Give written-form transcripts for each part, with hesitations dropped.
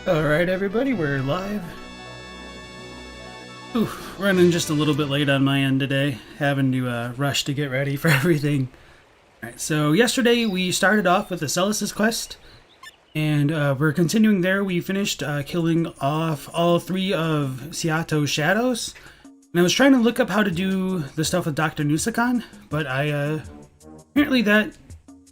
Alright everybody, we're live. Oof, running just a little bit late on my end today, having to rush to get ready for everything. Alright, so yesterday we started off with Asellus' quest, and we're continuing there. We finished killing off all 3 of Seato's shadows, and I was trying to look up how to do the stuff with Dr. Nusakon, but apparently that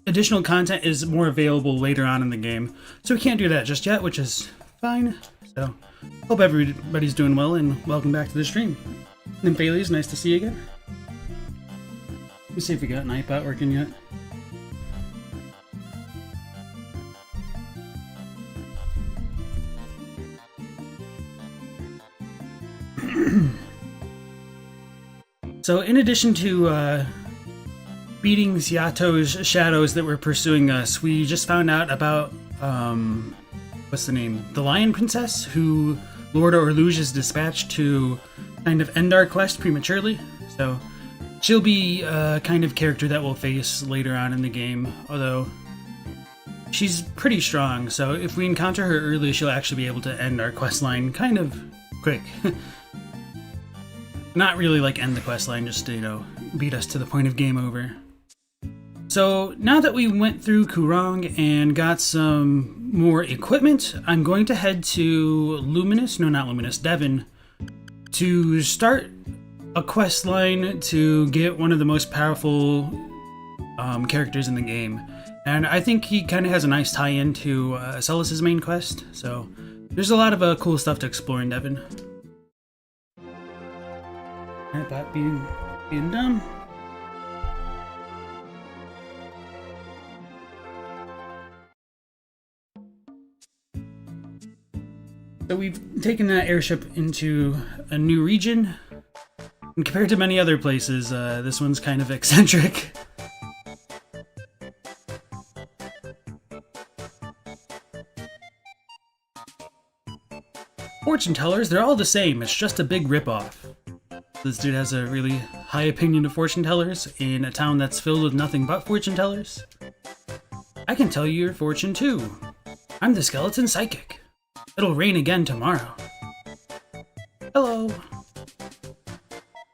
additional content is more available later on in the game, so we can't do that just yet, which is fine. So, hope everybody's doing well, and welcome back to the stream. Nymphales, nice to see you again. Let me see if we got Nightbot working yet. So, in addition to beating Seato's shadows that were pursuing us, we just found out about, what's the name? The Lion Princess, who Lord Orluge is dispatched to kind of end our quest prematurely. So she'll be a kind of character that we'll face later on in the game, although she's pretty strong, so if we encounter her early, she'll actually be able to end our quest line kind of quick. Not really like end the quest line, just to, you know, beat us to the point of game over. So now that we went through Kurong and got some more equipment, I'm going to head to Devin, to start a quest line to get one of the most powerful characters in the game. And I think he kind of has a nice tie-in to Asellus' main quest, so there's a lot of cool stuff to explore in Devin. That being dumb. So we've taken that airship into a new region, and compared to many other places, this one's kind of eccentric. Fortune tellers, they're all the same, it's just a big ripoff. This dude has a really high opinion of fortune tellers in a town that's filled with nothing but fortune tellers. I can tell you your fortune too. I'm the skeleton psychic. It'll rain again tomorrow. Hello.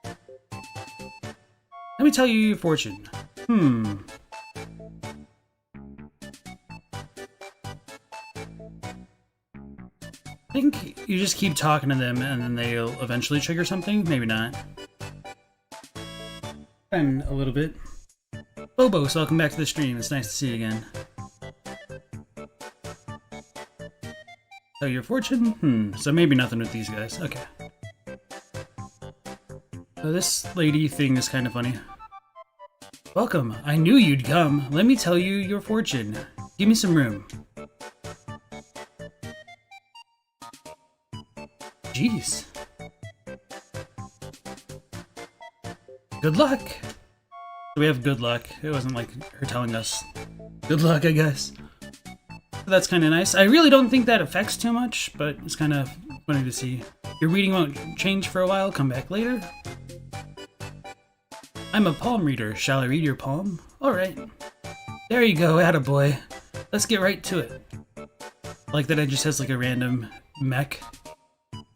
Let me tell you your fortune. I think you just keep talking to them and then they'll eventually trigger something. Maybe not. And a little bit. Bobos, welcome back to the stream. It's nice to see you again. So your fortune? So maybe nothing with these guys. Okay. So this lady thing is kind of funny. Welcome. I knew you'd come. Let me tell you your fortune. Give me some room. Jeez. Good luck. We have good luck. It wasn't like her telling us good luck, I guess. That's kind of nice. I really don't think that affects too much, but it's kind of funny to see. Your reading won't change for a while. Come back later. I'm a palm reader. Shall I read your palm? Alright. There you go, attaboy. Let's get right to it. Like that it just has like a random mech.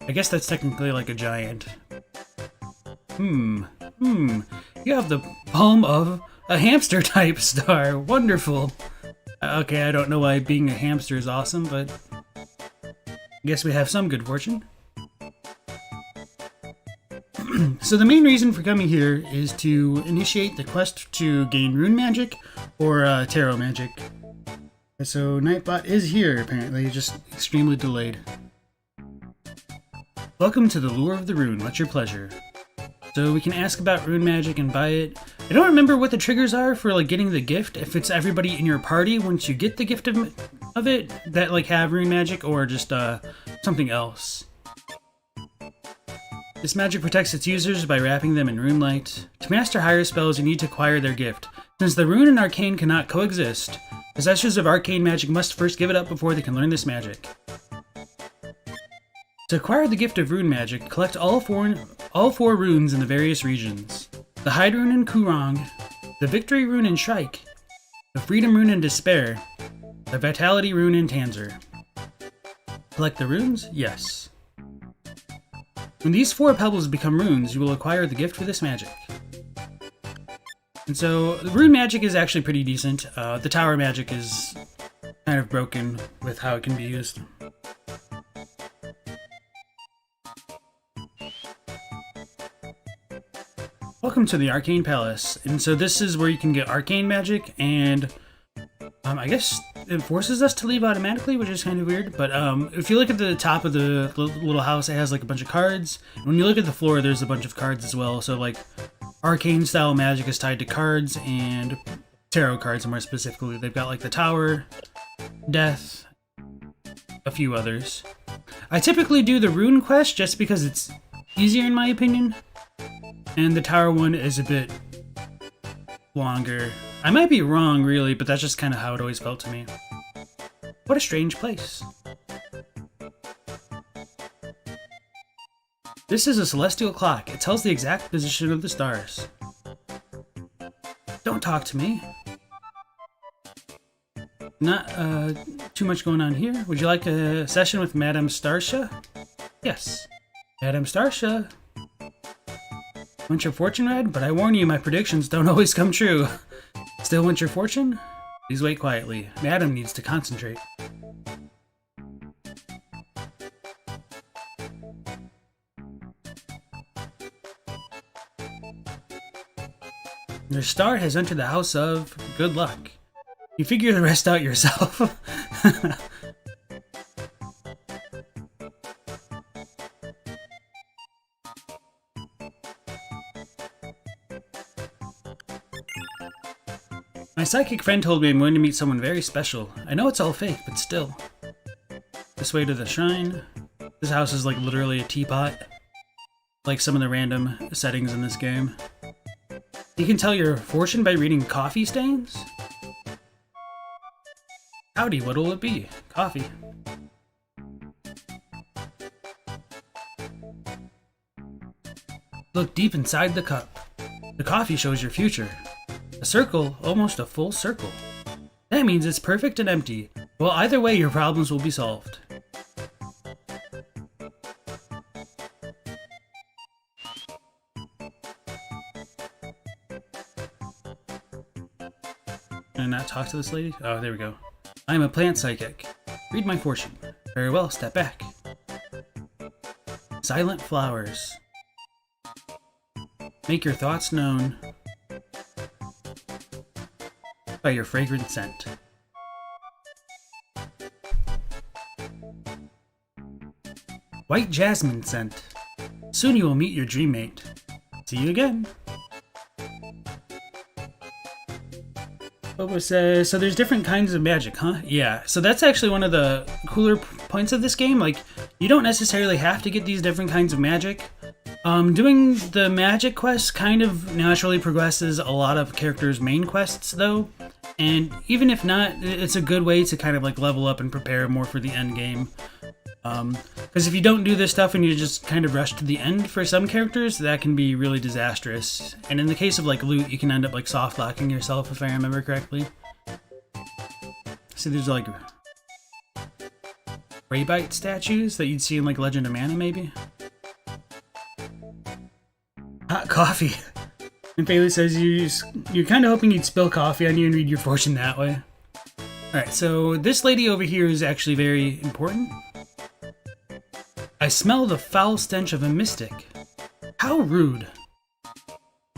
I guess that's technically like a giant. You have the palm of a hamster type star. Wonderful. Okay, I don't know why being a hamster is awesome, but I guess we have some good fortune. So the main reason for coming here is to initiate the quest to gain rune magic or tarot magic. So Nightbot is here, apparently, just extremely delayed. Welcome to the Lure of the Rune, what's your pleasure? So we can ask about rune magic and buy it. I don't remember what the triggers are for like getting the gift, if it's everybody in your party once you get the gift of it that like have rune magic, or just something else. This magic protects its users by wrapping them in rune light. To master higher spells, you need to acquire their gift. Since the rune and arcane cannot coexist, possessors of arcane magic must first give it up before they can learn this magic. To acquire the gift of rune magic, collect all four runes in the various regions. The Hydron Rune in Kurong, the Victory Rune in Shrike, the Freedom Rune in Despair, the Vitality Rune in Tanzer. Collect the runes? Yes. When these 4 pebbles become runes, you will acquire the gift for this magic. And so, the rune magic is actually pretty decent. The tower magic is kind of broken with how it can be used. Welcome to the Arcane Palace. And so this is where you can get arcane magic, and I guess it forces us to leave automatically, which is kind of weird. But if you look at the top of the little house, it has like a bunch of cards. And when you look at the floor, there's a bunch of cards as well. So like arcane style magic is tied to cards, and tarot cards more specifically. They've got like the tower, death, a few others. I typically do the rune quest just because it's easier in my opinion. And the tower one is a bit longer. I might be wrong, really, but that's just kind of how it always felt to me. What a strange place. This is a celestial clock. It tells the exact position of the stars. Don't talk to me. Not too much going on here. Would you like a session with Madame Starsha? Yes. Madame Starsha. Want your fortune read? But I warn you, my predictions don't always come true. Still want your fortune? Please wait quietly. Madam needs to concentrate. Your star has entered the house of good luck. You figure the rest out yourself. My psychic friend told me I'm going to meet someone very special. I know it's all fake, but still. This way to the shrine. This house is like literally a teapot. Like some of the random settings in this game. You can tell your fortune by reading coffee stains? Howdy, what'll it be? Coffee. Look deep inside the cup. The coffee shows your future. A circle, almost a full circle. That means it's perfect and empty. Well, either way, your problems will be solved. Can I not talk to this lady? Oh, there we go. I am a plant psychic. Read my fortune. Very well, step back. Silent flowers. Make your thoughts known by your fragrant scent. White jasmine scent. Soon you will meet your dream mate. See you again. What was so there's different kinds of magic, huh? Yeah, so that's actually one of the cooler points of this game. Like, you don't necessarily have to get these different kinds of magic. Doing the magic quest kind of naturally progresses a lot of characters' main quests, though. And even if not, it's a good way to kind of like level up and prepare more for the end game. Because if you don't do this stuff and you just kind of rush to the end for some characters, that can be really disastrous. And in the case of like loot, you can end up like soft locking yourself, if I remember correctly. So there's like Raybite statues that you'd see in like Legend of Mana, maybe. Hot coffee. And Bailey says you're kind of hoping you'd spill coffee on you and read your fortune that way. Alright, so this lady over here is actually very important. I smell the foul stench of a mystic. How rude.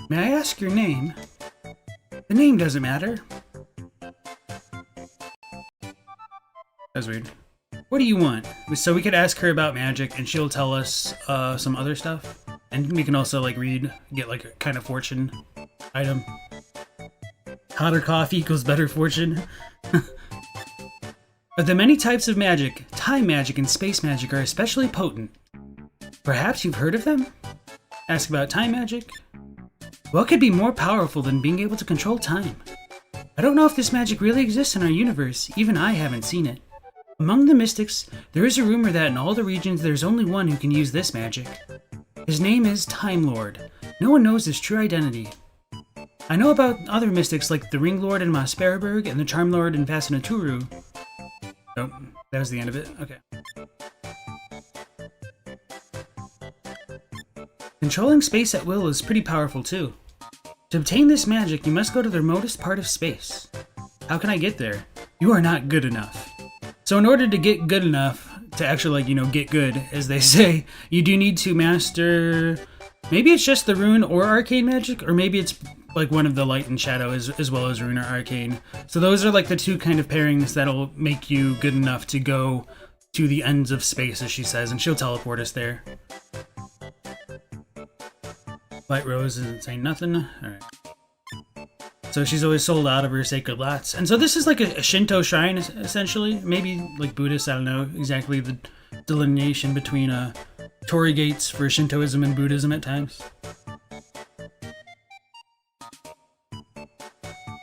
May I ask your name? The name doesn't matter. That's weird. What do you want? So we could ask her about magic and she'll tell us some other stuff. And we can also like get like a kind of fortune item. Hotter coffee equals better fortune. Of the many types of magic, time magic and space magic are especially potent. Perhaps you've heard of them? Ask about time magic? What could be more powerful than being able to control time? I don't know if this magic really exists in our universe, even I haven't seen it. Among the mystics, there is a rumor that in all the regions there's only one who can use this magic. His name is Time Lord. No one knows his true identity. I know about other mystics like the Ring Lord in Mosperberg and the Charm Lord in Fasinaturu. Oh, that was the end of it? Okay. Controlling space at will is pretty powerful too. To obtain this magic, you must go to the remotest part of space. How can I get there? You are not good enough. So in order to get good enough, to actually, like, you know, get good, as they say, you do need to master... Maybe it's just the rune or arcane magic, or maybe it's like one of the light and shadow as well as rune or arcane. So those are like the two kind of pairings that'll make you good enough to go to the ends of space, as she says, and she'll teleport us there. White Rose isn't saying nothing. Alright. So she's always sold out of her sacred lots. And so this is like a Shinto shrine, essentially. Maybe like Buddhist, I don't know exactly the delineation between Torii gates for Shintoism and Buddhism at times.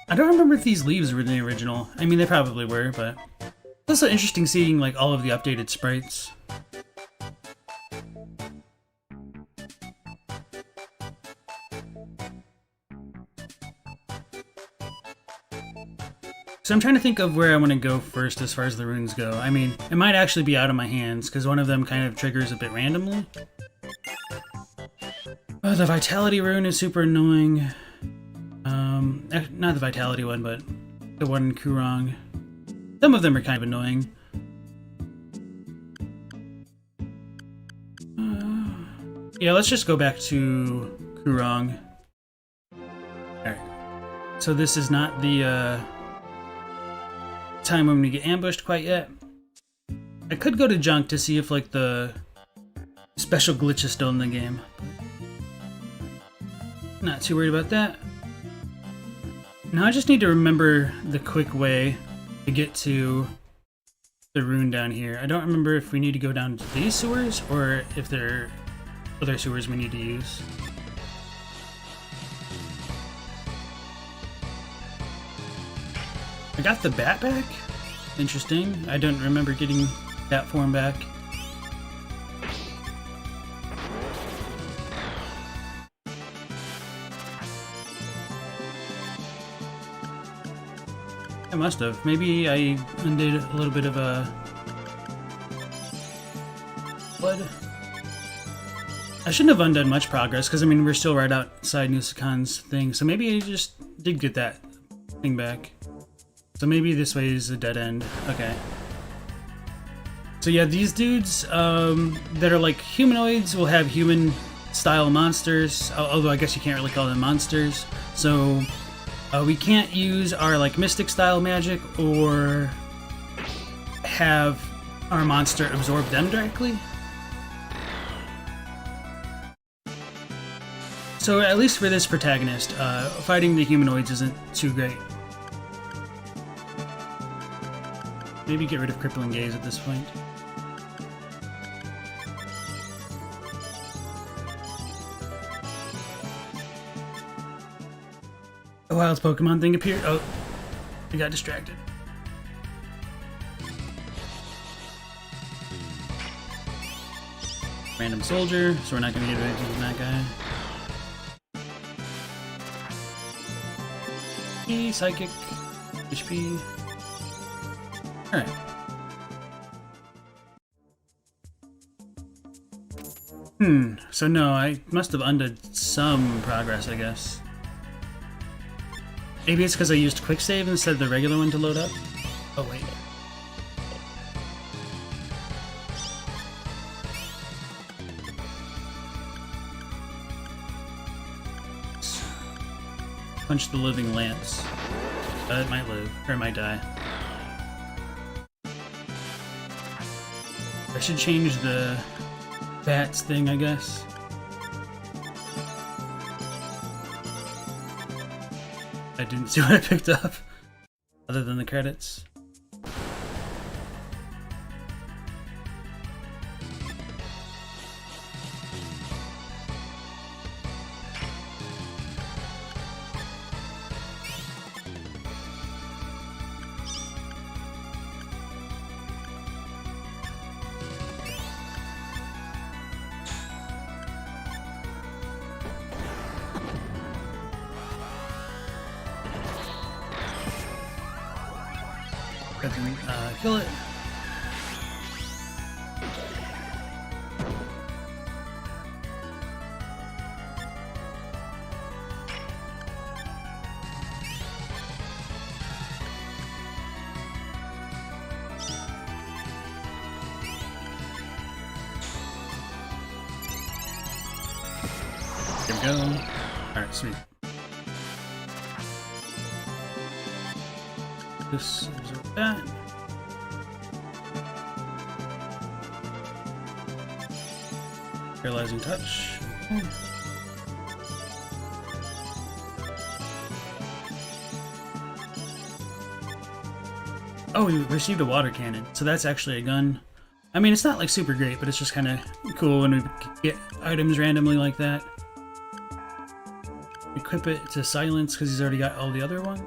I don't remember if these leaves were the original. I mean, they probably were, but it's also interesting seeing like all of the updated sprites. So I'm trying to think of where I want to go first as far as the runes go. I mean, it might actually be out of my hands, because one of them kind of triggers a bit randomly. Oh, the Vitality rune is super annoying. Not the Vitality one, but the one in Kurong. Some of them are kind of annoying. Yeah, let's just go back to Kurong. Alright. So this is not the, time when we get ambushed quite yet. I could go to junk to see if like the special glitch is still in the game. Not too worried about that. Now I just need to remember the quick way to get to the rune down here. I don't remember if we need to go down to these sewers or if there are other sewers we need to use. I got the bat back? Interesting. I don't remember getting that form back. I must have. Maybe I undid a little bit of a... Blood. I shouldn't have undone much progress, because I mean, we're still right outside Nusakan's thing, so maybe I just did get that thing back. So maybe this way is a dead end. Okay. So yeah, these dudes that are like humanoids will have human-style monsters, although I guess you can't really call them monsters. So we can't use our like mystic-style magic or have our monster absorb them directly. So at least for this protagonist, fighting the humanoids isn't too great. Maybe get rid of Crippling Gaze at this point. A wild Pokemon thing appeared. Oh, I got distracted. Random soldier, so we're not going to get anything from that guy. E, Psychic, HP. Alright. So no, I must have undid some progress, I guess. Maybe it's because I used quick save instead of the regular one to load up? Oh wait. Punch the living lance. It might live, or it might die. I should change the bats thing, I guess. I didn't see what I picked up, other than the credits. Kill it. There we go. Alright, sweet. This is that. Paralyzing touch. Okay. Oh, we received a water cannon, so that's actually a gun. I mean, it's not like super great, but it's just kind of cool when we get items randomly like that. Equip it to silence because he's already got all the other ones.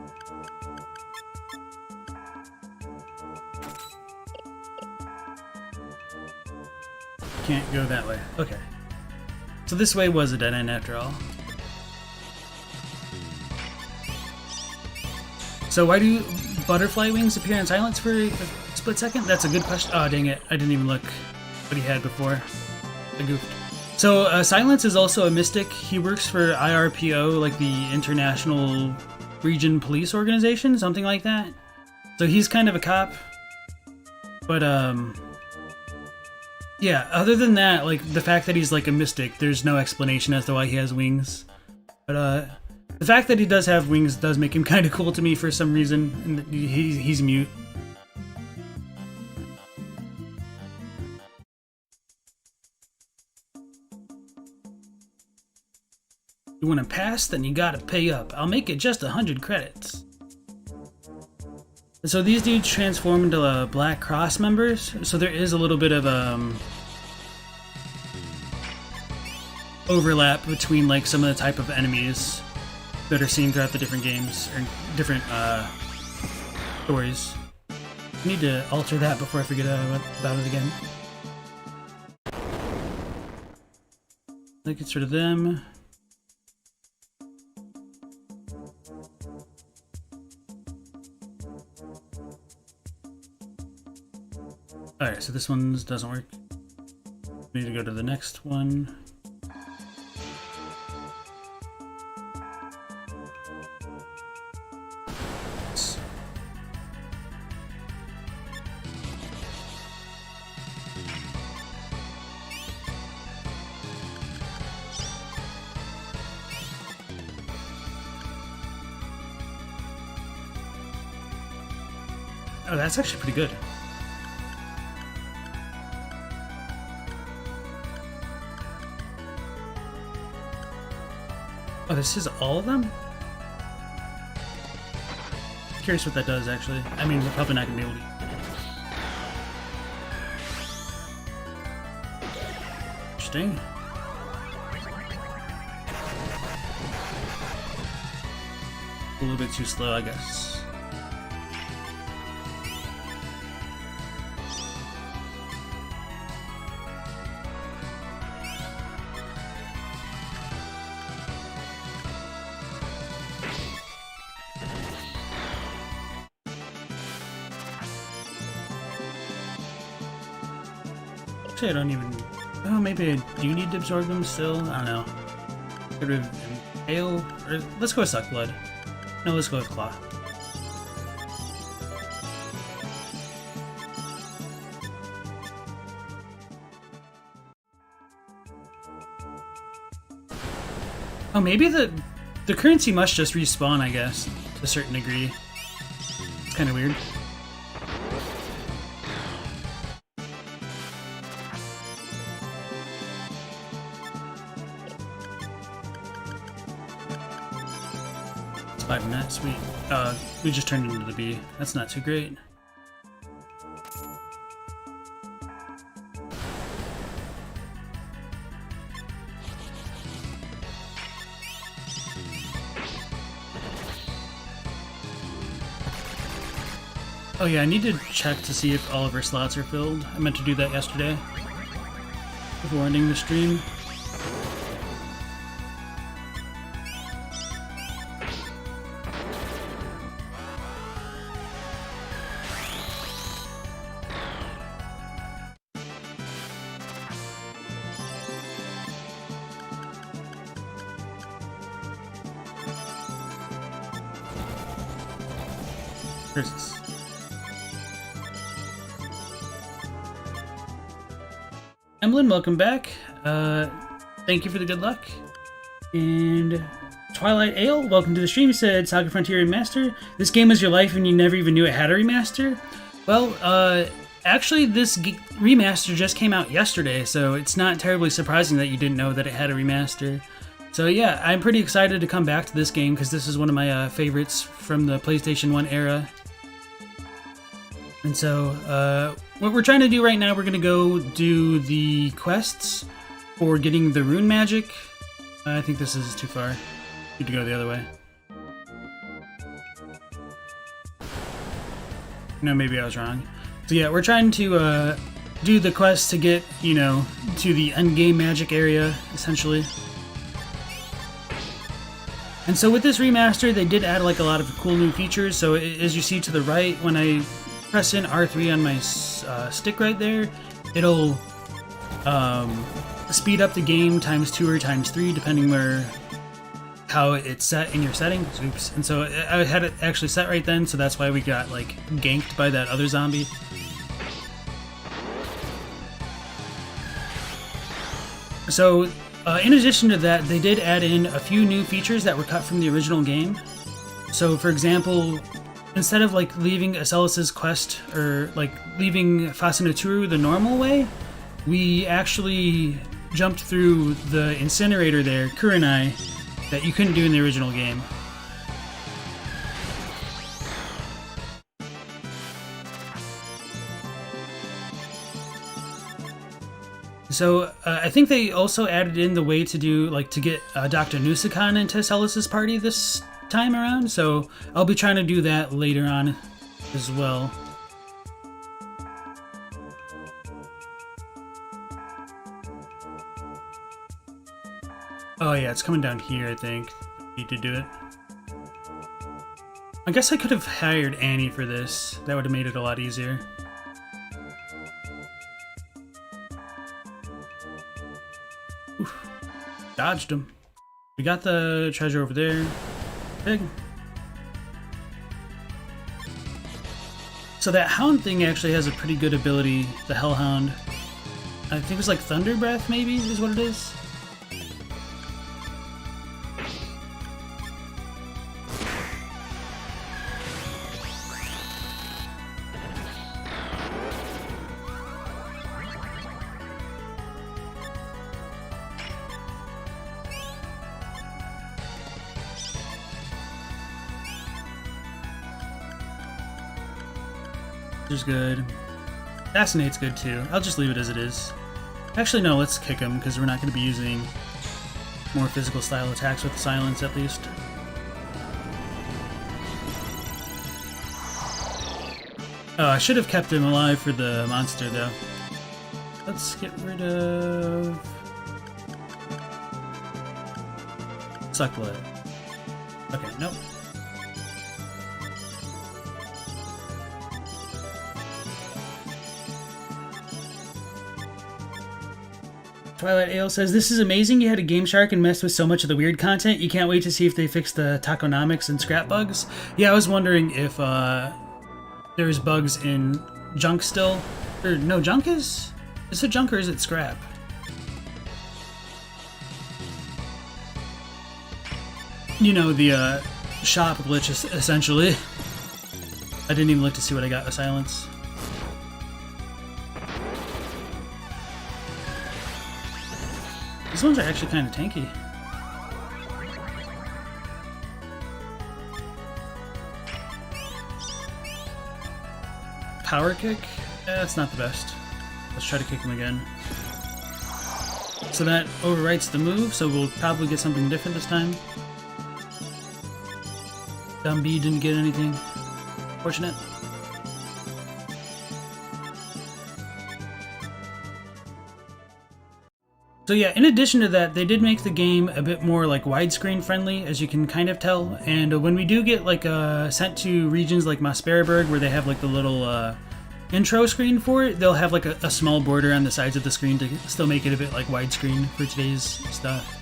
Can't go that way. Okay. So this way was a dead end after all. So why do butterfly wings appear in silence for a split second? That's a good question. Oh, dang it. I didn't even look what he had before. I goofed. So Silence is also a mystic. He works for IRPO, like the International Region Police Organization, something like that. So he's kind of a cop. But, yeah, other than that, like, the fact that he's like a mystic, there's no explanation as to why he has wings. But, the fact that he does have wings does make him kind of cool to me for some reason, and he's mute. You want to pass? Then you gotta pay up. I'll make it just 100 credits. So these dudes transform into Black Cross members, so there is a little bit of overlap between like some of the type of enemies that are seen throughout the different games or different stories. I need to alter that before I forget about it again. Let's get rid of them. Alright, so this one doesn't work. We need to go to the next one. Oh, that's actually pretty good. Oh, this is all of them? Curious what that does, actually. I mean, we're probably not going to be able to. Interesting. A little bit too slow, I guess. I don't even. Oh, maybe I do need to absorb them still. I don't know. Get rid of Impale. Or let's go with Suck Blood. No, let's go with Claw. Oh, maybe the currency must just respawn, I guess, to a certain degree. It's kind of weird. Sweet. We just turned into the bee. That's not too great. Oh yeah, I need to check to see if all of our slots are filled. I meant to do that yesterday before ending the stream. Curses. Emlyn, welcome back. Thank you for the good luck. And Twilight Ale, welcome to the stream. You said SaGa Frontier Remaster. This game was your life and you never even knew it had a remaster? Well, actually this remaster just came out yesterday, so it's not terribly surprising that you didn't know that it had a remaster. So yeah, I'm pretty excited to come back to this game because this is one of my favorites from the PlayStation 1 era. And so, what we're trying to do right now, we're going to go do the quests for getting the rune magic. I think this is too far. Need to go the other way. No, maybe I was wrong. So yeah, we're trying to do the quest to get, you know, to the endgame magic area, essentially. And so with this remaster, they did add like a lot of cool new features. So as you see to the right, when I press in R3 on my stick right there, it'll speed up the game ×2 or ×3, depending where how it's set in your settings. Oops. And so I had it actually set right then, so that's why we got like ganked by that other zombie. So in addition to that, they did add in a few new features that were cut from the original game. So for example, instead of like leaving Asellus' quest or like leaving Fasinaturu the normal way, we actually jumped through the incinerator there, Kurong, that you couldn't do in the original game. So I think they also added in the way to do like to get Dr. Nusakan into Asellus' party this time around. So I'll be trying to do that later on as well. Oh yeah, it's coming down here, I think. Need to do it. I guess I could have hired Annie for this. That would have made it a lot easier. Oof. Dodged him. We got the treasure over there. Big. So that hound thing actually has a pretty good ability, the Hellhound. I think it's like Thunder Breath, maybe, is what it is. Is good. Fascinate's good too. I'll just leave it as it is. Actually, no, let's kick him because we're not going to be using more physical style attacks with silence at least. Oh, I should have kept him alive for the monster though. Let's get rid of Suck Blood. Okay, nope. Twilight Ale says, this is amazing. You had a Game Shark and messed with so much of the weird content. You can't wait to see if they fix the tokenomics and scrap bugs. Yeah, I was wondering if there's bugs in junk still. Or no, junk is? Is it junk or is it scrap? You know, the shop glitch, essentially. I didn't even look to see what I got with silence. These ones are actually kind of tanky. Power kick? That's not the best. Let's try to kick him again. So that overwrites the move, so we'll probably get something different this time. Dumb B didn't get anything. Fortunate. So yeah, in addition to that, they did make the game a bit more like widescreen friendly, as you can kind of tell. And when we do get like sent to regions like Mossbergberg, where they have like the little intro screen for it, they'll have like a small border on the sides of the screen to still make it a bit like widescreen for today's stuff.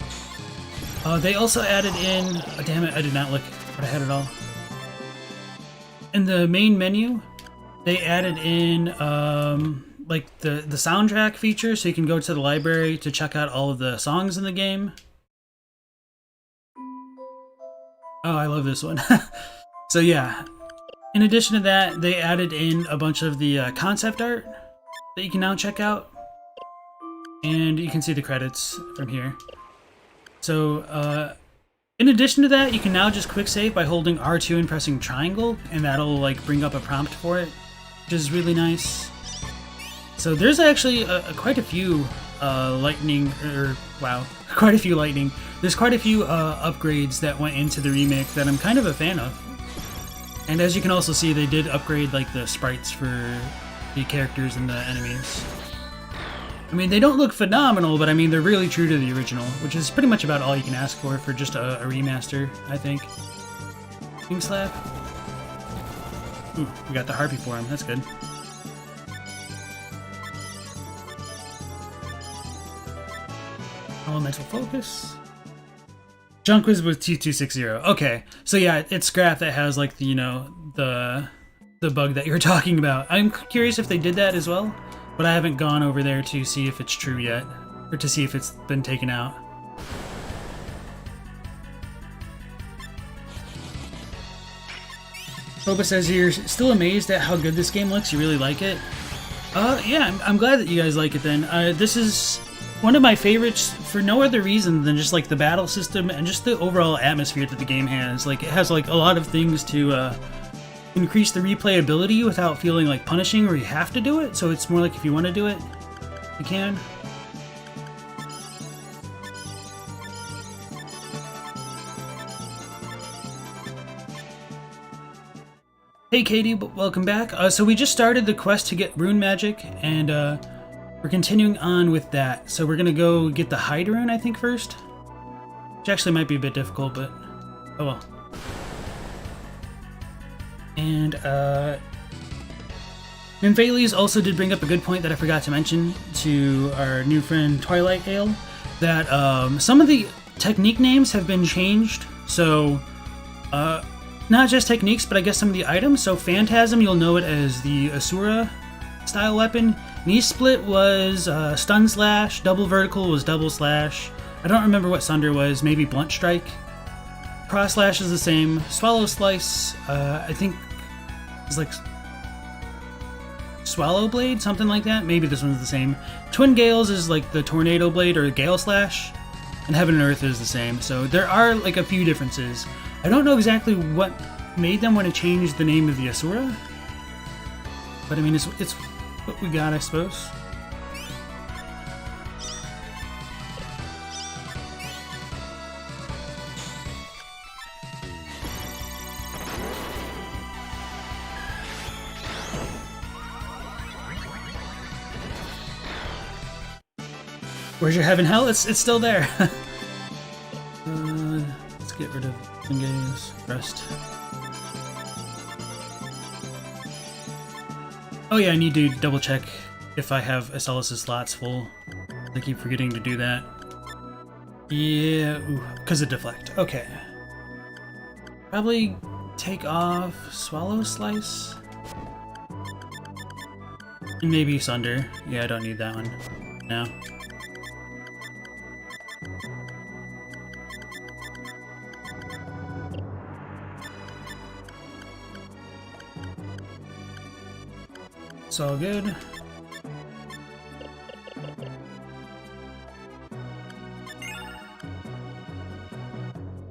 They also added in, oh, damn it, I did not look, but I had it all. In the main menu, they added in like the soundtrack feature, so you can go to the library to check out all of the songs in the game. Oh, I love this one. So yeah, in addition to that, they added in a bunch of the concept art that you can now check out. And you can see the credits from here. So, in addition to that, you can now just quick save by holding R2 and pressing triangle, and that'll like bring up a prompt for it, which is really nice. So there's actually quite a few lightning, quite a few lightning. There's quite a few upgrades that went into the remake that I'm kind of a fan of. And as you can also see, they did upgrade like the sprites for the characters and the enemies. I mean, they don't look phenomenal, but I mean, they're really true to the original, which is pretty much about all you can ask for just a remaster, I think. King Slap. Ooh, we got the Harpy for him, that's good. Elemental Focus. Junk was with T260. Okay, so yeah, it's scrap that has like the, you know, the bug that you were talking about. I'm curious if they did that as well. But I haven't gone over there to see if it's true yet, or to see if it's been taken out. Boba says you're still amazed at how good this game looks. You really like it? Yeah, I'm glad that you guys like it then. This is one of my favorites for no other reason than just like the battle system and just the overall atmosphere that the game has. Like, it has like a lot of things to increase the replayability without feeling like punishing or you have to do it, so it's more like if you want to do it, you can. Hey Katie, welcome back. So we just started the quest to get rune magic, and we're continuing on with that. So we're gonna go get the Hydron Rune, I think, first. Which actually might be a bit difficult, but oh well. And, Minvales also did bring up a good point that I forgot to mention to our new friend Twilight Ale, that some of the technique names have been changed. So, not just techniques, but I guess some of the items. So Phantasm, you'll know it as the Asura style weapon. Knee Split was Stun Slash. Double Vertical was Double Slash. I don't remember what Sunder was, maybe Blunt Strike. Cross Slash is the same. Swallow Slice, I think it's like Swallow Blade, something like that. Maybe this one's the same. Twin Gales is like the Tornado Blade or Gale Slash, and Heaven and Earth is the same. So there are like a few differences. I don't know exactly what made them want to change the name of the Asura, but I mean it's what we got, I suppose. Where's your heaven hell? It's still there. Let's get rid of Engage, rest. Oh yeah, I need to double check if I have Asellus' slots full. I keep forgetting to do that. Yeah, because of deflect. Okay. Probably take off Swallow Slice. And maybe Sunder. Yeah, I don't need that one now. It's all good.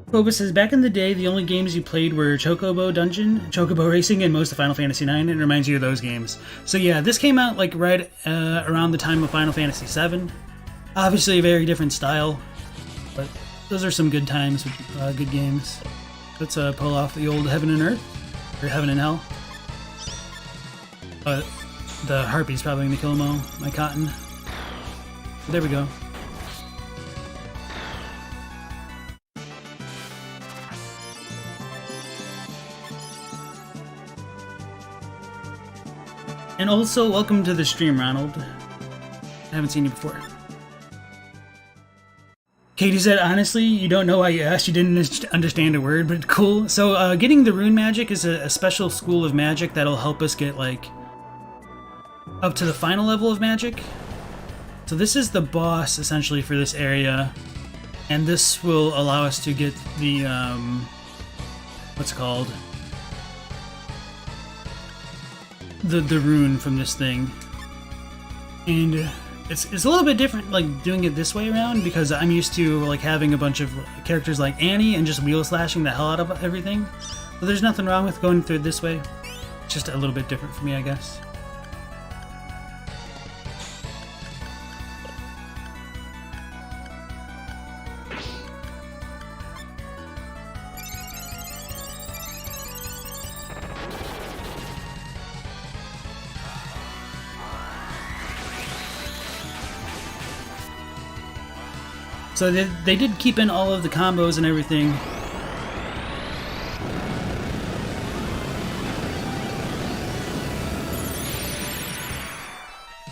Boba says, back in the day, the only games you played were Chocobo Dungeon, Chocobo Racing, and most of Final Fantasy IX. It reminds you of those games. So yeah, this came out like right around the time of Final Fantasy VII. Obviously a very different style, but those are some good times with good games. Let's pull off the old Heaven and Earth, or Heaven and Hell. The Harpy's probably gonna kill them all. My cotton. There we go. And also, welcome to the stream, Ronald. I haven't seen you before. Katie said, honestly, you don't know why you asked. You didn't understand a word, but cool. So, getting the rune magic is a special school of magic that'll help us get, like, up to the final level of magic. So this is the boss, essentially, for this area. And this will allow us to get the what's it called? The rune from this thing. And it's a little bit different, like, doing it this way around, because I'm used to, like, having a bunch of characters like Annie and just wheel slashing the hell out of everything. So there's nothing wrong with going through it this way. It's just a little bit different for me, I guess. So they did keep in all of the combos and everything.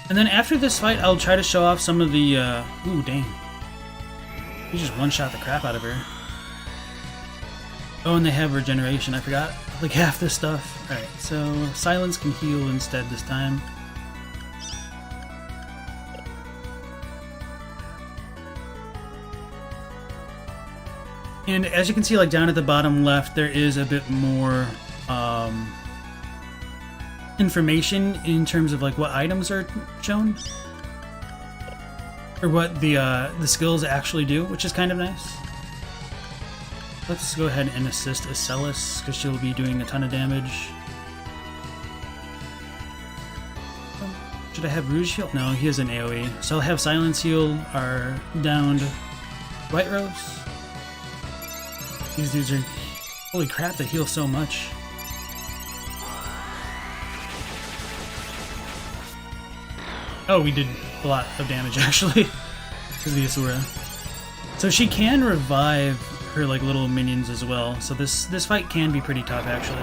And then after this fight, I'll try to show off some of the, ooh, dang. He just one-shot the crap out of her. Oh, and they have regeneration, I forgot. Like half this stuff. Alright, so Silence can heal instead this time. And as you can see, like down at the bottom left, there is a bit more information in terms of like what items are shown, or what the skills actually do, which is kind of nice. Let's go ahead and assist Asellus because she'll be doing a ton of damage. Should I have Rouge heal? No, he has an AoE. So I'll have Silence heal our downed White Rose. These dudes are... Holy crap, they heal so much. Oh, we did a lot of damage, actually. Because of the Asura. So she can revive her, like, little minions as well. So this fight can be pretty tough, actually.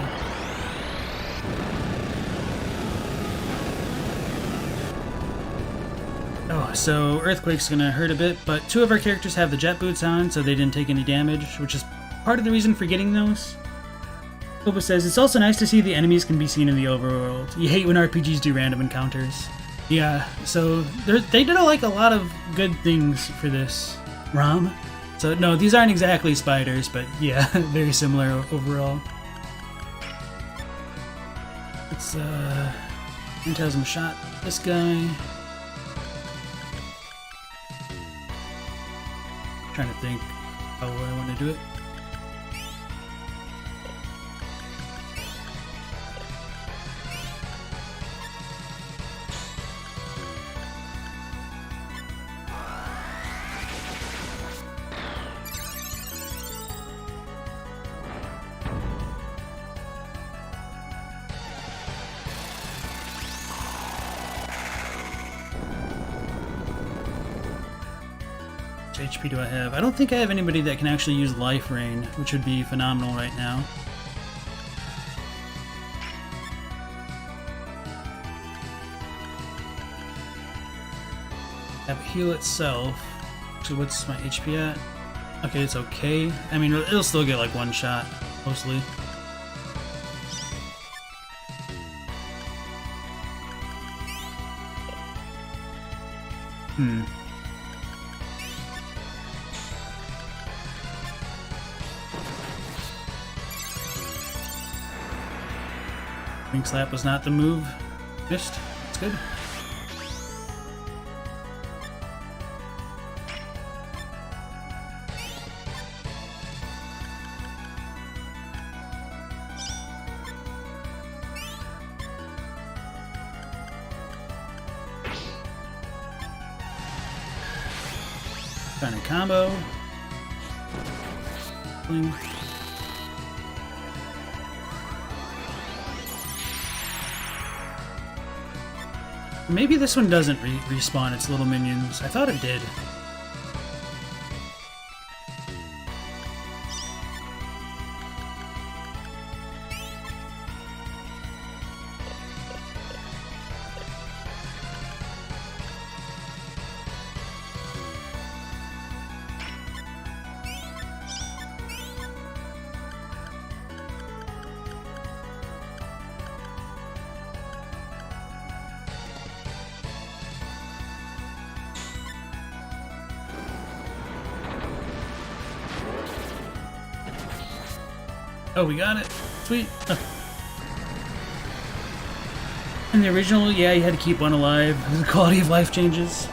Oh, so Earthquake's gonna hurt a bit, but two of our characters have the jet boots on, so they didn't take any damage, which is part of the reason for getting those. Boba says, it's also nice to see the enemies can be seen in the overworld. You hate when RPGs do random encounters. Yeah, so they did like a lot of good things for this ROM. So no, these aren't exactly spiders, but yeah, very similar overall. Let's Phantasm shot this guy. Trying to think how I want to do it. HP do I have? I don't think I have anybody that can actually use Life Rain, which would be phenomenal right now. Have heal itself. So what's my HP at? Okay, it's okay. I mean, it'll still get like one shot, mostly. Wing Slap was not the move. Missed. That's good. Kind of combo. Bling. Maybe this one doesn't respawn its little minions. I thought it did. Oh, we got it. Sweet. Oh. In the original, yeah, you had to keep one alive. The quality of life changes.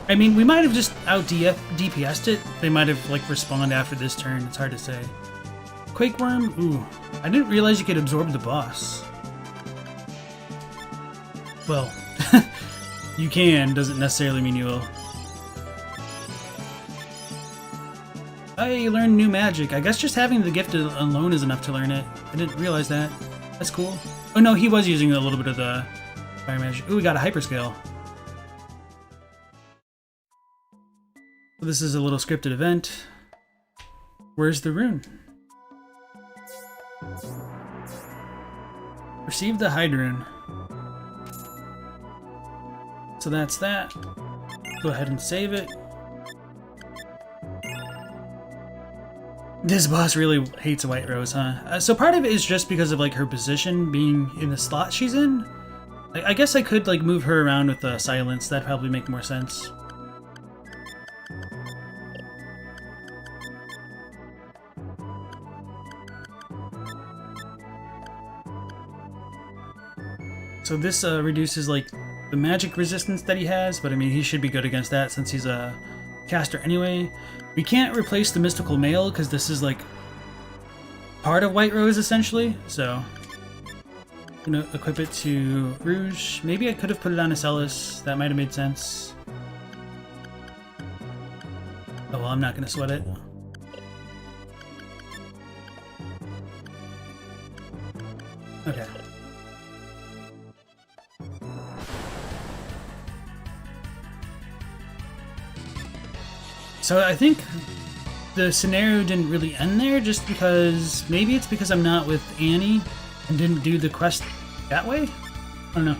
I mean, we might have just out DPS'd it. They might have, like, respawned after this turn. It's hard to say. Quake Worm? Ooh. I didn't realize you could absorb the boss. Well, you can. Doesn't necessarily mean you will. Oh, yeah, you learn new magic. I guess just having the gift alone is enough to learn it. I didn't realize that. That's cool. Oh, no, he was using a little bit of the fire magic. Ooh, we got a hyperscale. So this is a little scripted event. Where's the rune? Receive the Hydron. So that's that. Go ahead and save it. This boss really hates White Rose, huh? So part of it is just because of like her position being in the slot she's in. I guess I could like move her around with silence. That'd probably make more sense. So this reduces like the magic resistance that he has, but I mean he should be good against that since he's a caster anyway. We can't replace the mystical mail because this is like part of White Rose essentially, so I'm gonna equip it to Rouge. Maybe I could have put it on Asellus. That might have made sense. Oh well, I'm not gonna sweat it. Okay. So I think the scenario didn't really end there just because maybe it's because I'm not with Annie and didn't do the quest that way? I don't know.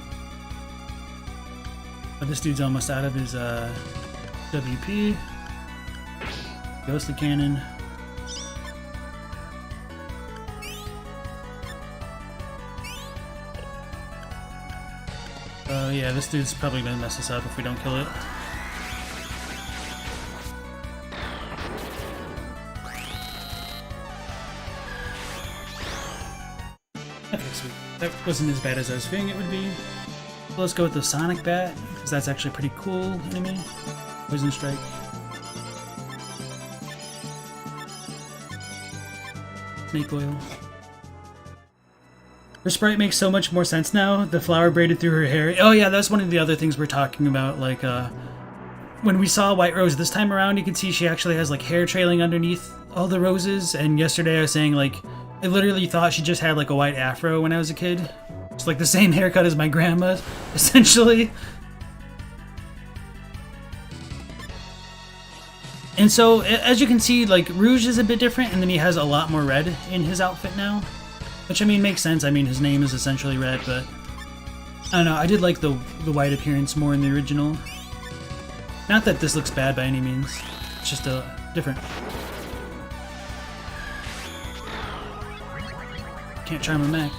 But this dude's almost out of his WP. Ghostly Cannon. Yeah, this dude's probably gonna mess us up if we don't kill it. Okay, sweet. That wasn't as bad as I was fearing it would be. So let's go with the Sonic Bat, because that's actually a pretty cool enemy. Poison Strike. Snake Oil. Her sprite makes so much more sense now. The flower braided through her hair. Oh yeah, that's one of the other things we're talking about. Like, when we saw White Rose this time around, you can see she actually has like hair trailing underneath all the roses. And yesterday I was saying like, I literally thought she just had like a white afro when I was a kid. It's like the same haircut as my grandma, essentially. And so, as you can see, like, Rouge is a bit different, and then he has a lot more red in his outfit now. Which, I mean, makes sense. I mean, his name is essentially red, but I don't know. I did like the white appearance more in the original. Not that this looks bad by any means. It's just different. Can't charm a mech.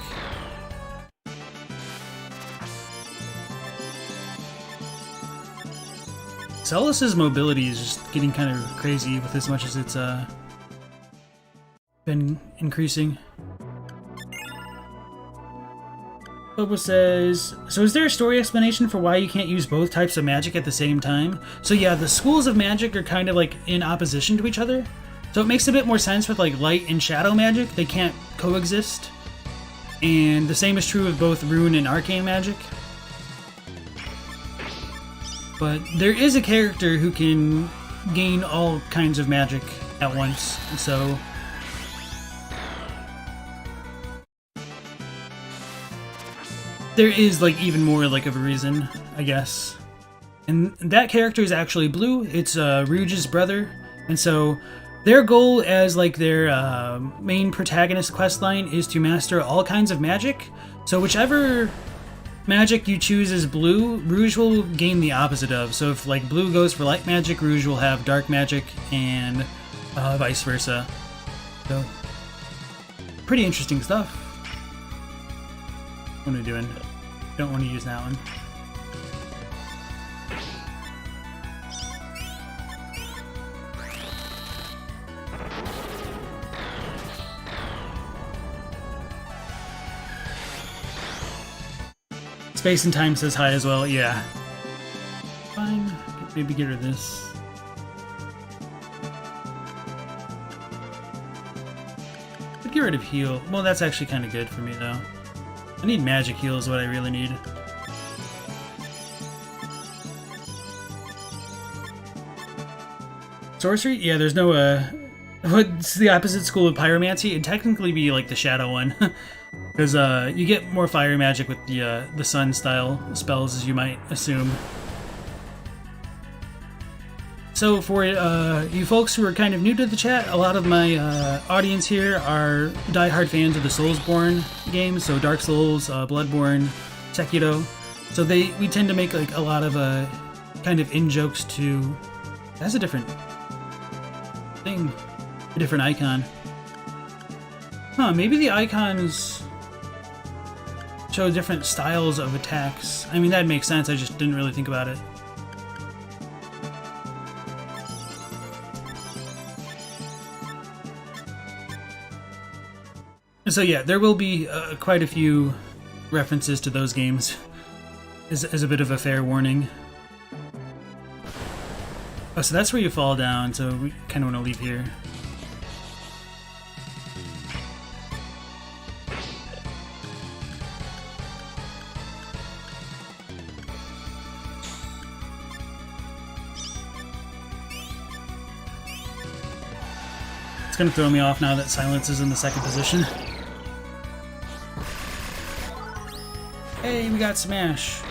Assellus's mobility is just getting kind of crazy with as much as it's been increasing. Bobo says, so is there a story explanation for why you can't use both types of magic at the same time? So yeah, the schools of magic are kind of like in opposition to each other. So it makes a bit more sense with like light and shadow magic. They can't coexist. And the same is true with both rune and arcane magic. But there is a character who can gain all kinds of magic at once. So there is like even more like of a reason, I guess. And that character is actually Blue. It's Rouge's brother. And so their goal as like their main protagonist questline is to master all kinds of magic. So whichever magic you choose as Blue, Rouge will gain the opposite of. So if like Blue goes for light magic, Rouge will have dark magic and vice versa. So pretty interesting stuff. What are we doing? Don't want to use that one. Space and time says hi as well, yeah. Fine, maybe get rid of this. I'd get rid of heal. Well, that's actually kind of good for me though. I need magic heal is what I really need. Sorcery? Yeah, there's no, what's the opposite school of pyromancy? It'd technically be like the shadow one. Because you get more fire magic with the sun style spells, as you might assume. So for you folks who are kind of new to the chat, a lot of my audience here are diehard fans of the Soulsborne games, so Dark Souls, Bloodborne, Sekiro. So we tend to make like a lot of kind of in-jokes to... That's a different thing. A different icon. Huh, maybe the icons show different styles of attacks. I mean, that makes sense, I just didn't really think about it. So yeah, there will be quite a few references to those games, as a bit of a fair warning. Oh, so that's where you fall down, so we kind of want to leave here. It's gonna throw me off now that Silence is in the second position. Hey, we got Smash.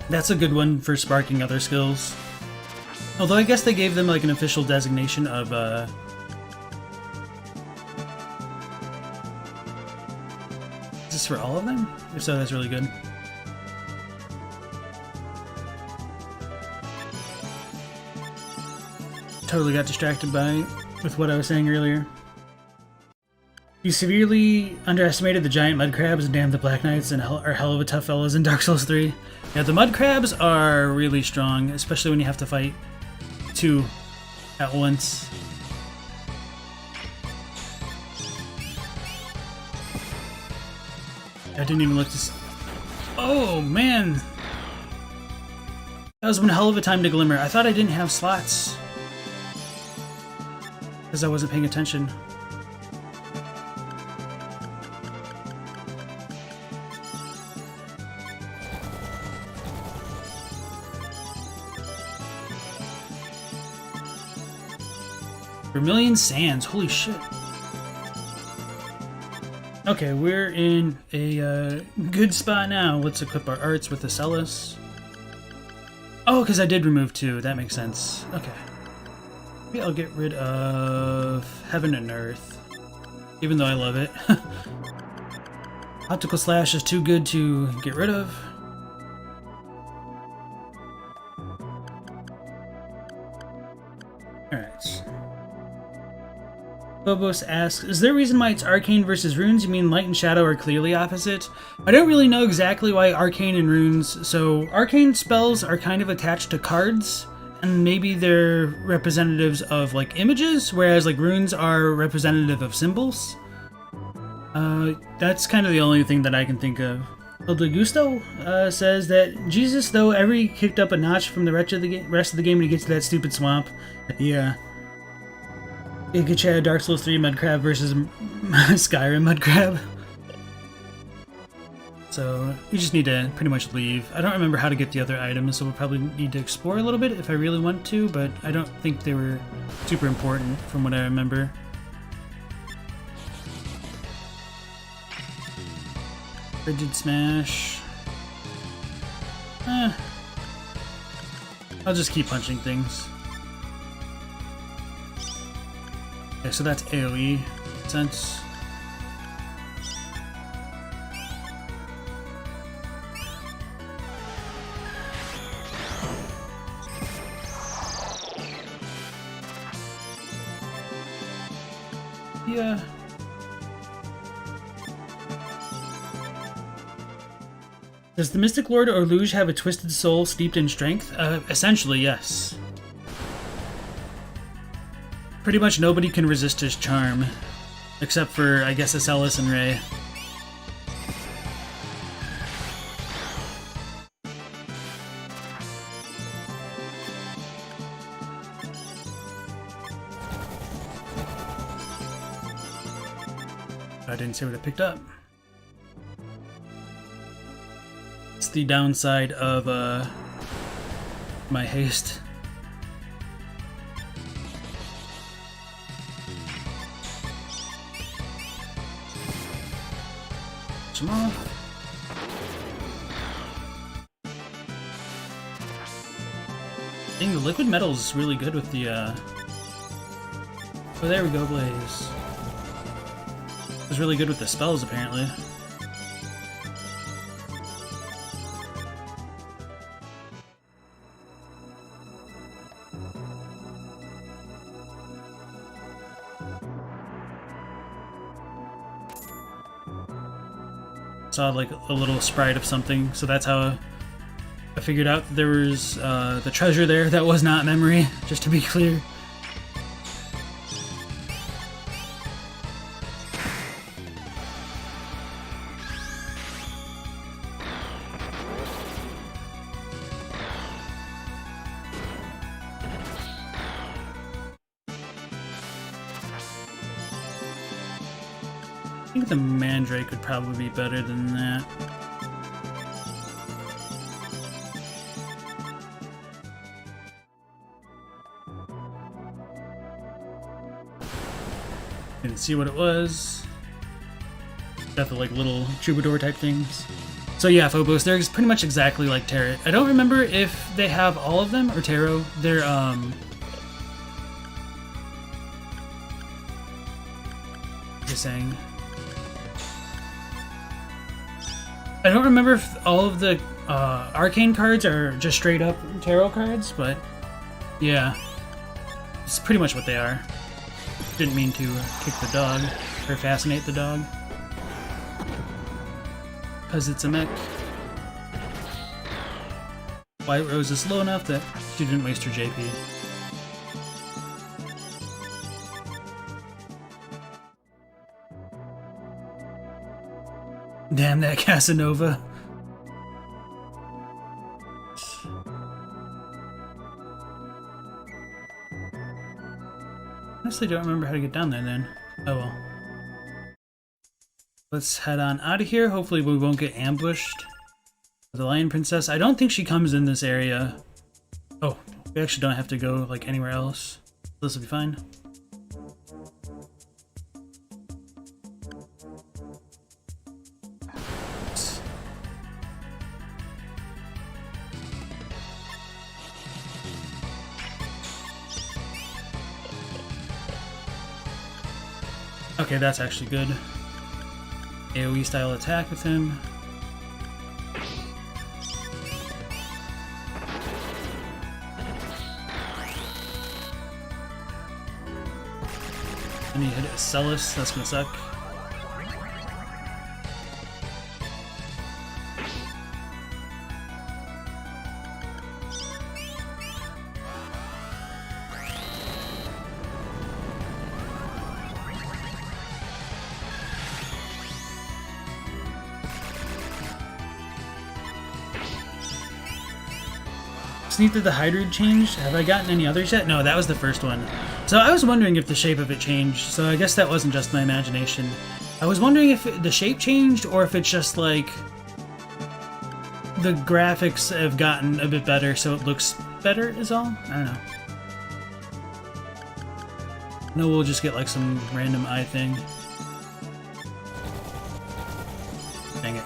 That's a good one for sparking other skills. Although I guess they gave them like an official designation of Is this for all of them? If so, that's really good. Totally got distracted with what I was saying earlier. You severely underestimated the giant mud crabs and damn the Black Knights and are hell of a tough fellas in Dark Souls 3. Yeah, the mud crabs are really strong, especially when you have to fight two at once. I didn't even look to see. Oh man! That was one hell of a time to glimmer. I thought I didn't have slots. Because I wasn't paying attention. Vermillion Sands, holy shit. Okay, we're in a good spot now. Let's equip our arts with Asellus. Oh, because I did remove 2, that makes sense. Okay. Maybe I'll get rid of Heaven and Earth, even though I love it. Optical Slash is too good to get rid of. Alright. Phobos asks, is there a reason why it's Arcane versus Runes? You mean Light and Shadow are clearly opposite? I don't really know exactly why Arcane and Runes. So Arcane spells are kind of attached to cards, and maybe they're representatives of like images, whereas like runes are representative of symbols. That's kind of the only thing that I can think of. El Gusto says that Jesus, though, every kicked up a notch from the rest of the game when he gets to that stupid swamp. Yeah. You could chat Dark Souls 3 Mud Crab versus Skyrim Mud Crab. So we just need to pretty much leave. I don't remember how to get the other items, so we'll probably need to explore a little bit if I really want to, but I don't think they were super important from what I remember. Rigid Smash. I'll just keep punching things. Okay, so that's AoE sense. Yeah. Does the Mystic Lord or Luge have a twisted soul steeped in strength? Essentially, yes. Pretty much nobody can resist his charm. Except for, I guess, Asellus and Ray. I didn't see what it picked up. It's the downside of my haste. Some off. I think the liquid metal is really good with the oh, there we go, Blaze. It was really good with the spells, apparently. Saw like a little sprite of something, so that's how I figured out that there was the treasure there that was not memory, just to be clear. I think the Mandrake would probably be better than that. Didn't see what it was. Got the like little troubadour type things. So yeah, Phobos, they're pretty much exactly like Tarot. I don't remember if they have all of them or Tarot. They're just saying. I don't remember if all of the Arcane cards are just straight up Tarot cards, but yeah, it's pretty much what they are. Didn't mean to kick the dog, or fascinate the dog, because it's a mech. White Rose is low enough that she didn't waste her JP. Damn that Casanova. Honestly, don't remember how to get down there then. Oh well. Let's head on out of here. Hopefully we won't get ambushed. The Lion Princess. I don't think she comes in this area. Oh, we actually don't have to go like anywhere else. This will be fine. Okay, that's actually good. AoE style attack with him. And he hit Asellus, that's gonna suck. Neat that the Hydron changed. Have I gotten any others yet? No, that was the first one. So I was wondering if the shape of it changed, so I guess that wasn't just my imagination. I was wondering if the shape changed or if it's just like the graphics have gotten a bit better so it looks better is all? I don't know. No, we'll just get like some random eye thing. Dang it.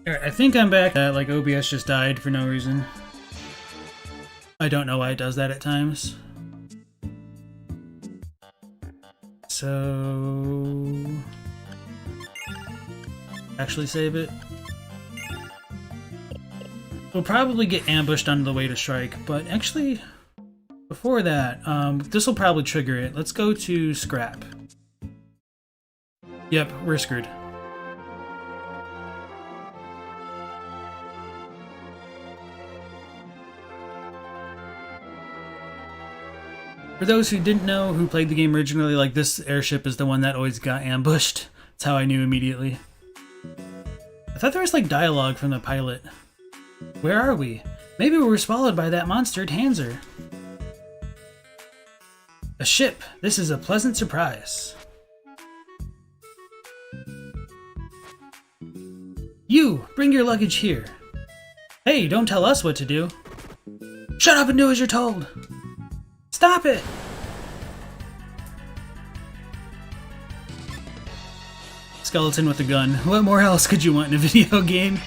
Alright, I think I'm back. Like, OBS just died for no reason. I don't know why it does that at times. So... actually save it. We'll probably get ambushed on the way to Shrike, but actually, before that, this will probably trigger it. Let's go to Scrap. Yep, we're screwed. For those who didn't know, who played the game originally, like this airship is the one that always got ambushed. That's how I knew immediately. I thought there was like dialogue from the pilot. Where are we? Maybe we were swallowed by that monster Tanzer. A ship. This is a pleasant surprise. You, bring your luggage here. Hey, don't tell us what to do. Shut up and do as you're told. Stop it! Skeleton with a gun. What more else could you want in a video game?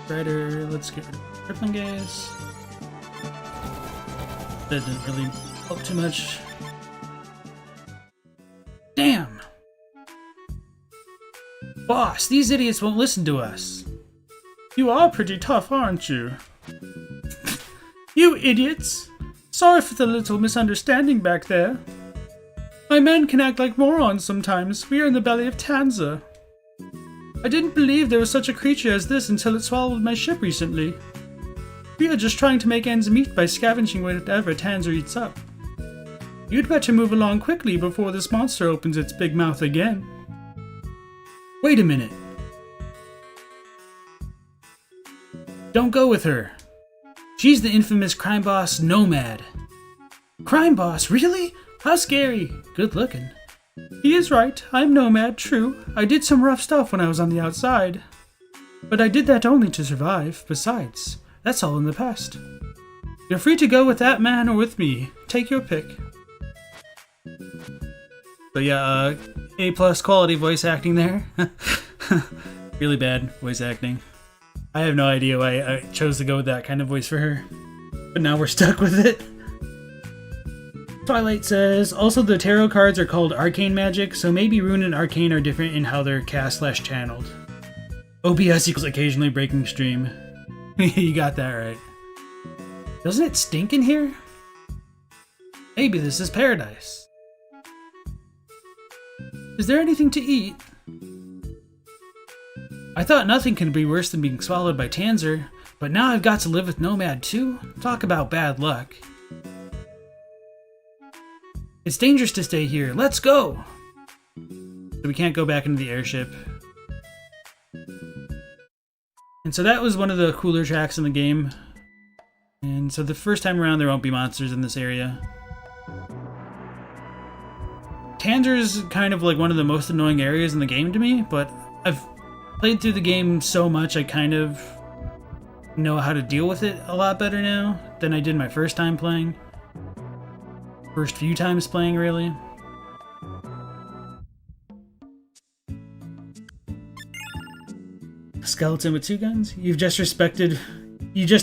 Rider, let's get rid of crippling gaze. That didn't really help too much. Damn! Boss, these idiots won't listen to us. You are pretty tough, aren't you? You idiots! Sorry for the little misunderstanding back there. My men can act like morons sometimes. We are in the belly of Tanzer. I didn't believe there was such a creature as this until it swallowed my ship recently. We are just trying to make ends meet by scavenging whatever Tanzer eats up. You'd better move along quickly before this monster opens its big mouth again. Wait a minute. Don't go with her. She's the infamous crime boss Nomad. Crime boss, really? How scary. Good looking. He is right. I'm Nomad, true. I did some rough stuff when I was on the outside. But I did that only to survive. Besides, that's all in the past. You're free to go with that man or with me. Take your pick. So yeah, A+ quality voice acting there. Really bad voice acting. I have no idea why I chose to go with that kind of voice for her. But now we're stuck with it. Twilight says, also the tarot cards are called Arcane magic, so maybe Rune and Arcane are different in how they're cast/channeled. OBS equals occasionally breaking stream. You got that right. Doesn't it stink in here? Maybe this is paradise. Is there anything to eat? I thought nothing could be worse than being swallowed by Tanzer, but now I've got to live with Nomad too? Talk about bad luck. It's dangerous to stay here. Let's go! So we can't go back into the airship. And so that was one of the cooler tracks in the game. And so the first time around there won't be monsters in this area. Tanzer's kind of like one of the most annoying areas in the game to me, but I've played through the game so much I kind of know how to deal with it a lot better now than I did my first time playing. First few times playing, really. Skeleton with two guns? You just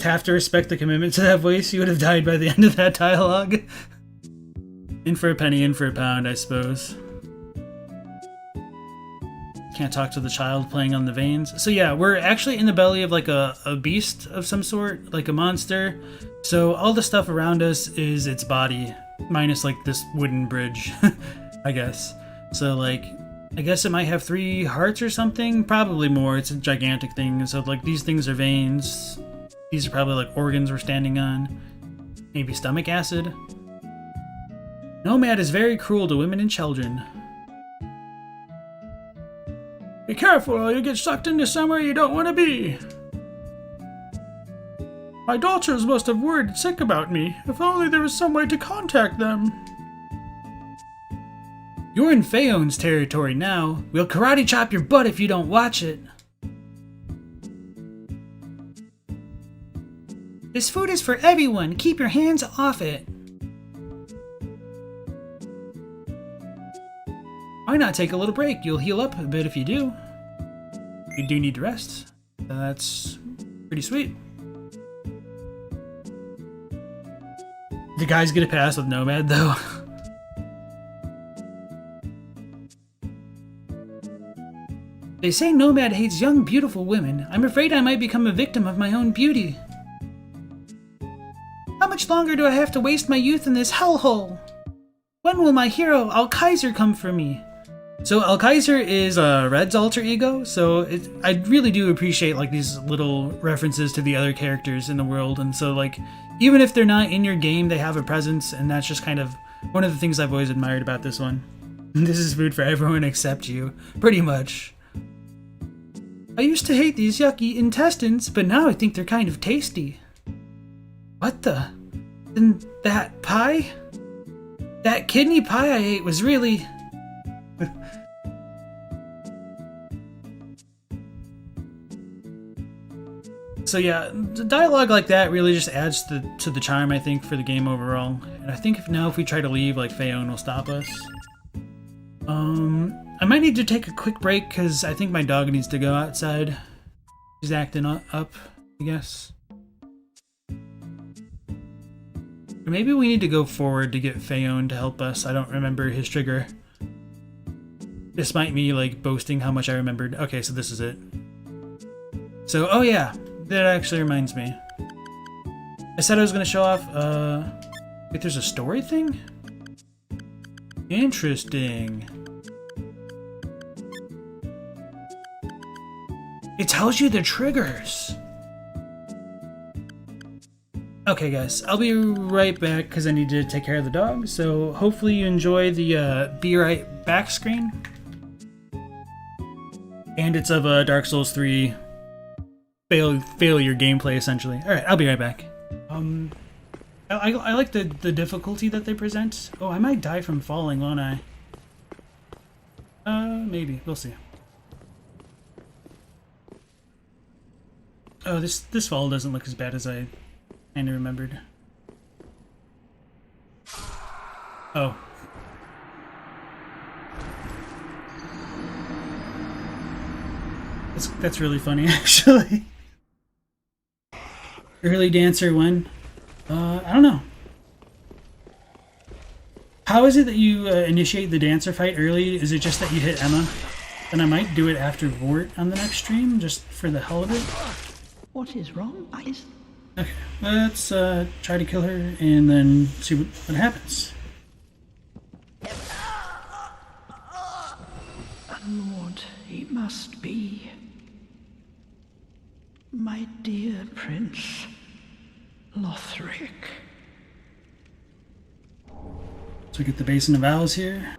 have to respect the commitment to that voice. You would have died by the end of that dialogue. In for a penny, in for a pound, I suppose. Can't talk to the child playing on the veins. So yeah, we're actually in the belly of like a beast of some sort, like a monster. So all the stuff around us is its body, minus like this wooden bridge, I guess. So like, I guess it might have 3 hearts or something, probably more. It's a gigantic thing. So like these things are veins. These are probably like organs we're standing on. Maybe stomach acid. Nomad is very cruel to women and children. Be careful or you get sucked into somewhere you don't want to be. My daughters must have worried sick about me. If only there was some way to contact them. You're in Phaon's territory now. We'll karate chop your butt if you don't watch it. This food is for everyone. Keep your hands off it. Why not take a little break? You'll heal up a bit if you do. You do need to rest. That's pretty sweet. The guy's gonna pass with Nomad, though. They say Nomad hates young, beautiful women. I'm afraid I might become a victim of my own beauty. How much longer do I have to waste my youth in this hellhole? When will my hero, Al-Kaiser, come for me? So Alkaiser is Red's alter ego, so I really do appreciate like these little references to the other characters in the world, and so like even if they're not in your game, they have a presence, and that's just kind of one of the things I've always admired about this one. This is food for everyone except you, pretty much. I used to hate these yucky intestines, but now I think they're kind of tasty. What the? And that pie? That kidney pie I ate was really... So yeah, the dialogue like that really just adds to the charm, I think, for the game overall. And I think if we try to leave, like, Phaon will stop us. I might need to take a quick break, because I think my dog needs to go outside. He's acting up, I guess. Or maybe we need to go forward to get Phaon to help us. I don't remember his trigger. Despite me, like, boasting how much I remembered. Okay, so this is it. So, oh yeah. That actually reminds me. I said I was going to show off, wait, there's a story thing? Interesting. It tells you the triggers. Okay, guys, I'll be right back because I need to take care of the dog. So hopefully you enjoy the Be Right Back screen. And it's of Dark Souls 3 failure gameplay, essentially. Alright, I'll be right back. I like the difficulty that they present. Oh, I might die from falling, won't I? Maybe. We'll see. Oh, this fall doesn't look as bad as I kinda remembered. Oh. That's really funny, actually. Early dancer when? I don't know. How is it that you initiate the dancer fight early? Is it just that you hit Emma? Then I might do it after Vort on the next stream, just for the hell of it. What is wrong? Okay, let's try to kill her and then see what happens. Lord, he must be. My dear Prince Lothric. So we get the Basin of Owls here.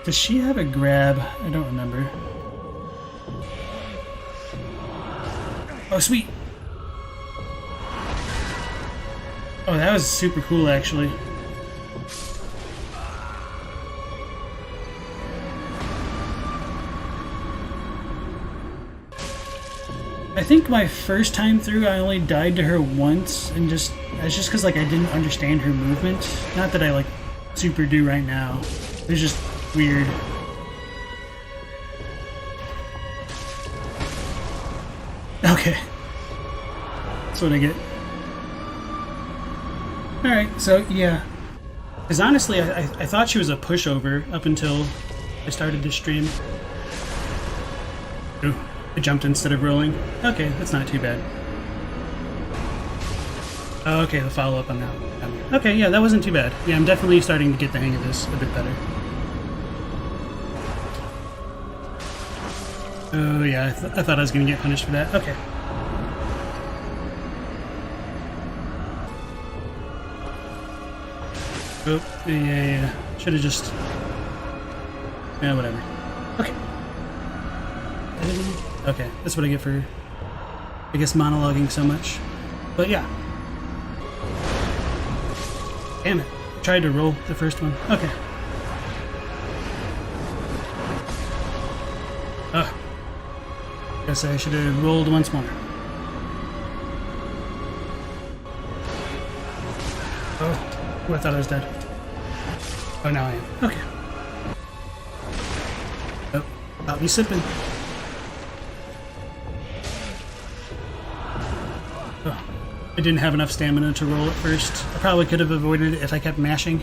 Does she have a grab? I don't remember. Oh, sweet! Oh, that was super cool, actually. I think my first time through, I only died to her once, and that's just because like I didn't understand her movement. Not that I like super do right now. It was just weird. Okay. That's what I get. Alright, so yeah. Because honestly, I thought she was a pushover up until I started this stream. Ooh, I jumped instead of rolling. Okay, that's not too bad. Oh, okay, the follow-up on that. Okay, yeah, that wasn't too bad. Yeah, I'm definitely starting to get the hang of this a bit better. Oh yeah, I thought I was going to get punished for that. Okay. Oh, yeah. Should have just... Yeah, whatever. Okay. Okay, that's what I get for, I guess, monologuing so much. But yeah. Damn it. I tried to roll the first one. Okay. Guess I should have rolled once more. Oh, I thought I was dead. Oh, now I am. Okay. Oh, got me sipping. Oh, I didn't have enough stamina to roll at first. I probably could have avoided it if I kept mashing.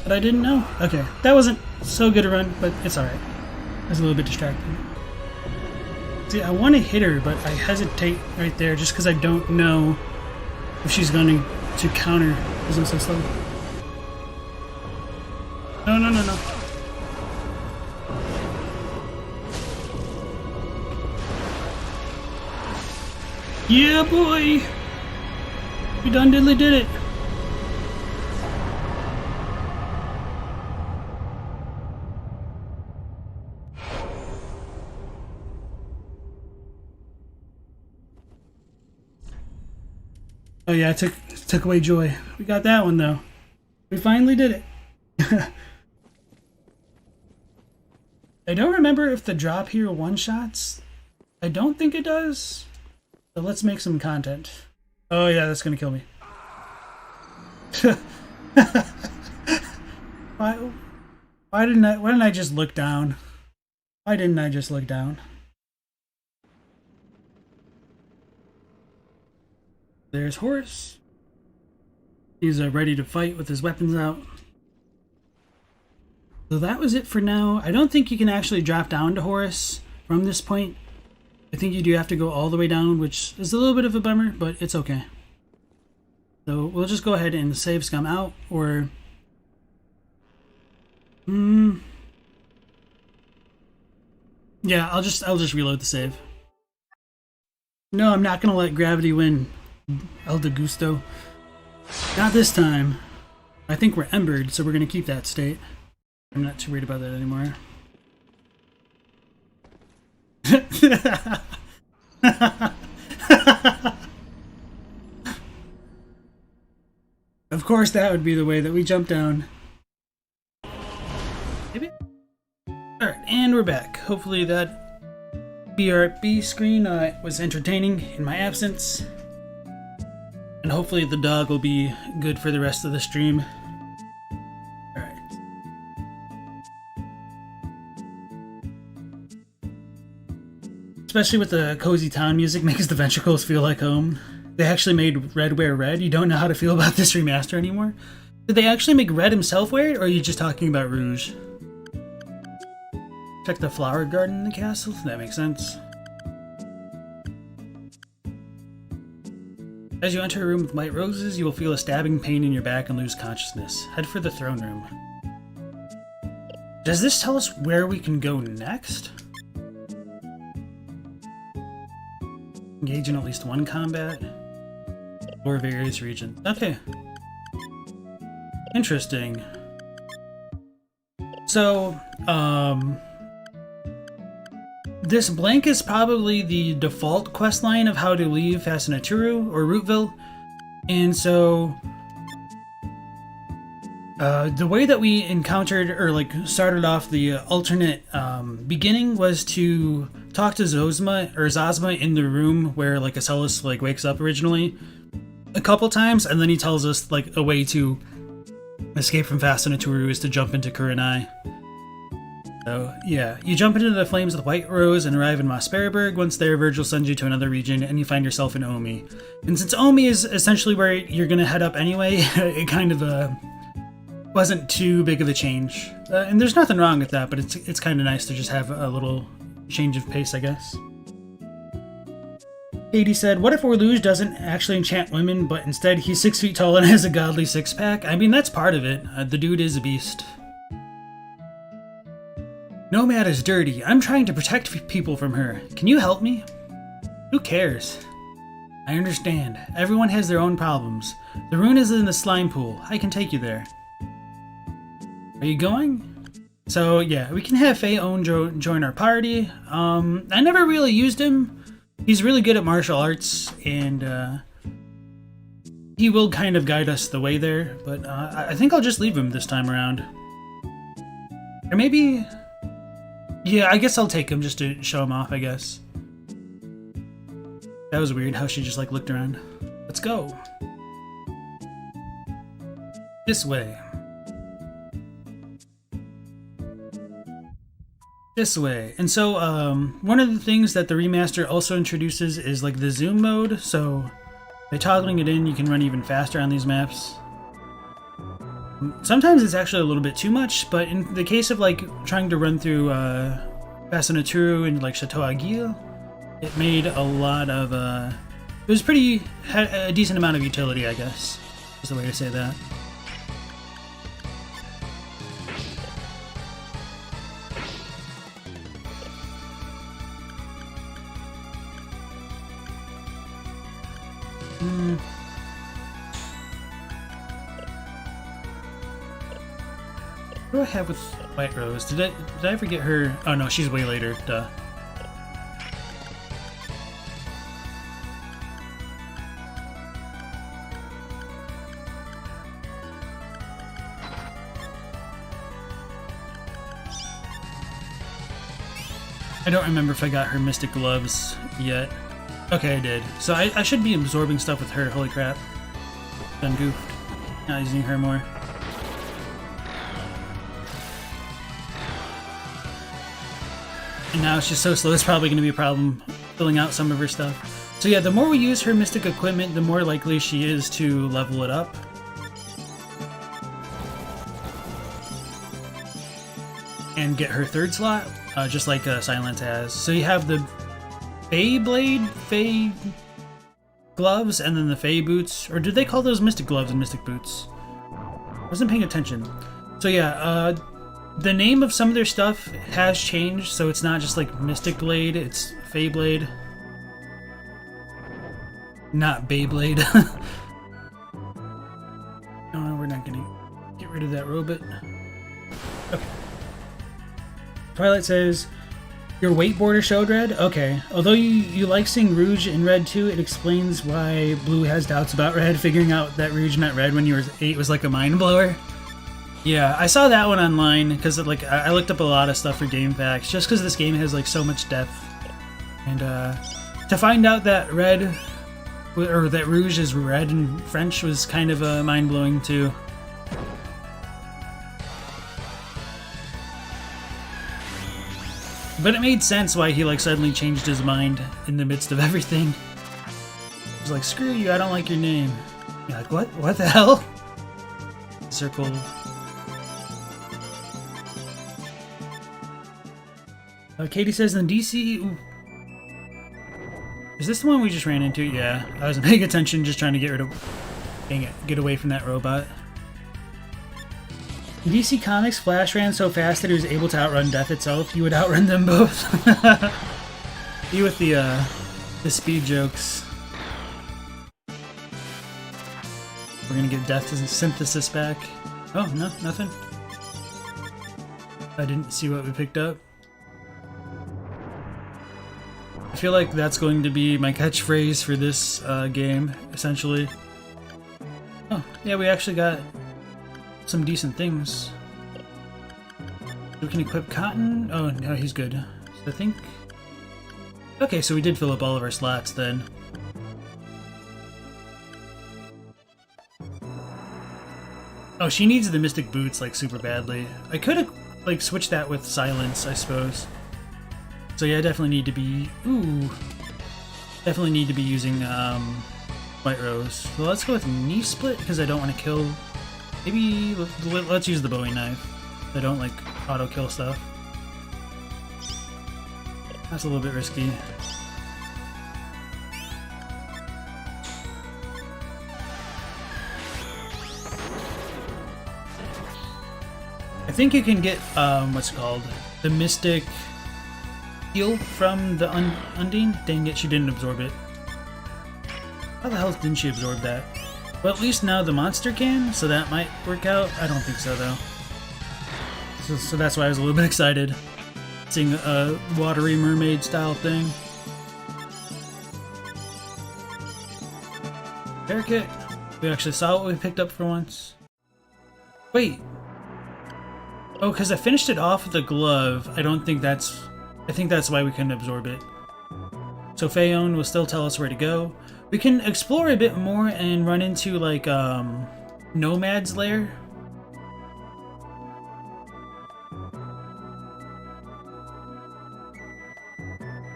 But I didn't know. Okay, that wasn't so good a run, but it's alright. It was a little bit distracting. See, I want to hit her, but I hesitate right there just because I don't know if she's going to counter because I'm so slow. No, no, no, no. Yeah, boy! We done diddly did it! Oh yeah, I took away joy. We got that one though. We finally did it. I don't remember if the drop here one-shots. I don't think it does. So let's make some content. Oh yeah, that's gonna kill me. Why didn't I just look down? Why didn't I just look down? There's Horus. He's ready to fight with his weapons out. So that was it for now. I don't think you can actually drop down to Horus from this point. I think you do have to go all the way down, which is a little bit of a bummer, but it's okay. So we'll just go ahead and save scum out, or... Yeah, I'll just reload the save. No, I'm not gonna let gravity win. El de Gusto. Not this time. I think we're embered, so we're gonna keep that state. I'm not too worried about that anymore. Of course that would be the way that we jump down. Maybe? Alright, and we're back. Hopefully that BRB screen was entertaining in my absence. And hopefully the dog will be good for the rest of the stream. Alright. Especially with the cozy town music, makes the ventricles feel like home. They actually made Red wear red. You don't know how to feel about this remaster anymore? Did they actually make Red himself wear it, or are you just talking about Rouge? Check the flower garden in the castle? That makes sense. As you enter a room with white roses, you will feel a stabbing pain in your back and lose consciousness. Head for the throne room. Does this tell us where we can go next? Engage in at least one combat. Or various regions. Okay. Interesting. So, this blank is probably the default questline of how to leave Fascinaturu or Rootville. And so the way that we encountered or like started off the alternate beginning was to talk to Zosma in the room where like Asellus like wakes up originally a couple times, and then he tells us like a way to escape from Fascinaturu is to jump into Kurenai. So, yeah, you jump into the flames with White Rose and arrive in Mossbergberg. Once there, Virgil sends you to another region, and you find yourself in Omi. And since Omi is essentially where you're going to head up anyway, it kind of wasn't too big of a change. And there's nothing wrong with that, but it's kind of nice to just have a little change of pace, I guess. Katie said, what if Orluge doesn't actually enchant women, but instead he's 6 feet tall and has a godly six-pack? I mean, that's part of it. The dude is a beast. Nomad is dirty. I'm trying to protect people from her. Can you help me? Who cares? I understand. Everyone has their own problems. The rune is in the slime pool. I can take you there. Are you going? So yeah, we can have Faye-Own join our party. I never really used him. He's really good at martial arts, and he will kind of guide us the way there, but I think I'll just leave him this time around. Or maybe Yeah, I guess I'll take him just to show him off, I guess. That was weird how she just like looked around. Let's go. This way. This way. And so one of the things that the remaster also introduces is like the zoom mode. So by toggling it in, you can run even faster on these maps. Sometimes it's actually a little bit too much, but in the case of like trying to run through Bassanaturu and like Chateau Aguil, it made a lot of it was had a decent amount of utility, I guess is the way to say that. What do I have with White Rose? Did I ever get her? Oh no, she's way later. Duh. I don't remember if I got her Mystic Gloves yet. Okay, I did. So I should be absorbing stuff with her. Holy crap. Done goofed. Not using her more. And now she's so slow, it's probably going to be a problem filling out some of her stuff. So yeah, the more we use her mystic equipment, the more likely she is to level it up. And get her third slot, just like Silence has. So you have the Fey Blade, Fey Gloves, and then the Fey Boots. Or did they call those Mystic Gloves and Mystic Boots? I wasn't paying attention. So yeah, the name of some of their stuff has changed, so it's not just like Mystic Blade, it's Fey Blade. Not Beyblade. No, we're not gonna get rid of that robot. Okay. Twilight says, your weight border showed red? Okay. Although you like seeing Rouge in red too, it explains why Blue has doubts about red. Figuring out that Rouge meant red when you were 8 was like a mind blower. Yeah, I saw that one online because like I looked up a lot of stuff for game facts just because this game has like so much depth, and to find out that red or that Rouge is red in French was kind of mind blowing too. But it made sense why he like suddenly changed his mind in the midst of everything. He was like, "Screw you! I don't like your name." You're like, "What? What the hell?" Circle. Katie says in DC. Ooh. Is this the one we just ran into? Yeah, I wasn't paying attention, just trying to get rid of. Dang it, get away from that robot. In DC Comics, Flash ran so fast that he was able to outrun death itself. You would outrun them both. You with the speed jokes. We're gonna get Death Synthesis back. Oh no, nothing. I didn't see what we picked up. I feel like that's going to be my catchphrase for this game, essentially. Oh, yeah, we actually got some decent things. We can equip Cotton. Oh, no, he's good. So I think... Okay, so we did fill up all of our slots then. Oh, she needs the Mystic Boots, like, super badly. I could have, like, switched that with Silence, I suppose. So yeah, I definitely need to be... Ooh. Definitely need to be using White Rose. So let's go with Knee Split, because I don't want to kill... Maybe... Let's use the Bowie Knife. I don't like auto-kill stuff. That's a little bit risky. I think you can get, what's it called? The Mystic... Heal from the Undine? Dang it, she didn't absorb it. How the hell didn't she absorb that? Well, at least now the monster can, so that might work out. I don't think so, though. So that's why I was a little bit excited. Seeing a watery mermaid style thing. Parakeet. We actually saw what we picked up for once. Wait. Oh, because I finished it off with the glove. I don't think that's... I think that's why we couldn't absorb it. So Phaon will still tell us where to go. We can explore a bit more and run into, like, Nomad's Lair.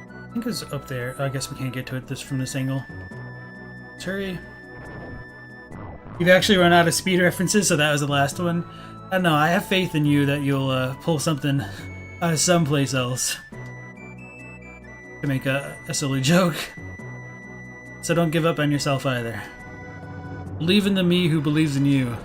I think it's up there. I guess we can't get to it from this angle. Let's hurry. You've actually run out of speed references, so that was the last one. I don't know, I have faith in you that you'll pull something out of someplace else to make a silly joke. So don't give up on yourself either. Believe in the me who believes in you.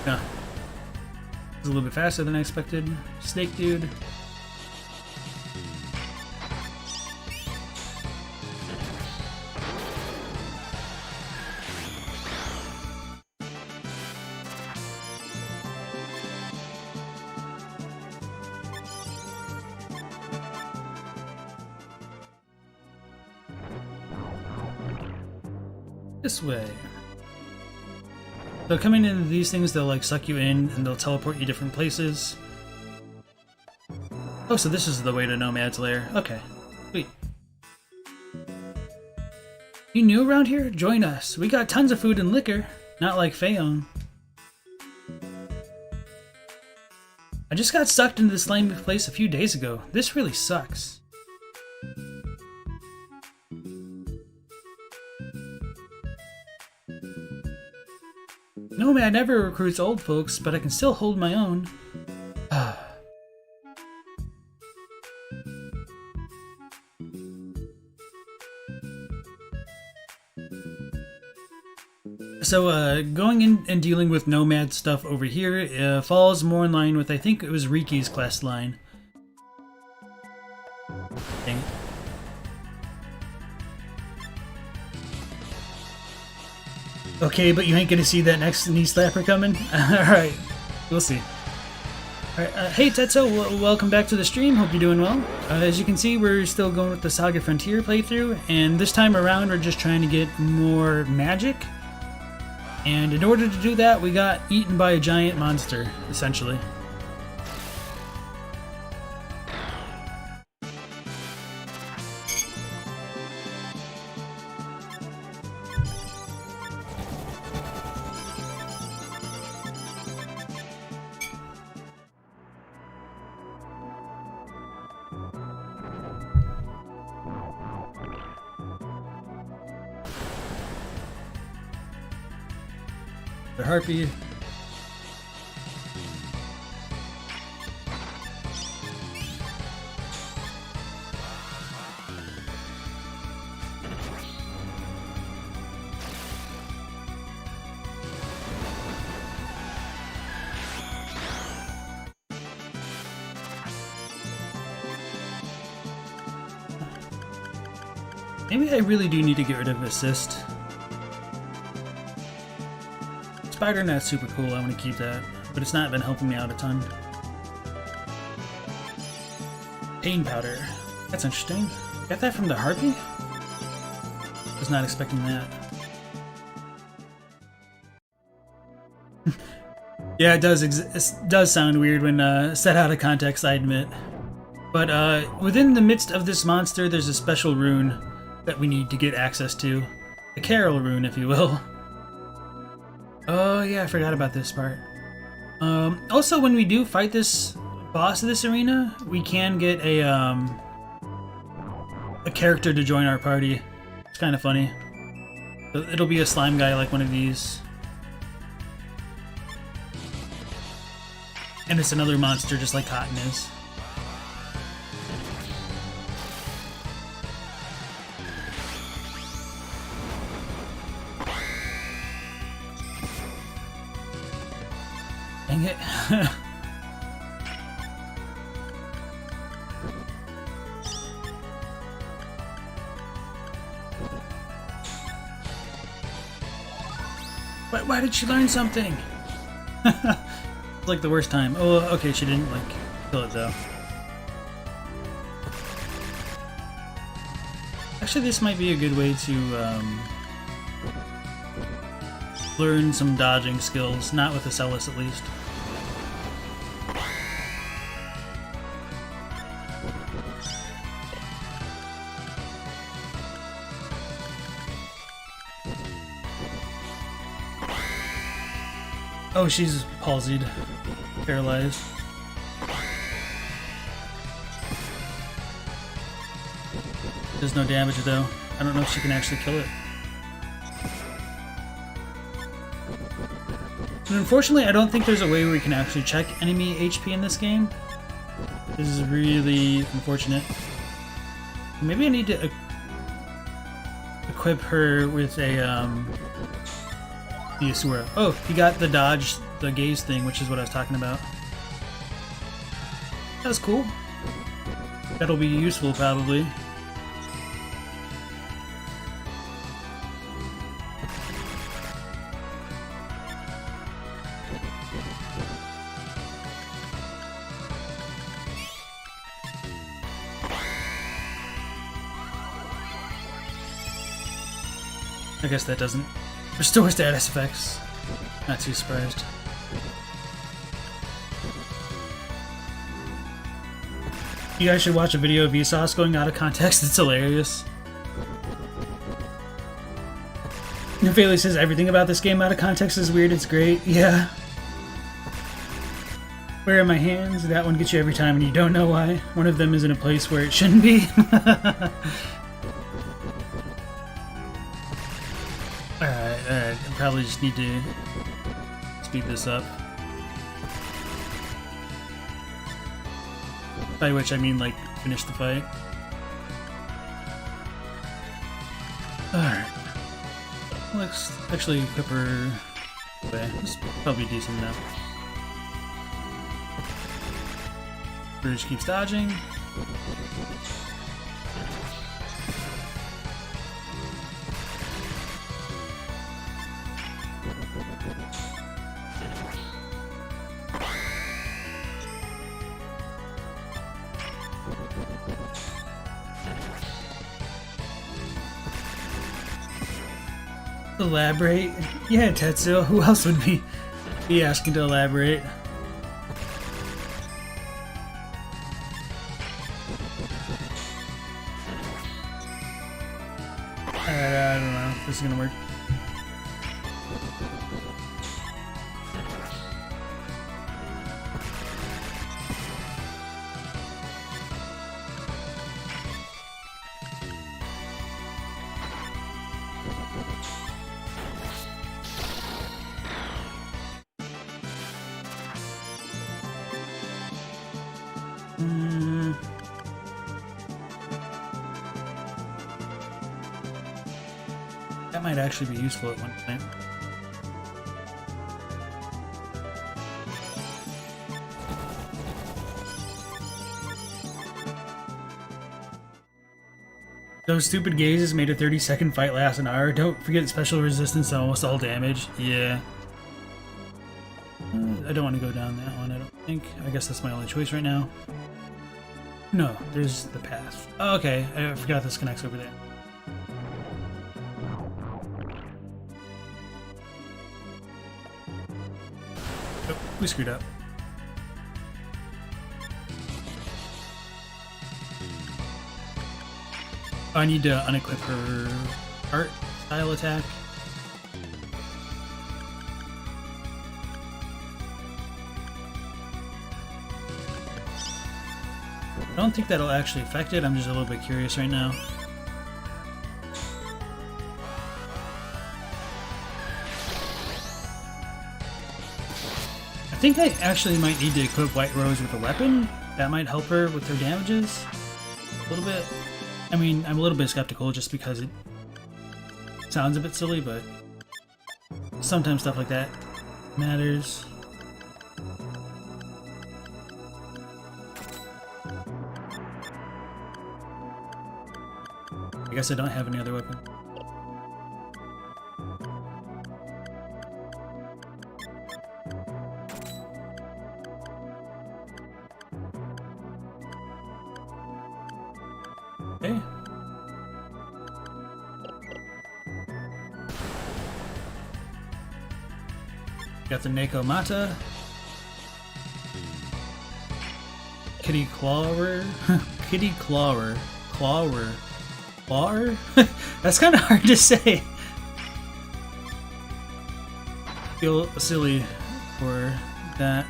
Yeah. It's a little bit faster than I expected. Snake dude. This way. So coming into these things, they'll like suck you in and they'll teleport you different places. Oh, so this is the way to Nomad's Lair. Okay, sweet. You new around here? Join us. We got tons of food and liquor. Not like Phaon. I just got sucked into this slimy place a few days ago. This really sucks. Nomad never recruits old folks, but I can still hold my own. So, going in and dealing with Nomad stuff over here falls more in line with, I think it was Riki's quest line. Dang it. Okay, but you ain't gonna see that next knee slapper coming? Alright, we'll see. Alright, hey Tetsuo, welcome back to the stream, hope you're doing well. As you can see, we're still going with the SaGa Frontier playthrough, and this time around we're just trying to get more magic. And in order to do that, we got eaten by a giant monster, essentially. The harpy. Maybe I really do need to get rid of assist. Spider Net's super cool, I want to keep that, but it's not been helping me out a ton. Pain powder. That's interesting. Got that from the harpy? Was not expecting that. Yeah, it does sound weird when set out of context, I admit. But within the midst of this monster, there's a special rune that we need to get access to. A Carol rune, if you will. Oh yeah, I forgot about this part. Also, when we do fight this boss of this arena, we can get a character to join our party. It's kind of funny. It'll be a slime guy like one of these. And it's another monster just like Cotton is. Dang it. Why did she learn something? It's like the worst time. Oh, okay, she didn't like kill it though. Actually, this might be a good way to learn some dodging skills, not with Asellus at least. Oh, she's palsied, paralyzed. Does no damage though. I don't know if she can actually kill it. And unfortunately, I don't think there's a way where we can actually check enemy HP in this game. This is really unfortunate. Maybe I need to equip her with a the Asura. Oh, he got the dodge, the gaze thing, which is what I was talking about. That's cool. That'll be useful probably. I guess that doesn't restore status effects. Not too surprised. You guys should watch a video of Vsauce going out of context. It's hilarious. Nefeli says everything about this game out of context is weird. It's great. Yeah. Where are my hands? That one gets you every time and you don't know why. One of them is in a place where it shouldn't be. Alright, I probably just need to speed this up. By which I mean, like, finish the fight. Alright. Let's actually equip her. Okay, this is probably decent enough. Bridge keeps dodging. Elaborate? Yeah, Tetsuo. Who else would be asking to elaborate? I don't know if this is gonna work. That might actually be useful at one point. Those stupid gazes made a 30-second fight last an hour. Don't forget special resistance to almost all damage. Yeah. I don't want to go down that one, I don't think. I guess that's my only choice right now. No, there's the path. Oh, okay, I forgot this connects over there. Oh, we screwed up. Oh, I need to unequip her art style attack. I don't think that'll actually affect it, I'm just a little bit curious right now. I think I actually might need to equip White Rose with a weapon. That might help her with her damages a little bit. I mean, I'm a little bit skeptical just because it sounds a bit silly, but sometimes stuff like that matters. I guess I don't have any other weapon. Okay. Got the Neko Mata. Kitty Clawer. Kitty Clawer. Clawer. Clawer? That's kind of hard to say. Feel silly for that.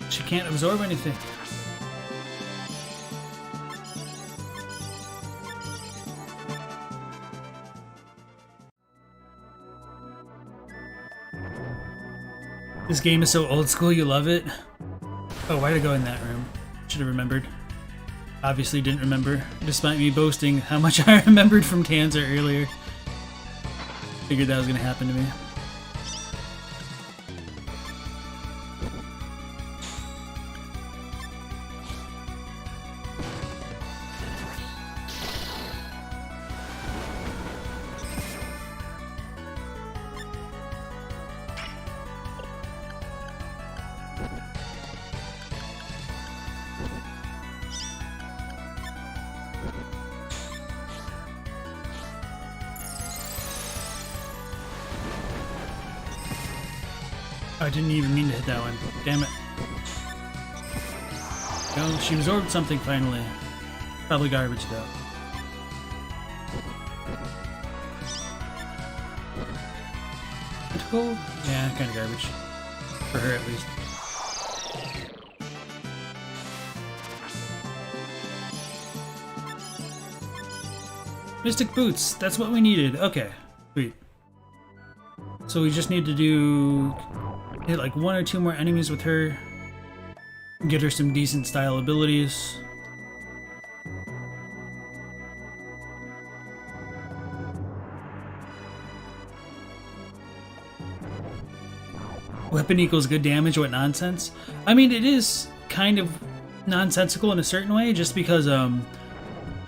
She can't absorb anything. This game is so old school, you love it. Oh, why to go in that room? Should have remembered. Obviously didn't remember, despite me boasting how much I remembered from Tanzer earlier. Figured that was gonna happen to me. I didn't even mean to hit that one. Damn it. No, she absorbed something finally. Probably garbage though. Critical? Yeah, kind of garbage. For her at least. Mystic Boots, that's what we needed. Okay, sweet. So we just need to hit like 1 or 2 more enemies with her. Get her some decent style abilities. Weapon equals good damage, what nonsense? I mean, it is kind of nonsensical in a certain way, just because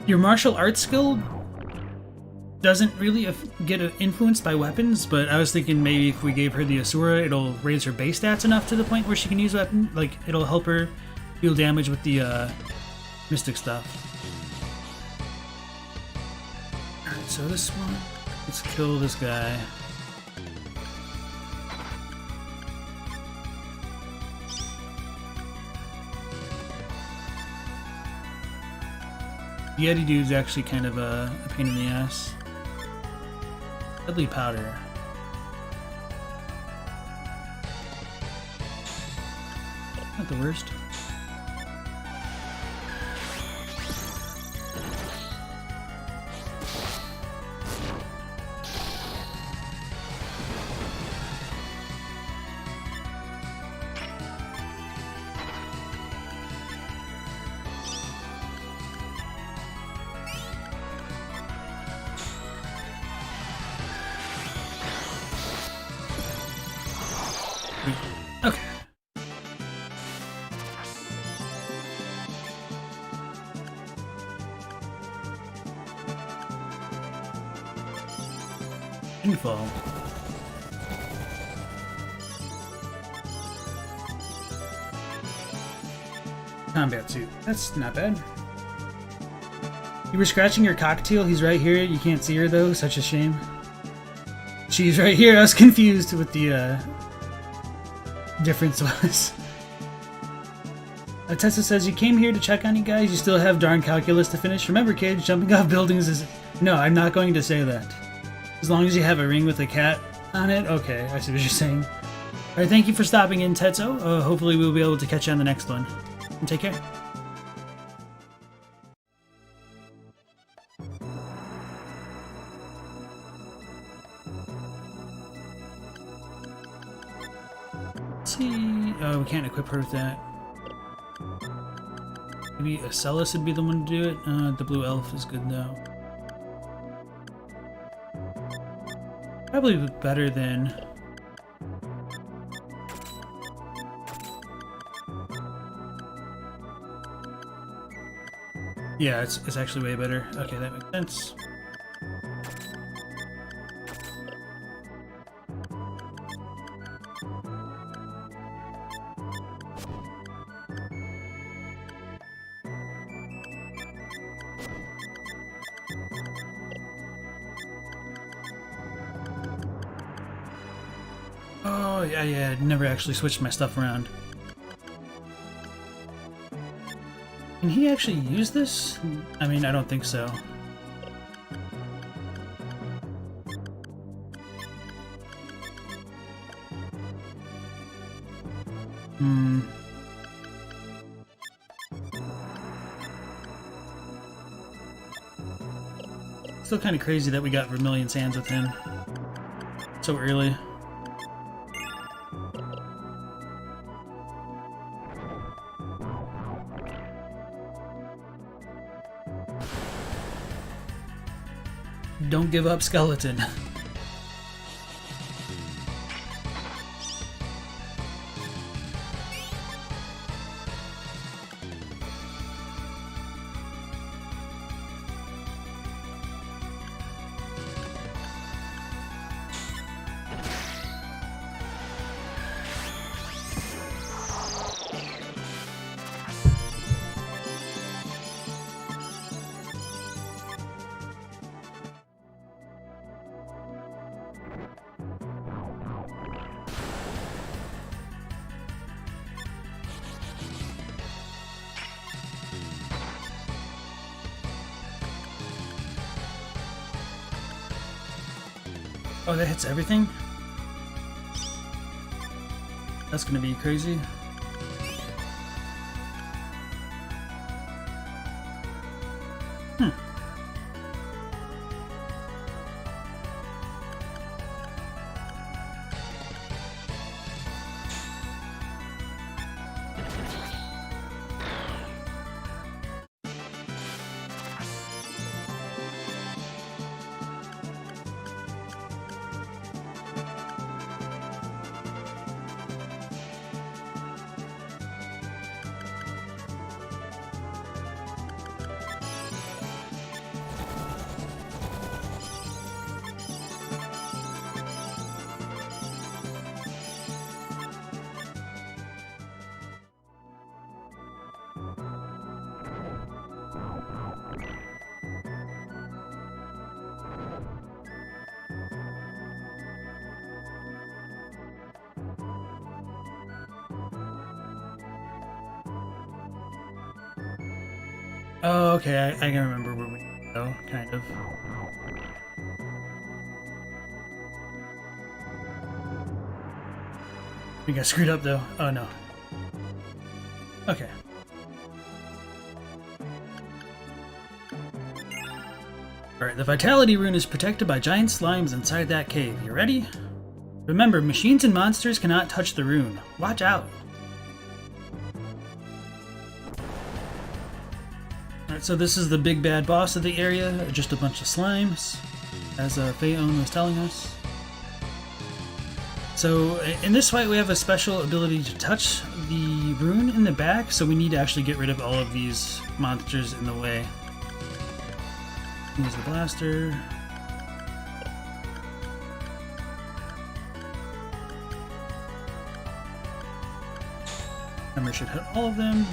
your martial arts skill doesn't really get influenced by weapons, but I was thinking maybe if we gave her the Asura, it'll raise her base stats enough to the point where she can use weapon. Like, it'll help her deal damage with the mystic stuff. Alright, so this one, let's kill this guy. The Yeti dude's actually kind of a pain in the ass. Deadly powder. Not the worst. Okay. Info. Combat suit. That's not bad. You were scratching your cocktail. He's right here. You can't see her though. Such a shame. She's right here. I was confused with the difference was. Tessa says, you came here to check on you guys. You still have darn calculus to finish. Remember, kids, jumping off buildings is... No, I'm not going to say that. As long as you have a ring with a cat on it. Okay, I see what you're saying. Alright, thank you for stopping in, Tetsuo. Hopefully we'll be able to catch you on the next one. And take care. Let's see... Oh, we can't equip her with that. Maybe Asellus would be the one to do it. The blue elf is good though. Probably better than... Yeah, it's actually way better. Okay, that makes sense. Oh, yeah, I never actually switched my stuff around. Can he actually use this? I mean, I don't think so. Still kind of crazy that we got Vermillion Sands with him so early. Don't give up, skeleton. Oh, that hits everything? That's gonna be crazy. Oh, okay, I can remember where we go, kind of. We got screwed up though. Oh no. Okay. Alright, the Vitality Rune is protected by giant slimes inside that cave. You ready? Remember, machines and monsters cannot touch the rune. Watch out! Alright, so this is the big bad boss of the area, just a bunch of slimes, as Phaeon was telling us. So in this fight we have a special ability to touch the rune in the back, so we need to actually get rid of all of these monsters in the way. Use the blaster. Hammer should hit all of them.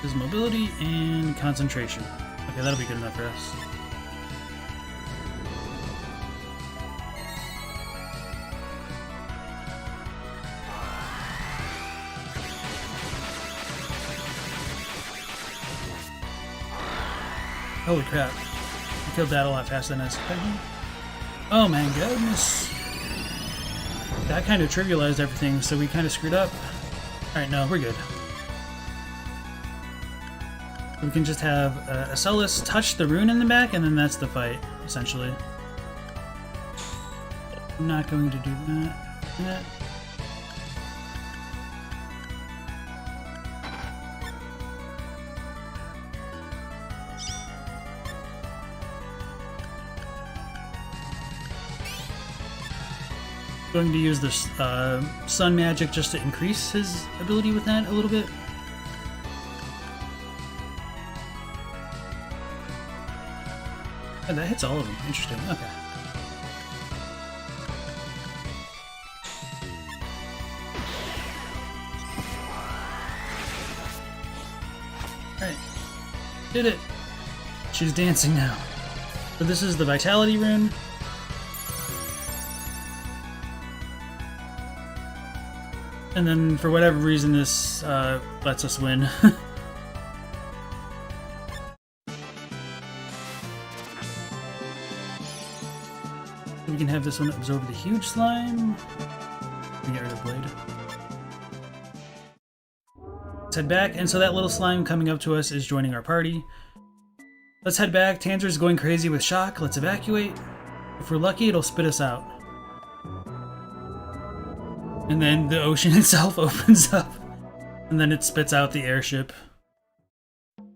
His mobility and concentration. Okay, that'll be good enough for us. Holy crap. I killed that a lot faster than I expected. Oh my goodness. That kind of trivialized everything, so we kind of screwed up. Alright, no, we're good. We can just have Asellus touch the rune in the back, and then that's the fight, essentially. I'm not going to do that. Going to use this sun magic just to increase his ability with that a little bit. Oh, that hits all of them. Interesting. Okay. Did it! She's dancing now. So this is the Vitality Rune. And then, for whatever reason, this lets us win. We can have this one absorb the huge slime. Get rid of the blade. Let's head back, and so that little slime coming up to us is joining our party. Let's head back. Tanzer's going crazy with shock. Let's evacuate. If we're lucky, it'll spit us out. And then the ocean itself opens up. And then it spits out the airship.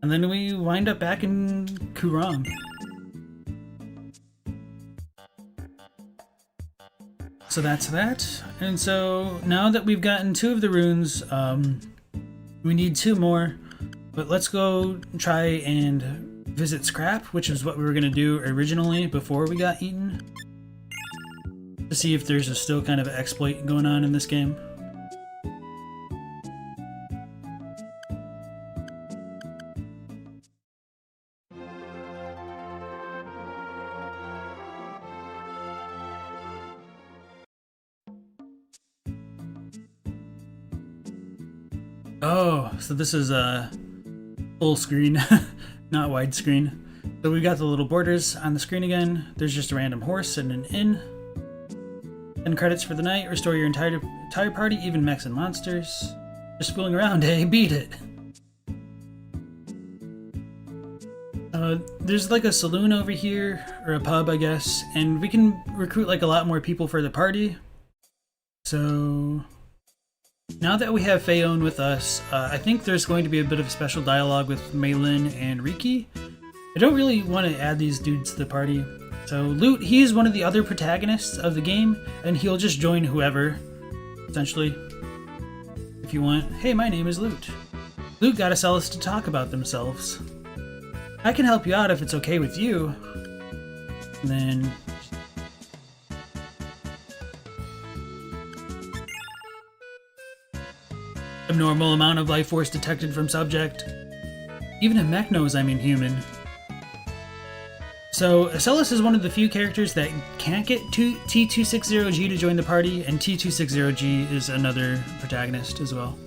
And then we wind up back in Kurong. So that's that. And so now that we've gotten 2 of the runes, we need 2 more. But let's go try and visit Scrap, which is what we were going to do originally before we got eaten. To see if there's still kind of an exploit going on in this game. Oh, so this is a full screen, not widescreen. So we've got the little borders on the screen again. There's just a random horse and an inn. 10 credits for the night. Restore your entire party, even mechs and monsters. Just fooling around, eh? Beat it. There's like a saloon over here, or a pub, I guess, and we can recruit like a lot more people for the party. So now that we have Phaeon with us, I think there's going to be a bit of special dialogue with Maylin and Riki. I don't really want to add these dudes to the party. So Lute, he's one of the other protagonists of the game, and he'll just join whoever, essentially, if you want. Hey, my name is Lute. Lute got Asellus to talk about themselves. I can help you out if it's okay with you. And then abnormal amount of life force detected from subject. Even a mech knows I'm inhuman. So Asellus is one of the few characters that can't get T260G to join the party, and T260G is another protagonist as well.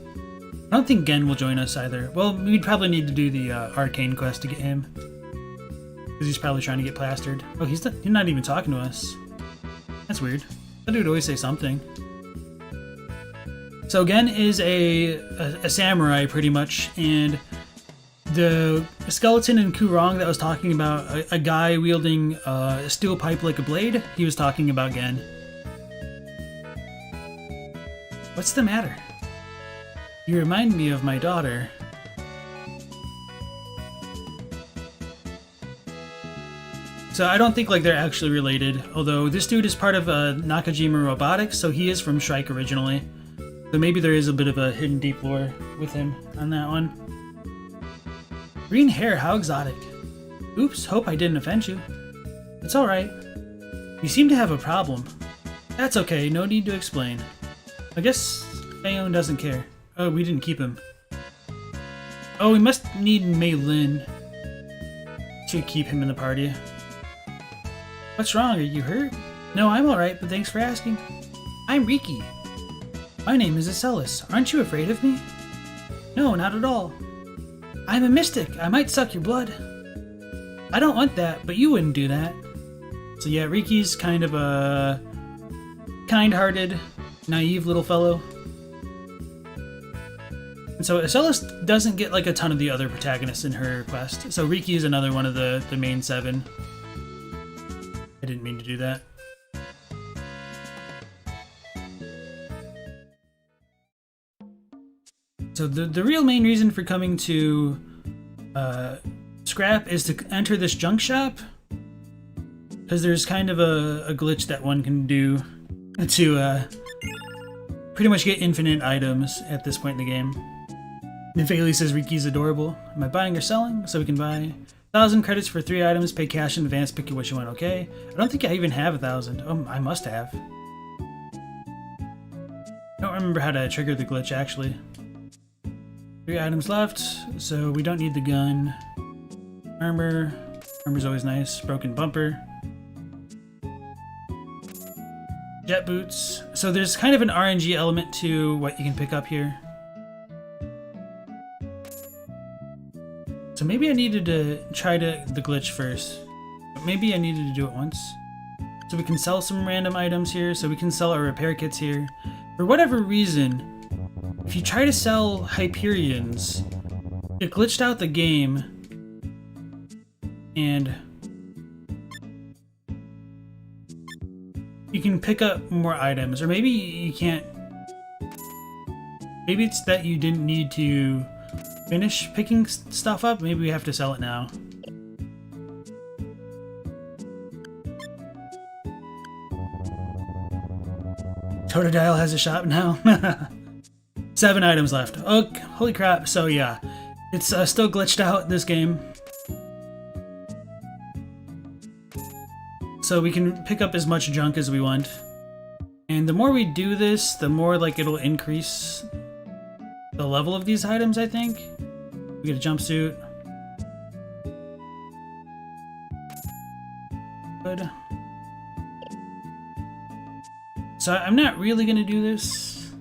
I don't think Gen will join us either. Well, we'd probably need to do the Arcane quest to get him. Because he's probably trying to get plastered. Oh, he's not even talking to us. That's weird. That dude would always say something. So Gen is a samurai, pretty much, and the skeleton in Kurong that was talking about a guy wielding a steel pipe like a blade, he was talking about Gen. What's the matter? You remind me of my daughter. So I don't think like they're actually related, although this dude is part of Nakajima Robotics, so he is from Shrike originally. So maybe there is a bit of a hidden deep lore with him on that one. Green hair, how exotic. Oops, hope I didn't offend you. It's alright. You seem to have a problem. That's okay, no need to explain. I guess Phaeon doesn't care. Oh, we didn't keep him. Oh, we must need Maylin to keep him in the party. What's wrong? Are you hurt? No, I'm alright, but thanks for asking. I'm Riki. My name is Asellus. Aren't you afraid of me? No, not at all. I'm a mystic. I might suck your blood. I don't want that, but you wouldn't do that. So yeah, Riki's kind of a kind-hearted, naive little fellow. And so Asellus doesn't get like a ton of the other protagonists in her quest. So Riki is another one of the main 7. I didn't mean to do that. So the real main reason for coming to Scrap is to enter this junk shop, because there's kind of a glitch that one can do to pretty much get infinite items at this point in the game. And Bailey says Riki's adorable. Am I buying or selling? So we can buy 1,000 credits for 3 items, pay cash in advance, pick what you want, okay? I don't think I even have 1,000. Oh, I must have. I don't remember how to trigger the glitch, actually. 3 items left, so we don't need the gun. Armor. Armor's always nice. Broken bumper. Jet boots. So there's kind of an RNG element to what you can pick up here. So maybe I needed to try the glitch first. But maybe I needed to do it once. So we can sell some random items here. So we can sell our repair kits here. For whatever reason, if you try to sell Hyperions, it glitched out the game. And you can pick up more items. Or maybe you can't. Maybe it's that you didn't need to finish picking stuff up. Maybe we have to sell it now. Totodile has a shop now. 7 items left. Oh, holy crap. So yeah, it's still glitched out, this game. So we can pick up as much junk as we want. And the more we do this, the more like it'll increase the level of these items, I think. We get a jumpsuit. Good. So I'm not really gonna do this,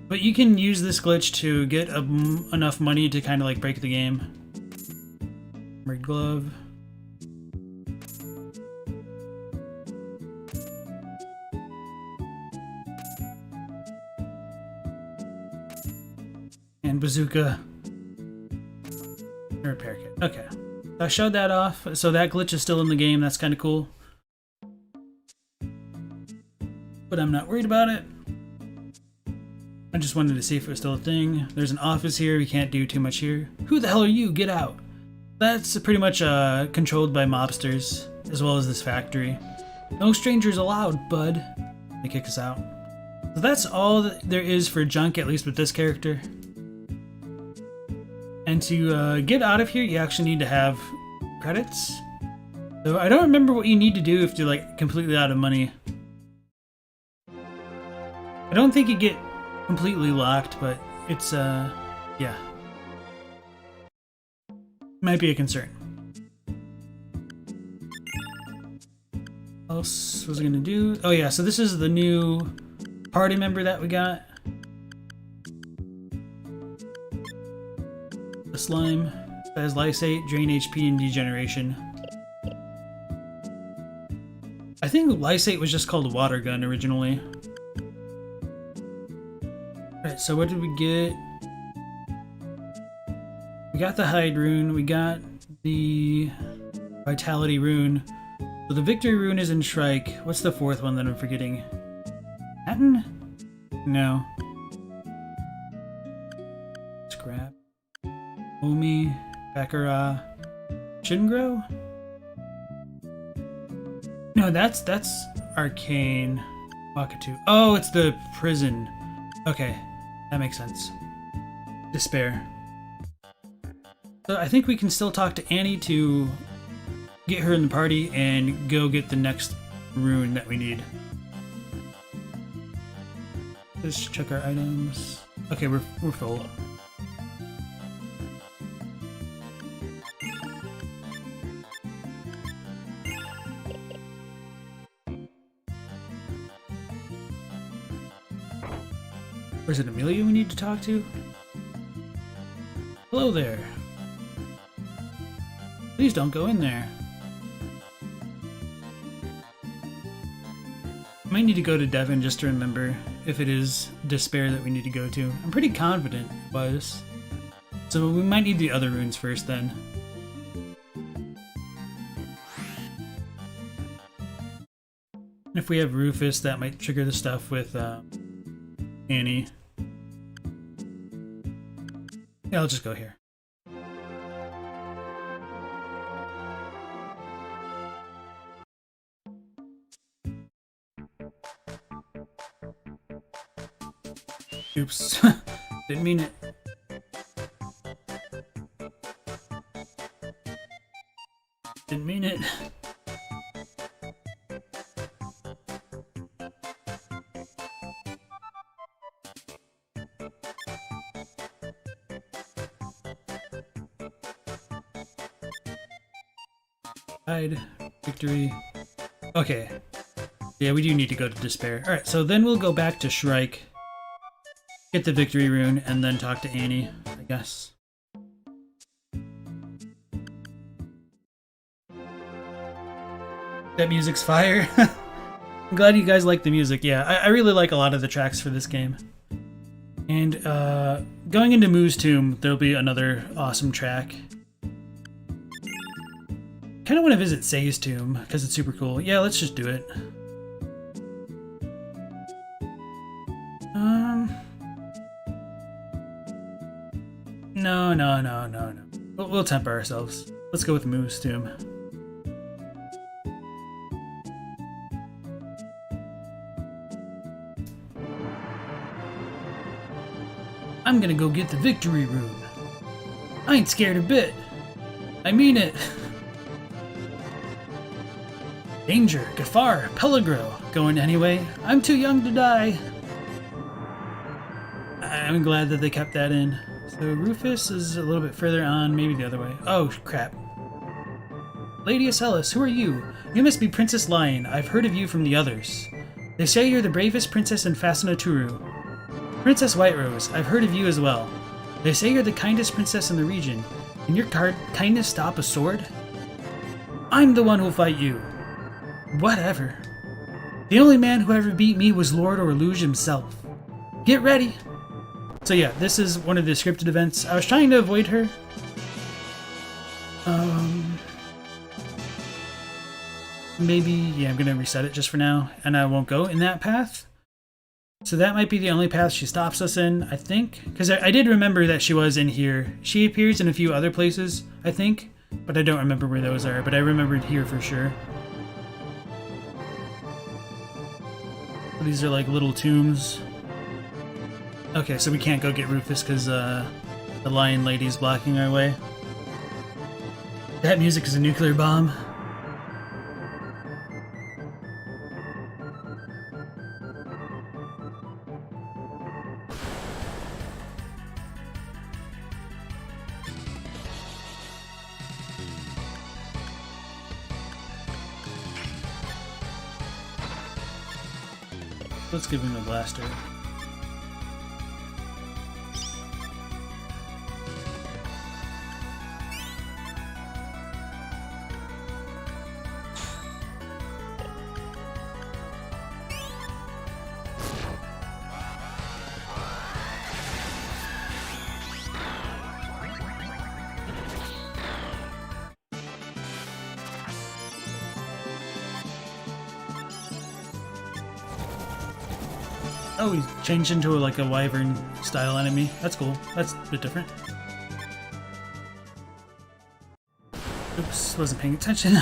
but you can use this glitch to get enough money to kind of like break the game. Red glove. And bazooka. Repair kit. Okay. I showed that off, so that glitch is still in the game. That's kind of cool. But I'm not worried about it. I just wanted to see if it was still a thing. There's an office here. We can't do too much here. Who the hell are you? Get out. That's pretty much controlled by mobsters, as well as this factory. No strangers allowed, bud. They kick us out. So that's all that there is for junk, at least with this character. And to get out of here, you actually need to have credits. So I don't remember what you need to do if you're like completely out of money. I don't think you get completely locked, but it's, yeah. Might be a concern. What else was I gonna do? Oh yeah, so this is the new party member that we got. The slime that has lysate, drain HP, and degeneration. I think lysate was just called water gun originally. Alright, so what did we get? We got the Hydron Rune, we got the Vitality Rune. So the Victory Rune is in Shrike. What's the 4th one that I'm forgetting? Hatton? No. Scrap. Omi. Bakura. Shingro? No, that's Arcane. Wakatu. Oh, it's the prison. Okay. That makes sense. Despair. So I think we can still talk to Annie to get her in the party and go get the next rune that we need. Let's check our items. Okay, we're full. Or is it Amelia we need to talk to? Hello there. Please don't go in there. I might need to go to Devin just to remember if it is Despair that we need to go to. I'm pretty confident it was. So we might need the other runes first then. If we have Rufus, that might trigger the stuff with Annie. Yeah, I'll just go here. Oops. Didn't mean it. Didn't mean it. Hide. Victory. Okay. Yeah, we do need to go to Despair. Alright, so then we'll go back to Shrike, get the Victory Rune, and then talk to Annie, I guess. That music's fire. I'm glad you guys like the music. Yeah, I really like a lot of the tracks for this game. And going into Moo's Tomb, there'll be another awesome track. Kind of want to visit Say's tomb because it's super cool. Yeah, let's just do it. No. We'll temper ourselves. Let's go with Moo's tomb. I'm gonna go get the Victory Rune. I ain't scared a bit. I mean it. Danger, Gafar, Pelagro. Going anyway. I'm too young to die. I'm glad that they kept that in. So Rufus is a little bit further on, maybe the other way. Oh, crap. Lady Asellus, who are you? You must be Princess Lion. I've heard of you from the others. They say you're the bravest princess in Fasanaturu. Princess White Rose, I've heard of you as well. They say you're the kindest princess in the region. Can your kindness stop a sword? I'm the one who'll fight you. Whatever. The only man who ever beat me was Lord Orluge himself. Get ready! So yeah, this is one of the scripted events. I was trying to avoid her. Maybe, yeah, I'm gonna reset it just for now, and I won't go in that path. So that might be the only path she stops us in, I think. Because I did remember that she was in here. She appears in a few other places, I think. But I don't remember where those are, but I remembered here for sure. These are like little tombs. Okay, so we can't go get Rufus because the lion lady's blocking our way. That music is a nuclear bomb. Let's give him a blaster. Oh, he's changed into like a wyvern style enemy. That's cool. That's a bit different. Oops, wasn't paying attention.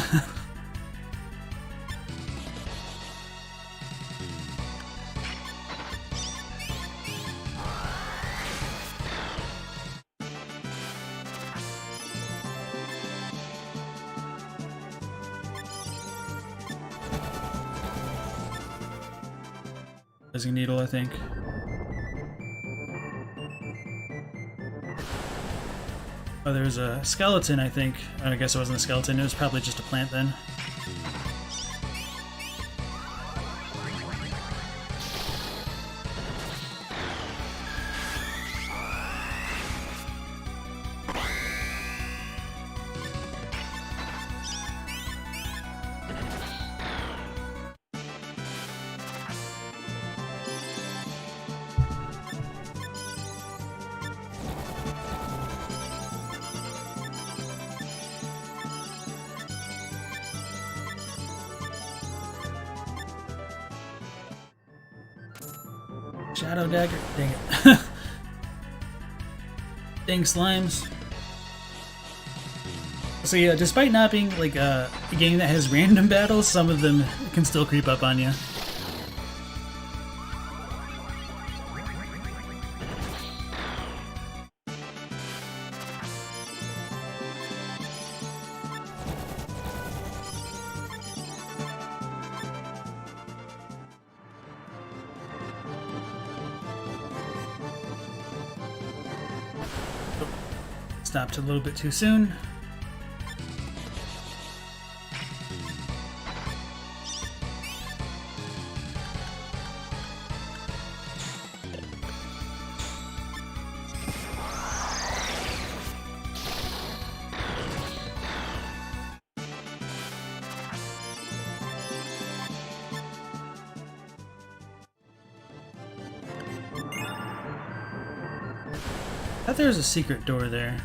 Needle, I think. Oh, there's a skeleton, I think. I guess it wasn't a skeleton, it was probably just a plant then. Shadow Dagger. Dang it. Dang slimes. So yeah, despite not being like a game that has random battles, some of them can still creep up on you. Stopped a little bit too soon. thought there was a secret door there.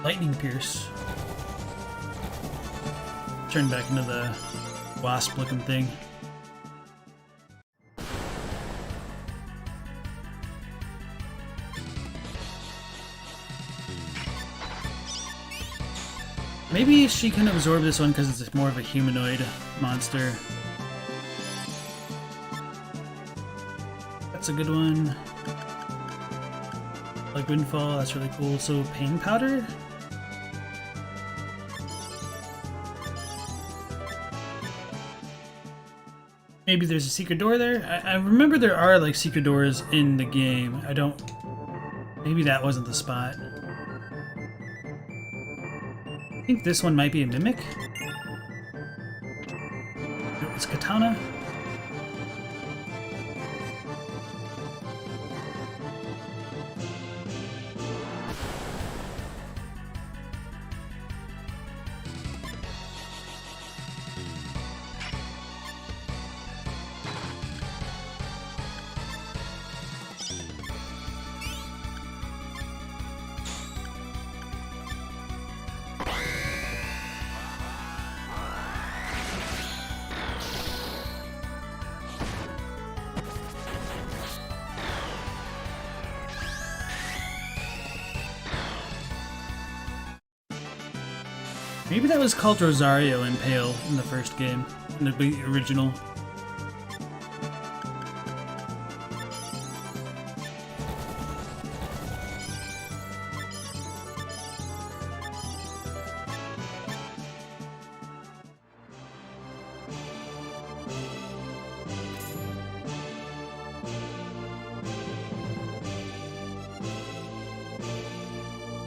Lightning Pierce. Turn back into the wasp looking thing. Maybe she can absorb this one because it's more of a humanoid monster. That's a good one. Like Windfall, that's really cool. So Pain Powder? Maybe there's a secret door there? I remember there are like secret doors in the game. I don't... Maybe that wasn't the spot. I think this one might be a mimic. No, it's Katana. Maybe that was called Rosario and Pale in the first game, in the original.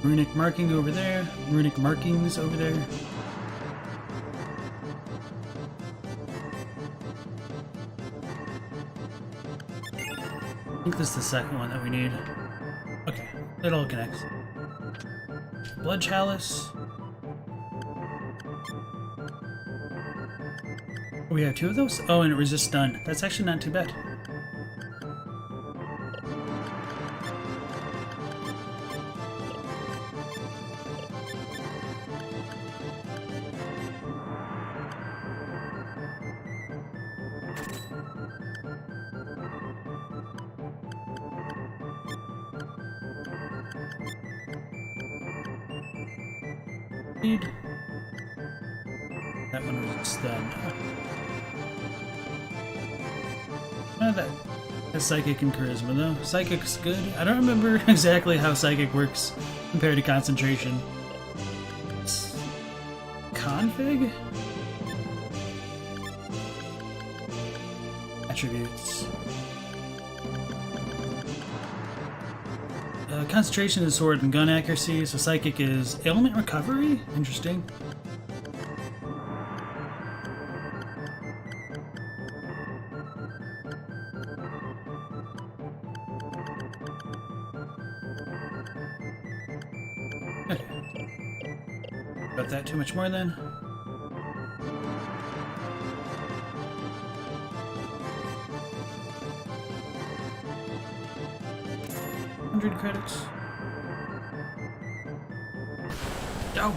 Runic marking over there. Runic markings over there. I think this is the second one that we need. Okay, it all connects. Blood Chalice. We have two of those? Oh, and it resists stun. That's actually not too bad. That one was stunned. Oh, that's Psychic and Charisma though. Psychic's good. I don't remember exactly how Psychic works compared to Concentration. It's config? Attributes. Concentration is sword and gun accuracy, so Psychic is ailment recovery? Interesting. Okay. Got that too much more then? Credits. Go.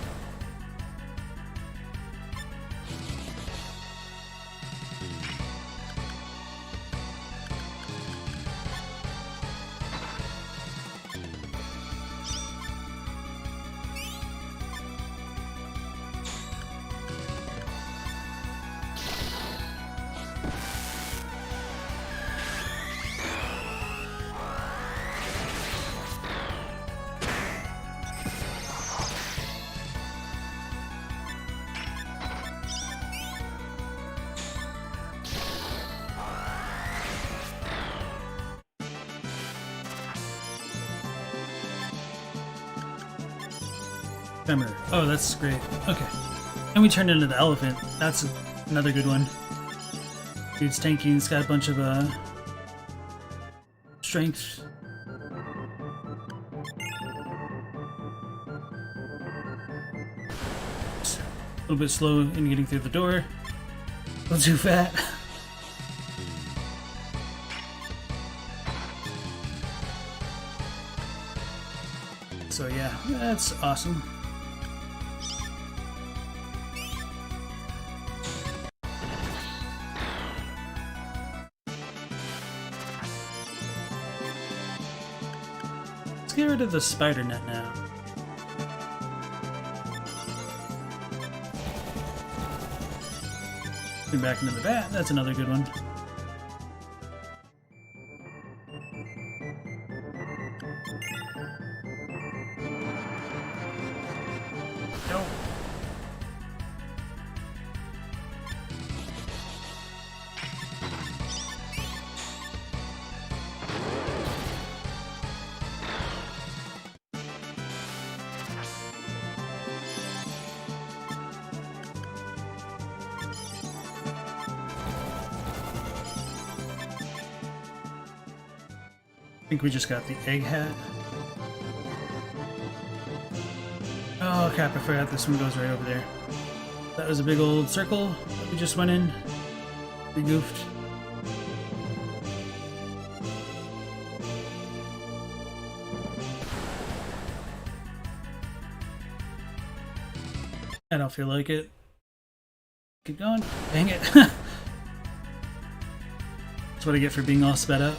Tremor. Oh, that's great. Okay. And we turned into the elephant. That's another good one. Dude's tanky. It's got a bunch of strength. little bit slow in getting through the door. A little too fat. So yeah, that's awesome. Let's get rid of the spider net now. Back into the bat, that's another good one. Nope. I think we just got the egg hat. Oh crap, I forgot this one goes right over there. That was a big old circle that we just went in. We goofed. I don't feel like it. Keep going. Dang it. That's what I get for being all sped up.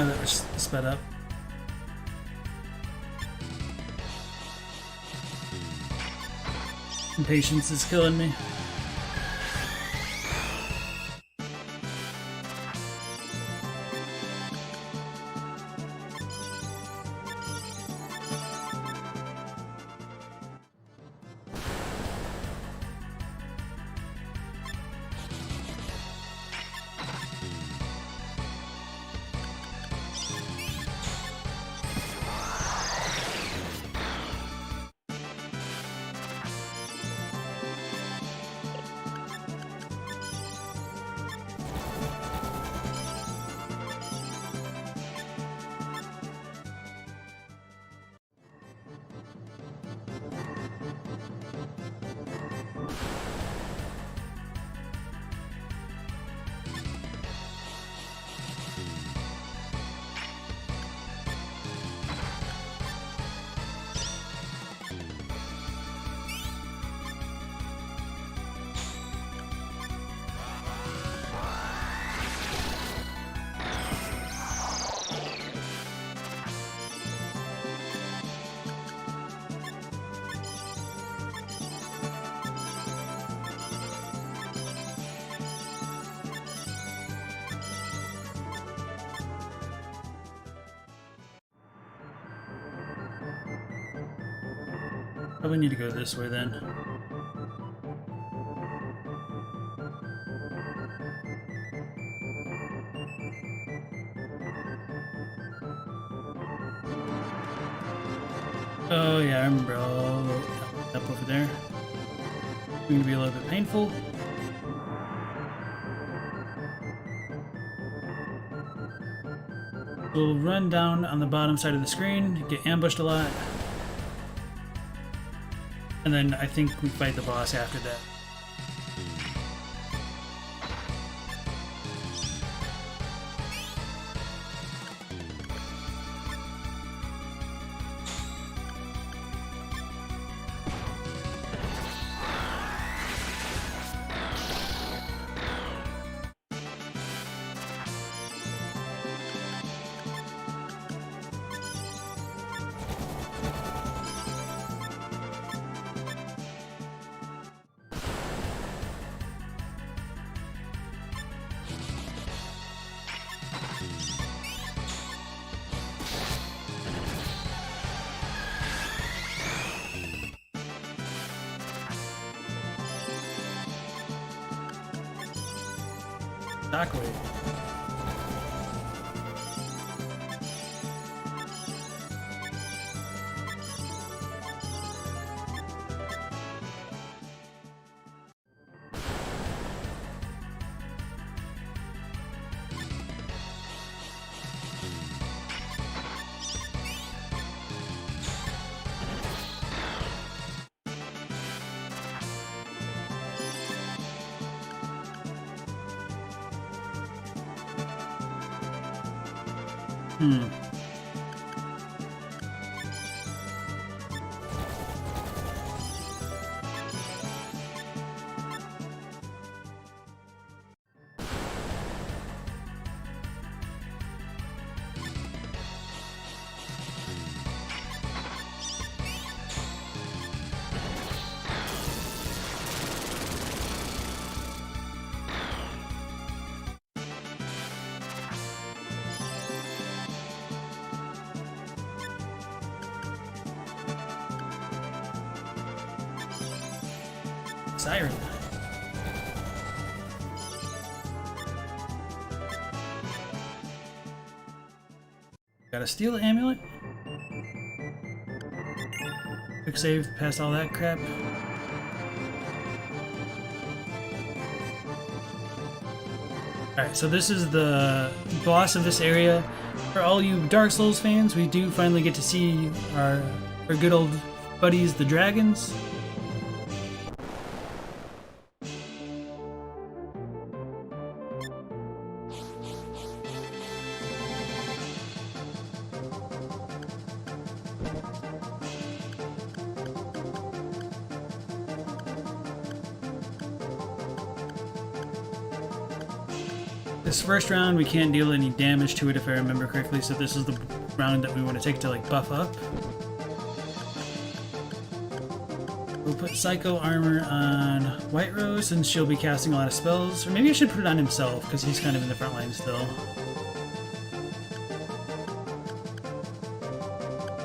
Oh, that was sped up. Impatience is killing me. Probably need to go this way then. Oh yeah, I remember all up over there. It's going to be a little bit painful. We'll run down on the bottom side of the screen, get ambushed a lot. And then I think we fight the boss after that. Shockwave. Siren. Got a steel amulet. Quick save past all that crap. Alright, so this is the boss of this area. For all you Dark Souls fans, we do finally get to see our good old buddies, the dragons. This first round, we can't deal any damage to it if I remember correctly, so this is the round that we want to take to like buff up. We'll put Psycho Armor on White Rose since she'll be casting a lot of spells, or maybe I should put it on himself because he's kind of in the front line still.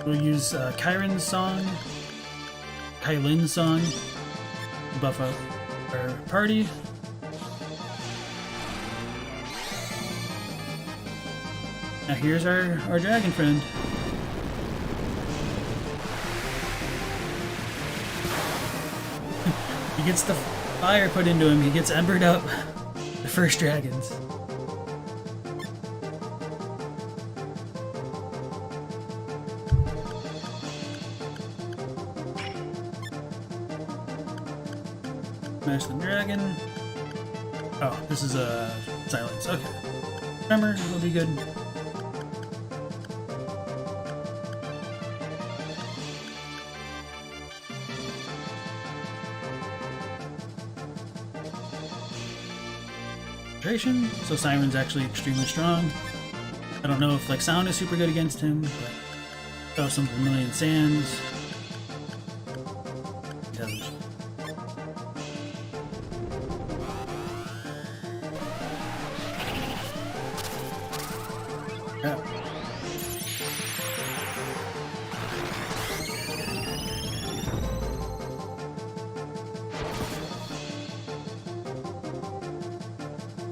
We'll use Kyrin's song, to buff up our party. Now here's our dragon friend. He gets the fire put into him, he gets embered up. The first dragons. Smash the dragon. Oh, this is a silence. Okay. Tremor will be good. So Siren's actually extremely strong. I don't know if like sound is super good against him, but throw some Vermillion Sands. He doesn't. Yeah.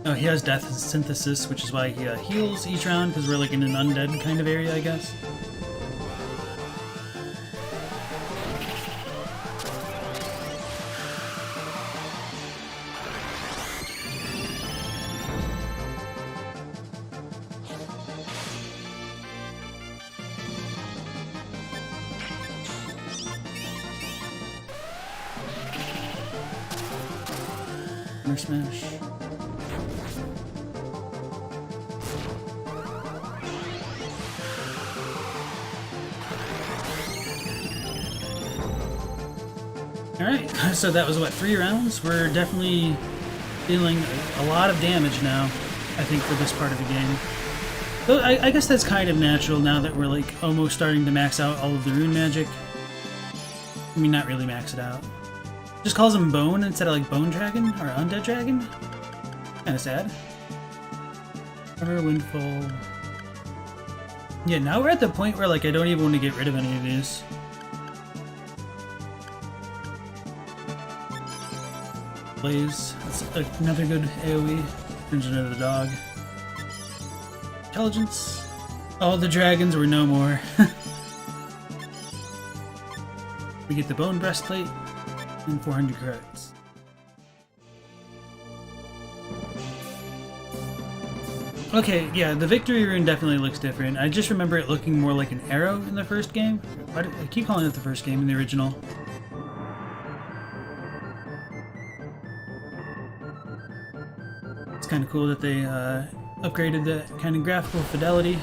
Oh, he has Death Synthesis, which is why he heals each round, because we're like in an undead kind of area, I guess. Hammer Smash. Alright, so that was what, 3 rounds? We're definitely dealing a lot of damage now, I think, for this part of the game. Though I guess that's kind of natural now that we're like almost starting to max out all of the rune magic. I mean, not really max it out. Just calls him Bone instead of like Bone Dragon or Undead Dragon. Kinda sad. Cover Windfall. Yeah, now we're at the point where like I don't even want to get rid of any of these. Blaze, that's another good AoE. Engine of the dog. Intelligence. All the dragons were no more. We get the bone breastplate and 400 credits. Okay, yeah, the victory rune definitely looks different. I just remember it looking more like an arrow in the first game. I keep calling it the first game in the original. It's kind of cool that they upgraded the kind of graphical fidelity.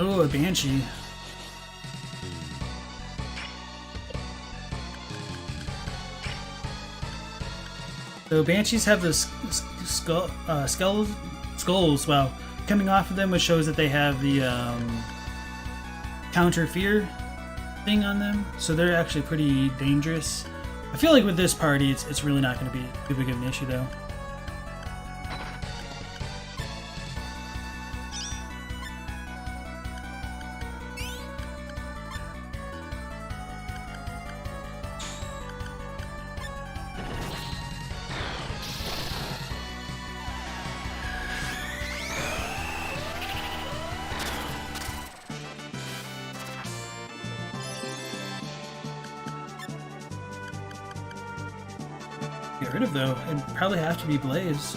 Oh, a banshee. So banshees have the skulls, wow, coming off of them, which shows that they have the counter fear thing on them. So they're actually pretty dangerous. I feel like with this party, it's really not going to be too big of an issue though. Get rid of though, it'd probably have to be Blaze.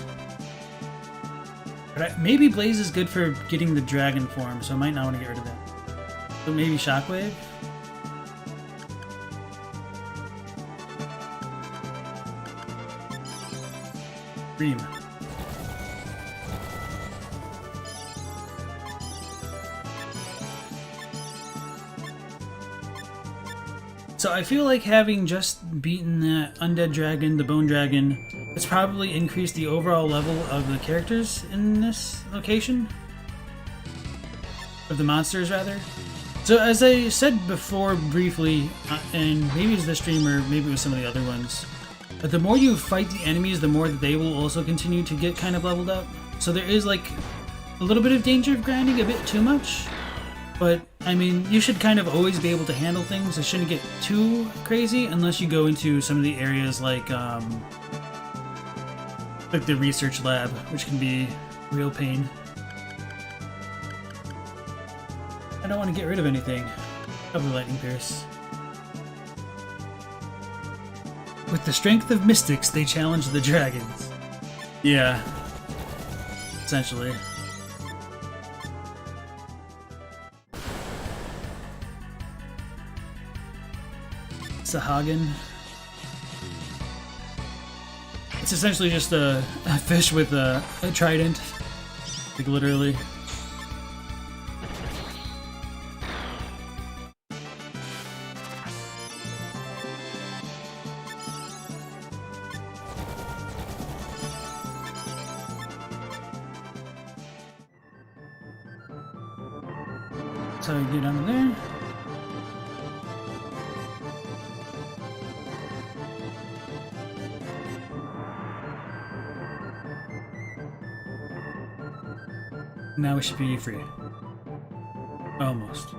But maybe Blaze is good for getting the dragon form, so I might not want to get rid of that. So maybe Shockwave? Ream. So I feel like having just beaten that undead dragon, the bone dragon, it's probably increased the overall level of the characters in this location. Of the monsters, rather. So as I said before briefly, and maybe it was this stream or maybe it was some of the other ones, but the more you fight the enemies, the more that they will also continue to get kind of leveled up. So there is like a little bit of danger of grinding a bit too much. But, I mean, you should kind of always be able to handle things. It shouldn't get too crazy unless you go into some of the areas like the research lab, which can be real pain. I don't want to get rid of anything. Probably Lightning Pierce. With the strength of mystics, they challenge the dragons. Yeah. Essentially. Sahagan. It's essentially just a fish with a trident. Like, literally. That's how you get under there. Now we should be free. Almost.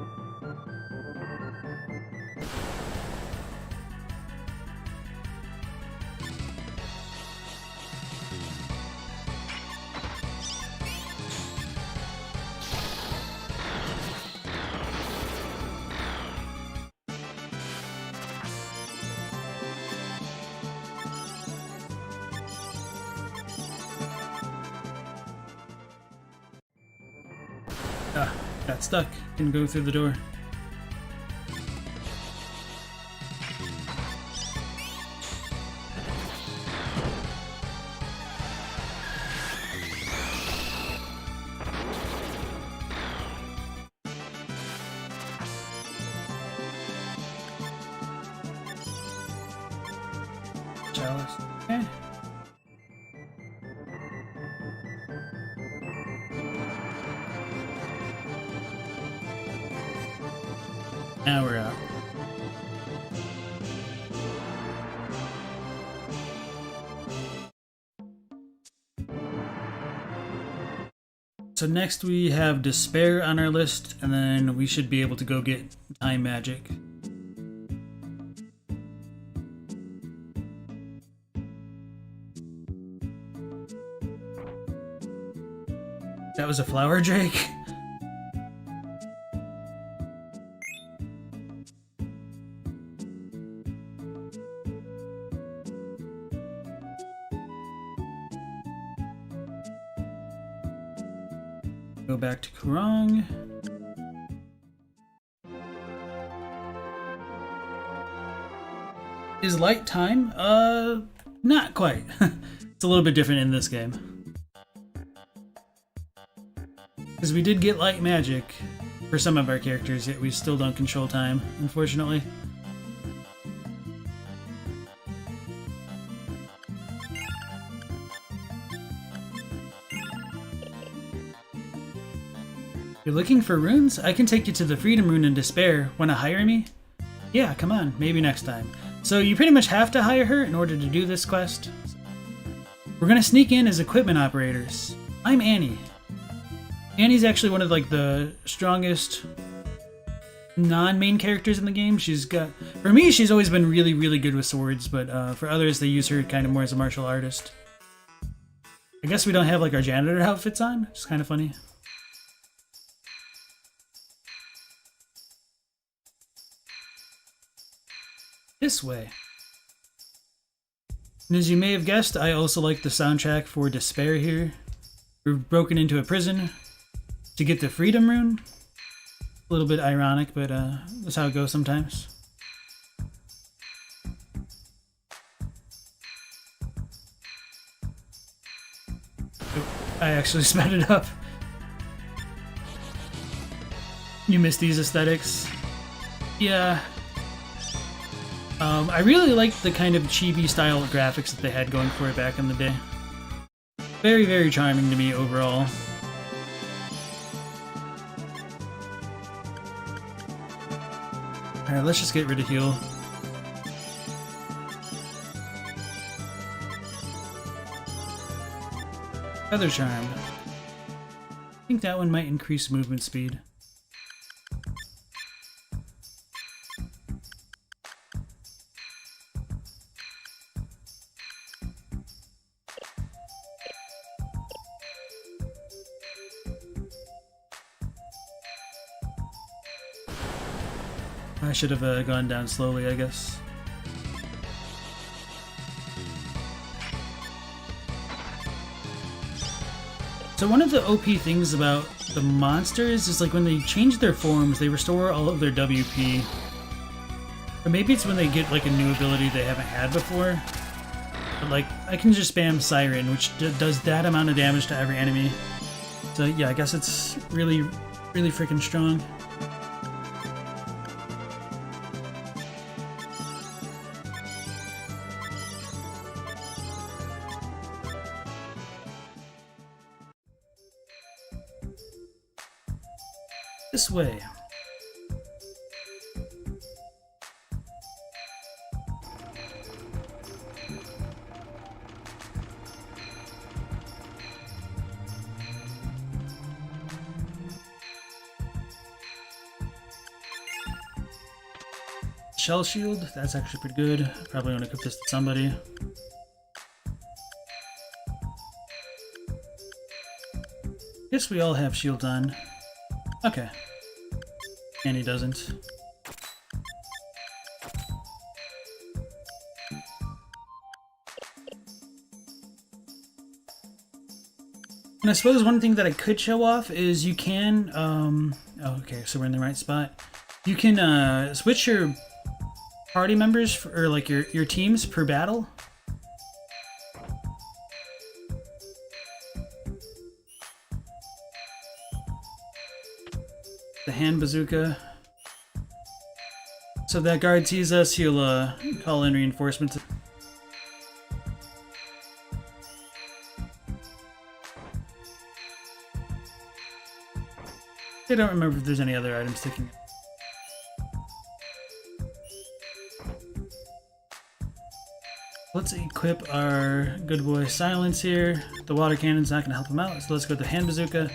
Ah, got stuck. Didn't go through the door. Chalice. Okay. Now we're out. So next we have Despair on our list, and then we should be able to go get Time Magic. That was a flower drake? Go back to Kurong. Is light time? Not quite. It's a little bit different in this game. Because we did get light magic for some of our characters, yet we still don't control time, unfortunately. You're looking for runes? I can take you to the Freedom Rune in Despair. Wanna hire me? Yeah, come on, maybe next time. So you pretty much have to hire her in order to do this quest. We're gonna sneak in as equipment operators. I'm Annie. Annie's actually one of like the strongest non-main characters in the game. For me, she's always been really, really good with swords, but for others, they use her kind of more as a martial artist. I guess we don't have like our janitor outfits on, which is kind of funny. This way. And as you may have guessed, I also like the soundtrack for Despair here. We're broken into a prison to get the Freedom Rune. A little bit ironic, but that's how it goes sometimes. Oh, I actually sped it up. You miss these aesthetics? Yeah. I really liked the kind of chibi style of graphics that they had going for it back in the day. Very, very charming to me overall. Alright, let's just get rid of heal. Feather Charm. I think that one might increase movement speed. I should have gone down slowly, I guess. So one of the OP things about the monsters is like when they change their forms, they restore all of their WP. Or maybe it's when they get like a new ability they haven't had before. But like, I can just spam Siren, which does that amount of damage to every enemy. So yeah, I guess it's really, really freaking strong. This way. Shell shield, that's actually pretty good. Probably want to equip this to somebody. Guess we all have shields on. Okay. And he doesn't. And I suppose one thing that I could show off is you can, oh, okay, so we're in the right spot. You can switch your party members, or like your teams per battle. The hand bazooka. So if that guard sees us, he'll call in reinforcements. I don't remember if there's any other items sticking. Let's equip our good boy Silence here. The water cannon's not going to help him out, so let's go with the hand bazooka.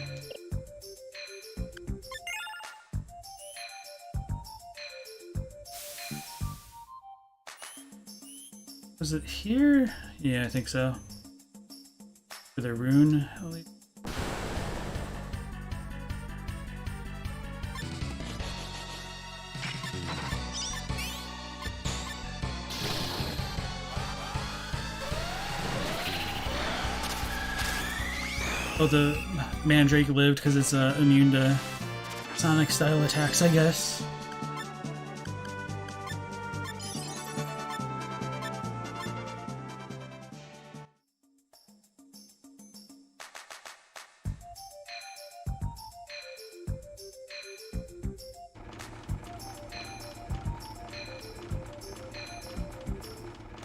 Was it here? Yeah, I think so. For the rune. Oh, the Mandrake lived because it's immune to Sonic style attacks, I guess.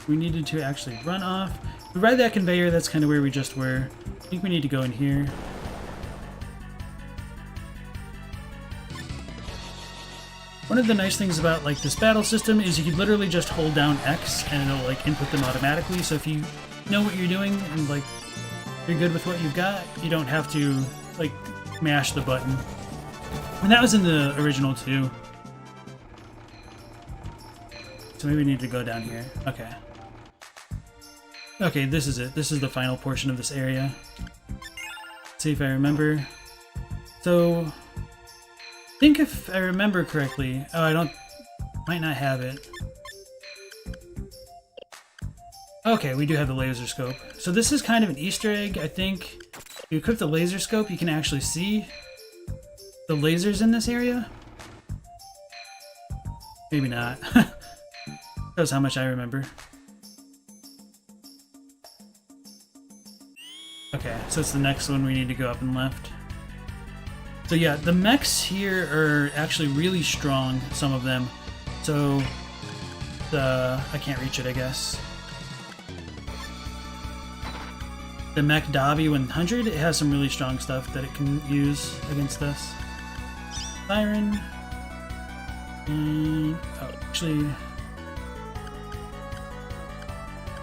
We needed to actually run off. We ride that conveyor, that's kind of where we just were. I think we need to go in here. One of the nice things about like this battle system is you can literally just hold down X and it'll like input them automatically. So if you know what you're doing and like you're good with what you've got, you don't have to like mash the button. And that was in the original too. So maybe we need to go down here. Okay. Okay, this is it. This is the final portion of this area. Let's see if I remember. So, I think if I remember correctly... Oh, I don't... Might not have it. Okay, we do have the laser scope. So this is kind of an Easter egg, I think. If you equip the laser scope, you can actually see the lasers in this area. Maybe not. That's how much I remember. Okay, so it's the next one we need to go up and left. So yeah, the mechs here are actually really strong, some of them. So, I can't reach it, I guess. The mech Dobby 100, it has some really strong stuff that it can use against us. Siren. And, oh, actually...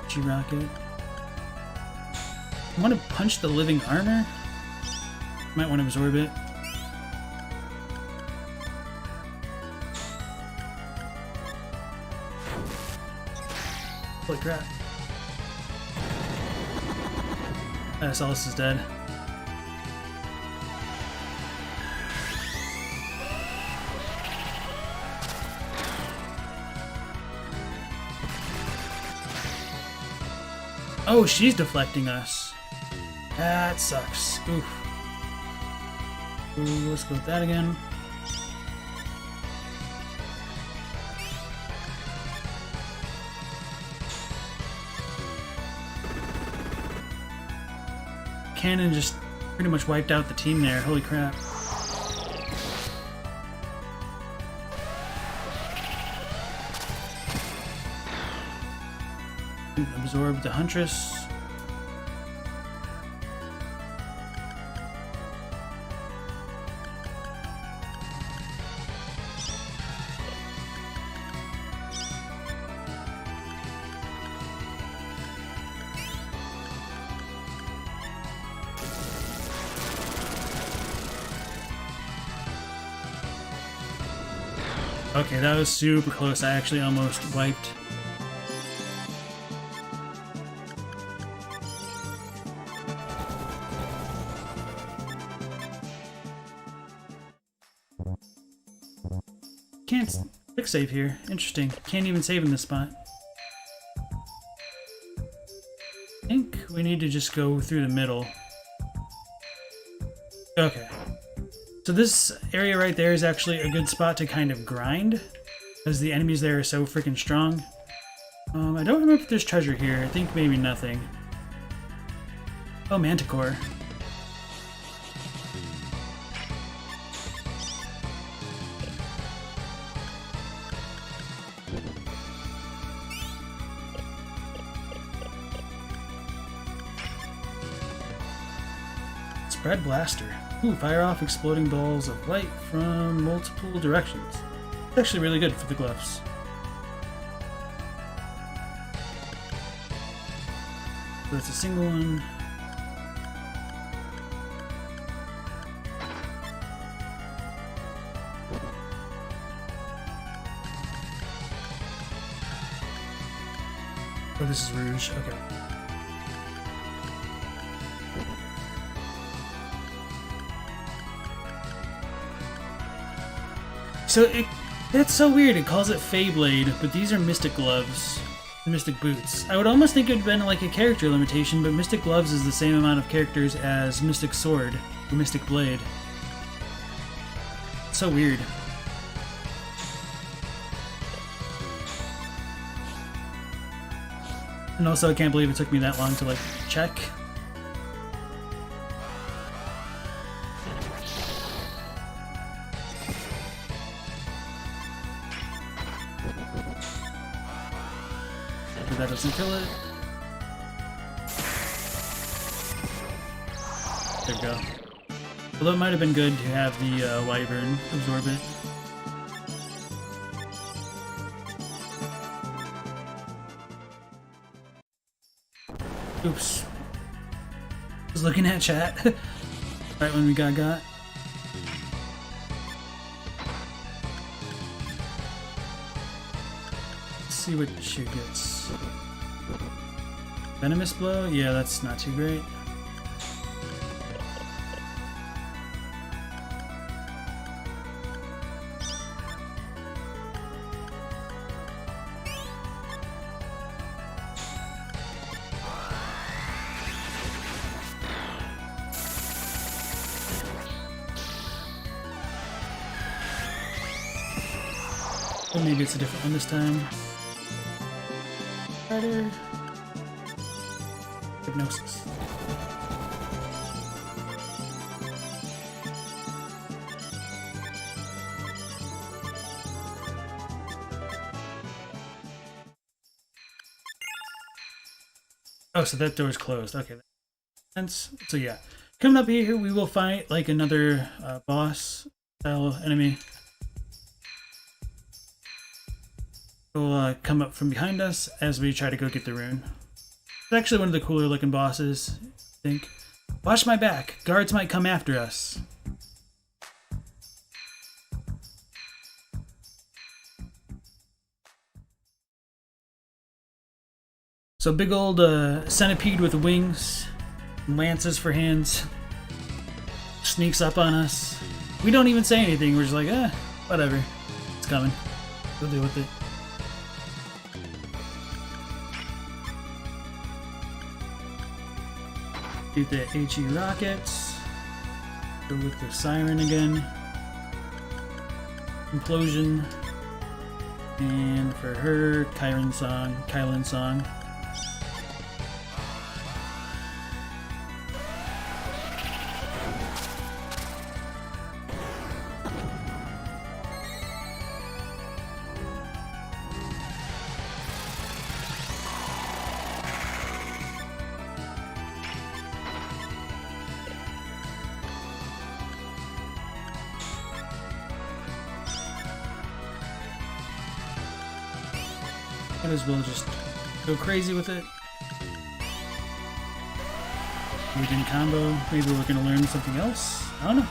G-Rocket. I want to punch the living armor. Might want to absorb it. Holy crap. Asellus is dead. Oh, she's deflecting us. That sucks. Oof. Ooh, let's go with that again. Cannon just pretty much wiped out the team there. Holy crap. Absorb the Huntress. Okay, that was super close. I actually almost wiped. Can't quick save here. Interesting. Can't even save in this spot. I think we need to just go through the middle. Okay. So this area right there is actually a good spot to kind of grind, because the enemies there are so freaking strong. I don't remember if there's treasure here. I think maybe nothing. Oh, Manticore. Spread Blaster. Ooh, fire off exploding balls of light from multiple directions. It's actually really good for the glyphs. So it's a single one. Oh, this is Rouge. Okay. So it's so weird, it calls it Feyblade, but these are Mystic Gloves. Mystic Boots. I would almost think it would have been like a character limitation, but Mystic Gloves is the same amount of characters as Mystic Sword or Mystic Blade. It's so weird. And also, I can't believe it took me that long to like check. That doesn't kill it. There we go. Although it might have been good to have the Wyvern absorb it. Oops. I was looking at chat right when we got. Let's see what she gets. Venomous Blow? Yeah, that's not too great. Or maybe it's a different one this time. Harder. Hypnosis. Oh, so that door's closed. Okay. So yeah. Coming up here, we will fight like another boss style enemy. Will come up from behind us as we try to go get the rune. It's actually one of the cooler looking bosses, I think. Watch my back. Guards might come after us. So big old centipede with wings, lances for hands, sneaks up on us. We don't even say anything. We're just like, whatever. It's coming. We'll deal with it. Do the HE rockets. Go with the siren again. Implosion. And for her, Kylan song. Might as well just go crazy with it. We didn't combo. Maybe we're gonna learn something else. I don't know.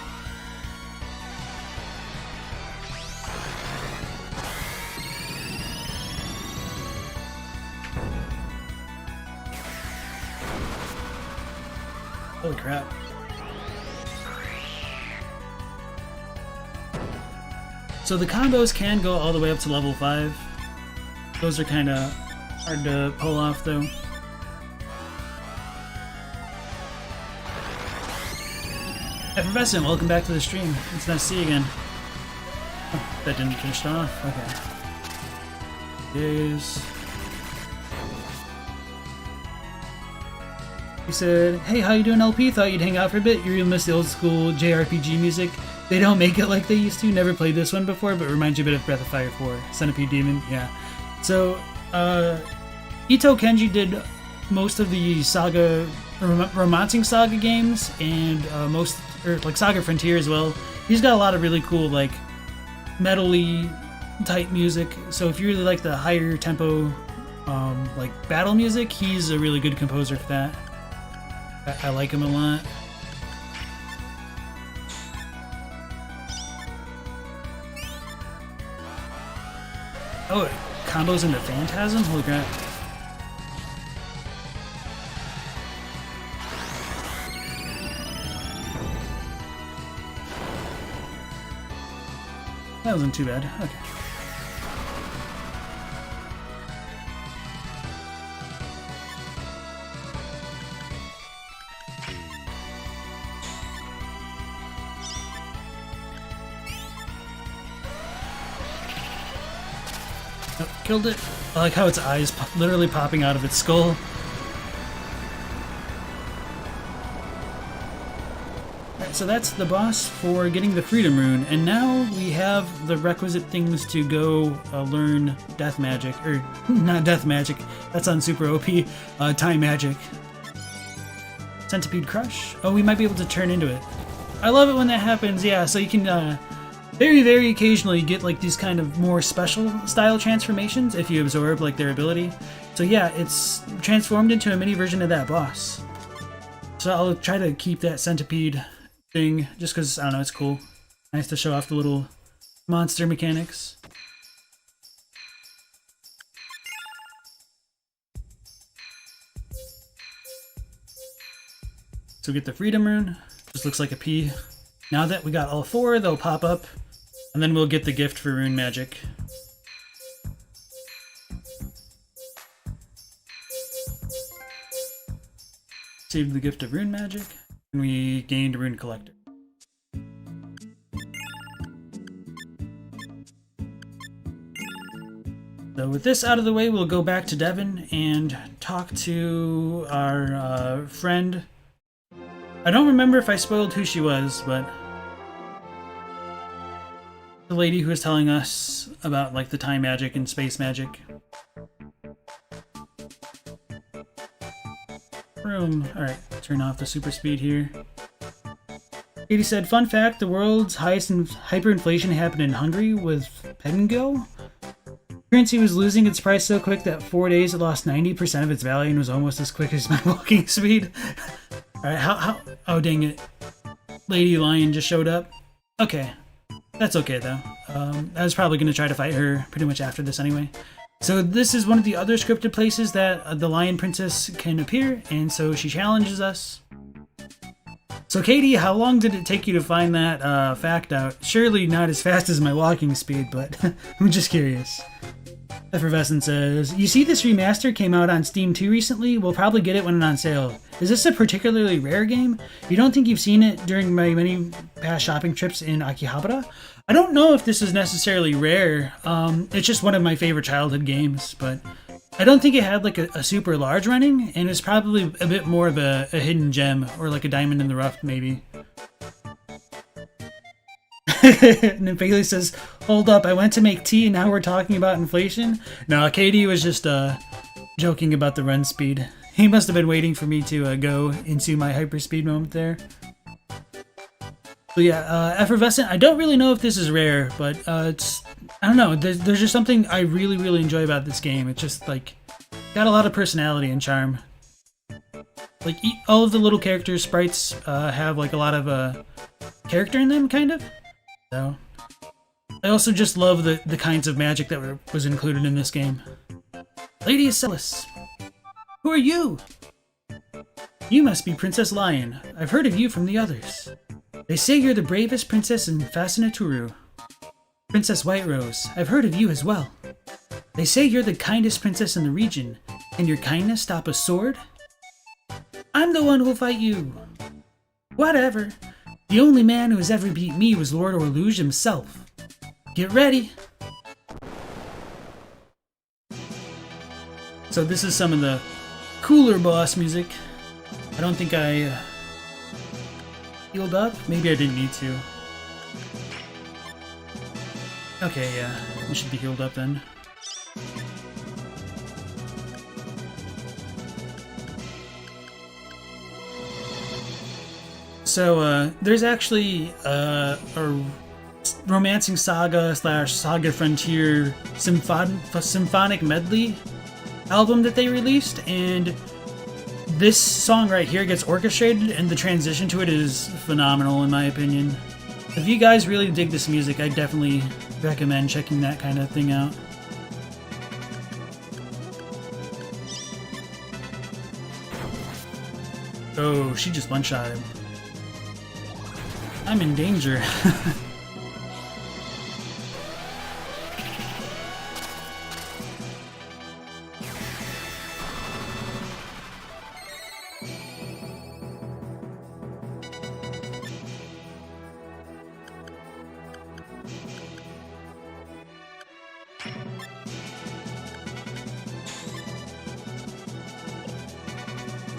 Holy crap. So the combos can go all the way up to level 5. Those are kind of hard to pull off, though. Effervescent, welcome back to the stream. It's nice to see you again. Oh, that didn't finish it off. Okay. Yes. He said, "Hey, how you doing, LP? Thought you'd hang out for a bit. You really miss the old school JRPG music. They don't make it like they used to. Never played this one before, but reminds you a bit of Breath of Fire 4. Centipede Demon, yeah." So, Ito Kenji did most of the SaGa, Romancing SaGa games, and like SaGa Frontier as well. He's got a lot of really cool, like, metal-y type music. So if you really like the higher tempo, like, battle music, he's a really good composer for that. I like him a lot. Oh, combos into Phantasm? Holy crap. That wasn't too bad. Okay. Oh, killed it. I like how its eyes literally popping out of its skull. Alright, so that's the boss for getting the Freedom Rune, and now we have the requisite things to go learn death magic, or not death magic, that sounds super OP, time magic. Centipede Crush? Oh, we might be able to turn into it. I love it when that happens, yeah, so you can very, very occasionally get like these kind of more special style transformations if you absorb like their ability. So yeah, it's transformed into a mini version of that boss. So I'll try to keep that centipede thing just because, I don't know, it's cool. Nice to show off the little monster mechanics. So get the Freedom Rune. Just looks like a P. Now that we got all four, they'll pop up, and then we'll get the gift for rune magic. Saved the gift of rune magic, and we gained Rune Collector. So with this out of the way, we'll go back to Devin and talk to our friend. I don't remember if I spoiled who she was, but the lady who was telling us about like the time magic and space magic. Room. Alright, turn off the super speed here. Katie said, fun fact, the world's highest hyperinflation happened in Hungary with Pengo. Currency was losing its price so quick that 4 days it lost 90% of its value and was almost as quick as my walking speed. Alright, how oh dang it. Lady Lion just showed up. Okay. That's okay though. I was probably gonna try to fight her pretty much after this anyway. So this is one of the other scripted places that the Lion Princess can appear, and so she challenges us. So Katie, how long did it take you to find that fact out? Surely not as fast as my walking speed, but I'm just curious. Effervescent says, you see this remaster came out on Steam 2 recently? We'll probably get it when it's on sale. Is this a particularly rare game? You don't think you've seen it during my many past shopping trips in Akihabara? I don't know if this is necessarily rare. It's just one of my favorite childhood games, but I don't think it had like a super large running, and it's probably a bit more of a hidden gem, or like a diamond in the rough, maybe. And then Bailey says, hold up, I went to make tea and now we're talking about inflation? No, Katie was just joking about the run speed. He must have been waiting for me to go into my hyperspeed moment there. But yeah, Effervescent, I don't really know if this is rare, but it's, I don't know, there's just something I really, really enjoy about this game. It's just like, got a lot of personality and charm. Like, all of the little characters, sprites, have like a lot of character in them, kind of. So, I also just love the kinds of magic that was included in this game. Lady Asellus, who are you? You must be Princess Lion. I've heard of you from the others. They say you're the bravest princess in Fascinaturu. Princess White Rose, I've heard of you as well. They say you're the kindest princess in the region. Can your kindness stop a sword? I'm the one who'll fight you. Whatever. The only man who has ever beat me was Lord Orluge himself. Get ready! So this is some of the cooler boss music. I don't think I healed up? Maybe I didn't need to. Okay, yeah, I should be healed up then. So, there's actually a Romancing Saga / SaGa Frontier symphonic medley album that they released, and this song right here gets orchestrated, and the transition to it is phenomenal in my opinion. If you guys really dig this music, I definitely recommend checking that kind of thing out. Oh, she just one-shot him. I'm in danger.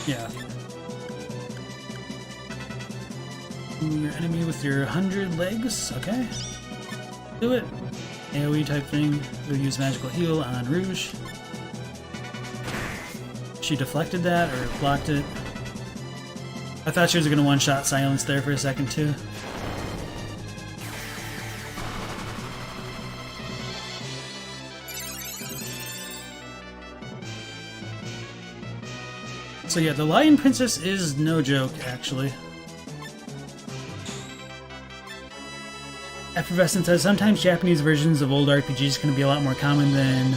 Yeah. Your enemy with your 100 legs. Okay. Do it. AoE type thing. We'll use magical heal on Rouge. She deflected that or blocked it. I thought she was going to one-shot silence there for a second too. So yeah, the Lion Princess is no joke, actually. Effervescent says, sometimes Japanese versions of old RPGs can be a lot more common than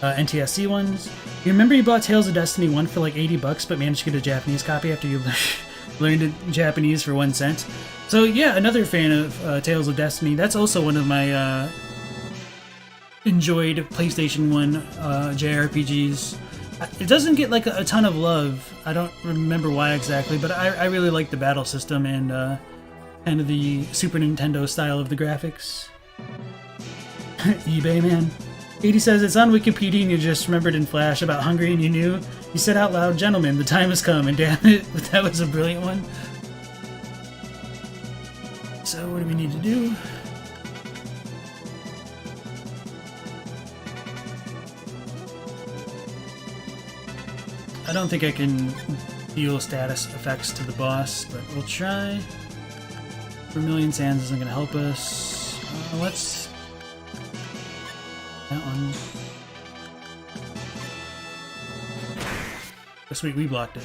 NTSC ones. You remember you bought Tales of Destiny 1 for like $80 but managed to get a Japanese copy after you learned Japanese for 1 cent? So yeah, another fan of Tales of Destiny. That's also one of my enjoyed PlayStation 1 JRPGs. It doesn't get like a ton of love. I don't remember why exactly, but I really like the battle system and kind of the Super Nintendo style of the graphics. eBay man. 80 says it's on Wikipedia and you just remembered in Flash about Hungry and you knew. You said out loud, gentlemen, the time has come, and damn it, that was a brilliant one. So what do we need to do? I don't think I can deal status effects to the boss, but we'll try. Vermillion Sands isn't going to help us. Let's... that one. Oh, sweet, we blocked it.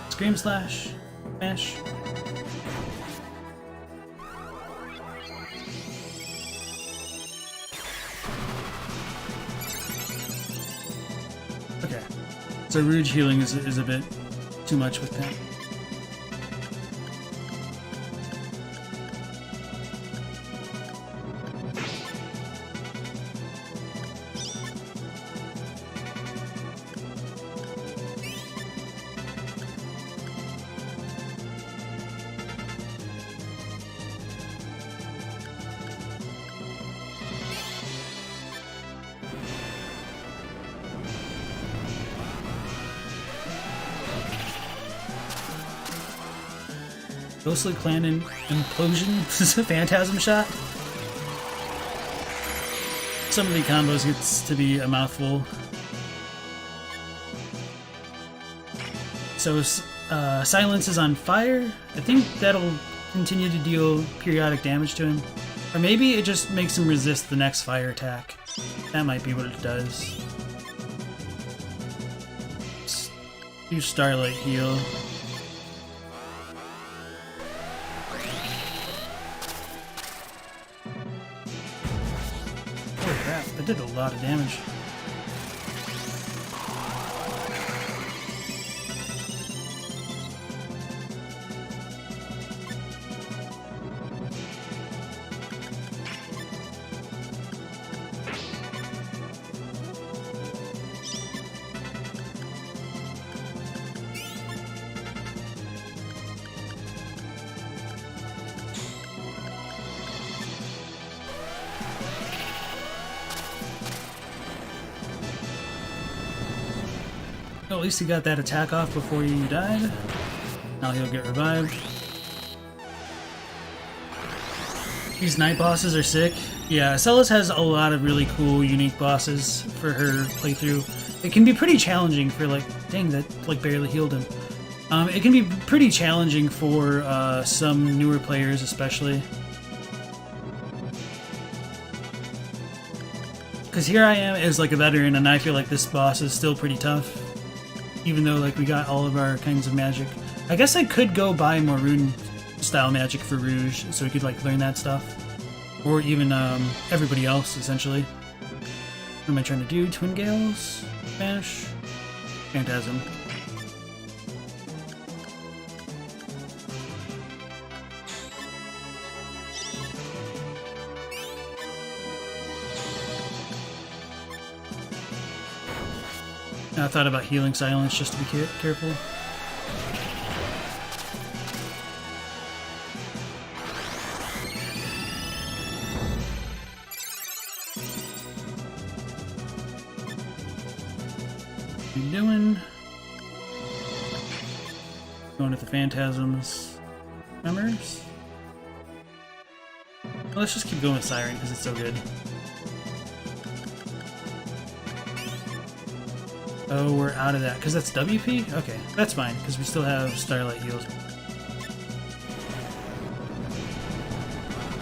Scream Slash. Smash. Okay. So Rouge healing is a bit too much with that. Ghostly Clan Implosion. This is a Phantasm Shot. Some of the combos gets to be a mouthful. So Silence is on fire. I think that'll continue to deal periodic damage to him. Or maybe it just makes him resist the next fire attack. That might be what it does. Let's do Starlight Heal. That did a lot of damage. Well, at least he got that attack off before he died. Now he'll get revived. These night bosses are sick. Yeah, Asellus has a lot of really cool, unique bosses for her playthrough. It can be pretty challenging for, like, dang, that, like, barely healed him. It can be pretty challenging for some newer players, especially. Because here I am as, like, a veteran, and I feel like this boss is still pretty tough. Even though, like, we got all of our kinds of magic. I guess I could go buy more rune-style magic for Rouge, so we could, like, learn that stuff. Or even, everybody else, essentially. What am I trying to do? Twin Gales? Smash? Phantasm. I thought about healing Silence just to be careful. What are you doing? Going with the Phantasms. Members? Well, let's just keep going with Siren because it's so good. Oh, we're out of that because that's WP? Okay, that's fine because we still have Starlight heals.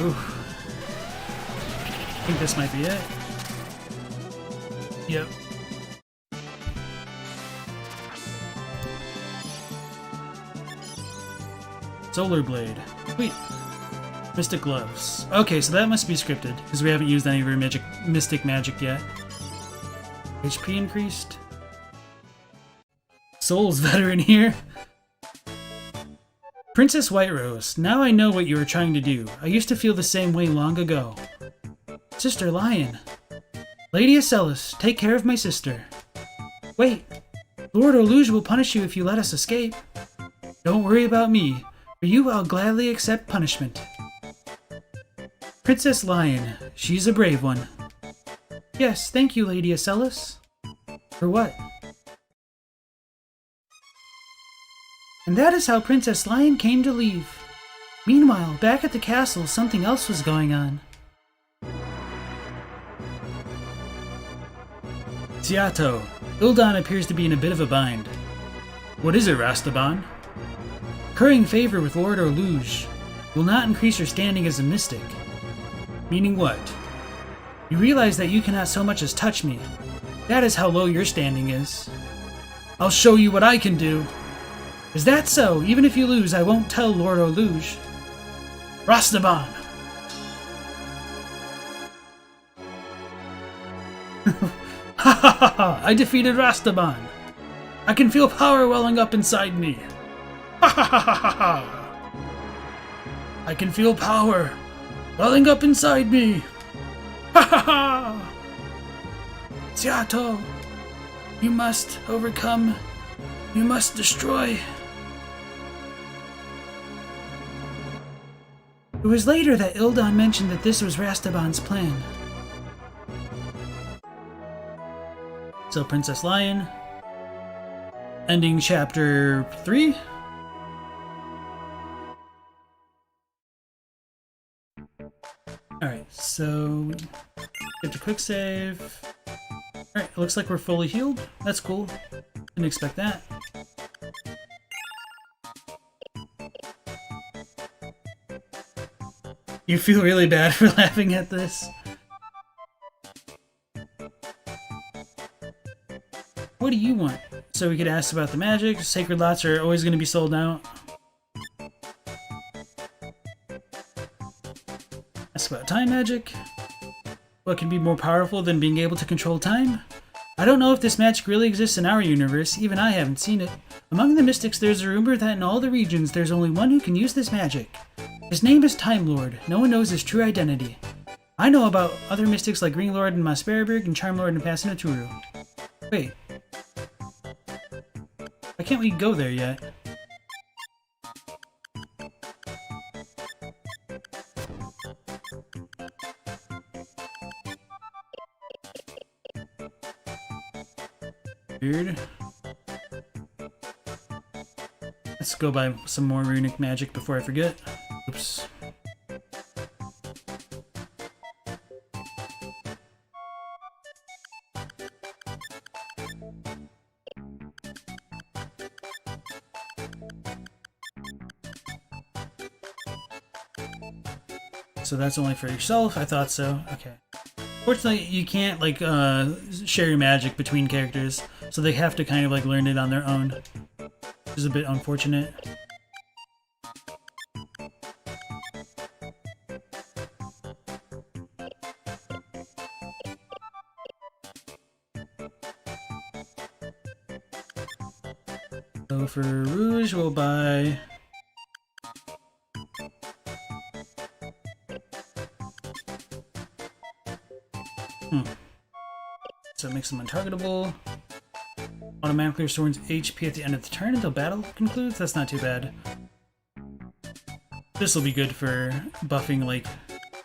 Oof. I think this might be it. Yep. Solar Blade. Wait. Mystic Gloves. Okay, so that must be scripted, because we haven't used any of our mystic magic yet. HP increased. Souls veteran here. Princess White Rose, now I know what you were trying to do. I used to feel the same way long ago. Sister Lion. Lady Asellus, take care of my sister. Wait. Lord Oluge will punish you if you let us escape. Don't worry about me. For you, I'll gladly accept punishment. Princess Lion, she's a brave one. Yes, thank you, Lady Asellus. For what? And that is how Princess Lion came to leave. Meanwhile, back at the castle, something else was going on. Seato, Ildan appears to be in a bit of a bind. What is it, Rastaban? Currying favor with Lord Oluge will not increase your standing as a mystic. Meaning what? You realize that you cannot so much as touch me. That is how low your standing is. I'll show you what I can do. Is that so? Even if you lose, I won't tell Lord Oluge. Rastaban! Ha ha ha ha! I defeated Rastaban! I can feel power welling up inside me! Ha ha ha ha ha! I can feel power welling up inside me! Ha ha ha! Seato, you must overcome. You must destroy. It was later that Ildan mentioned that this was Rastaban's plan. So, Princess Lion. Ending chapter 3. Alright, so get to quick save. Alright, it looks like we're fully healed. That's cool. Didn't expect that. You feel really bad for laughing at this? What do you want? So we could ask about the magic. Sacred lots are always going to be sold out. Ask about time magic. What can be more powerful than being able to control time? I don't know if this magic really exists in our universe. Even I haven't seen it. Among the mystics, there's a rumor that in all the regions, there's only one who can use this magic. His name is Time Lord. No one knows his true identity. I know about other mystics like Green Lord in Mosperberg and Charm Lord in Passanaturu. Wait. Why can't we go there yet? Weird. Let's go buy some more runic magic before I forget. Oops. So that's only for yourself? I thought so. Okay. Fortunately, you can't, like, share your magic between characters, so they have to kind of, like, learn it on their own. Which is a bit unfortunate. So for Rouge, we'll buy... So it makes them untargetable. Automatically restores HP at the end of the turn until battle concludes. That's not too bad. This will be good for buffing, like,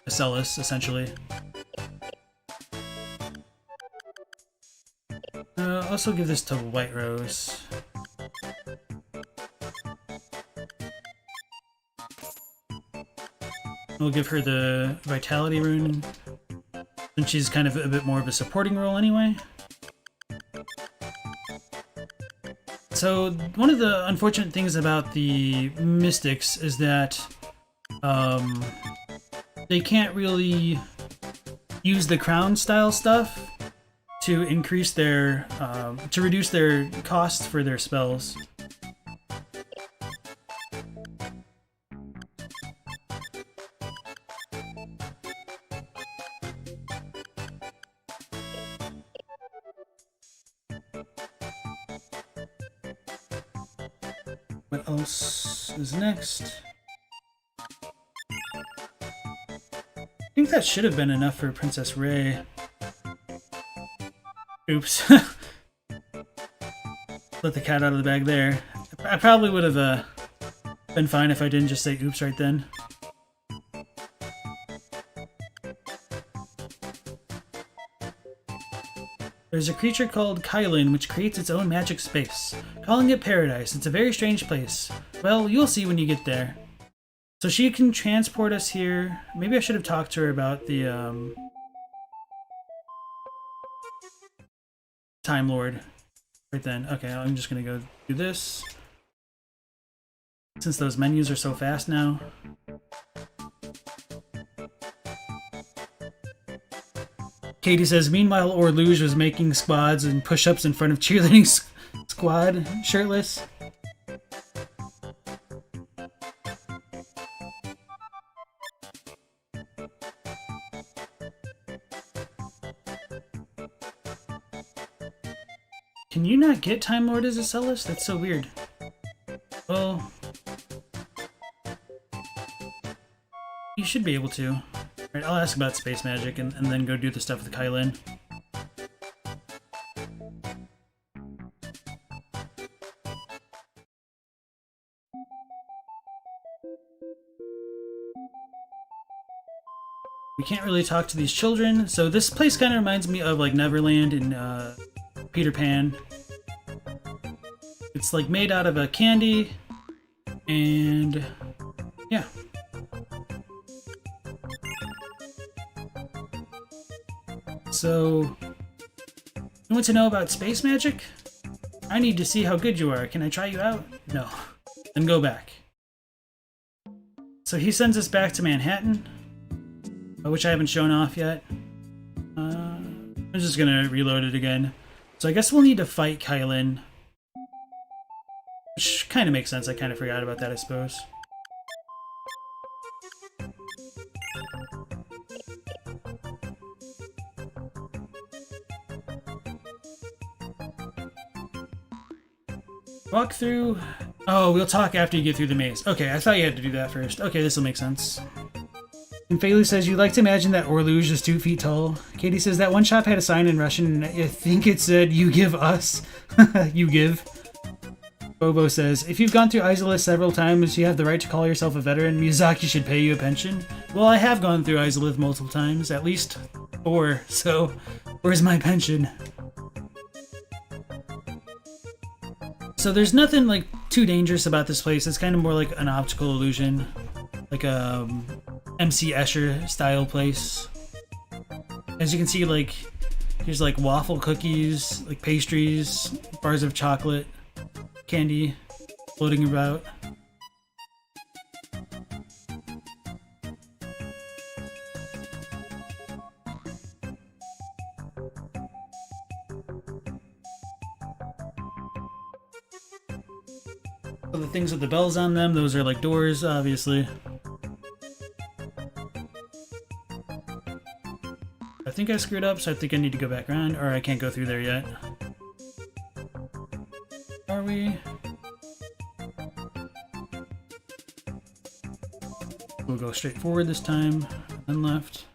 Asellus, essentially. Also give this to White Rose. We'll give her the Vitality Rune, since she's kind of a bit more of a supporting role anyway. So one of the unfortunate things about the Mystics is that they can't really use the crown style stuff to increase their, to reduce their costs for their spells. What else is next? I think that should have been enough for Princess Ray. Oops. Let the cat out of the bag there. I probably would have been fine if I didn't just say oops right then. There's a creature called Kylan which creates its own magic space, calling it Paradise. It's a very strange place. Well, you'll see when you get there. So she can transport us here. Maybe I should have talked to her about the Time Lord right then. Okay, I'm just gonna go do this. Since those menus are so fast now. Katie says, meanwhile, Orluge was making squads and push-ups in front of cheerleading squad, shirtless. Can you not get Time Lord as Asellus? That's so weird. Well, you should be able to. Alright, I'll ask about space magic and then go do the stuff with Kylan. We can't really talk to these children, so this place kind of reminds me of like Neverland and Peter Pan. It's like made out of a candy, and yeah. So, you want to know about space magic? I need to see how good you are. Can I try you out? No. Then go back. So he sends us back to Manhattan, which I haven't shown off yet. I'm just gonna reload it again. So I guess we'll need to fight Kylan. Which kind of makes sense. I kind of forgot about that, I suppose. Walk through... Oh, we'll talk after you get through the maze. Okay, I thought you had to do that first. Okay, this will make sense. And Felu says, you like to imagine that Orluge is 2 feet tall. Katie says, that one shop had a sign in Russian, and I think it said, you give us. You give. Bobo says, if you've gone through Asellus several times, you have the right to call yourself a veteran. Miyazaki should pay you a pension. Well, I have gone through Asellus multiple times, at least 4, so where's my pension? So there's nothing like too dangerous about this place. It's kind of more like an optical illusion, like a MC Escher style place. As you can see, like here's like waffle cookies, like pastries, bars of chocolate, candy floating about. So the things with the bells on them, those are like doors, obviously. I think I screwed up, so I think I need to go back around, or I can't go through there yet. Are we? We'll go straight forward this time, then left.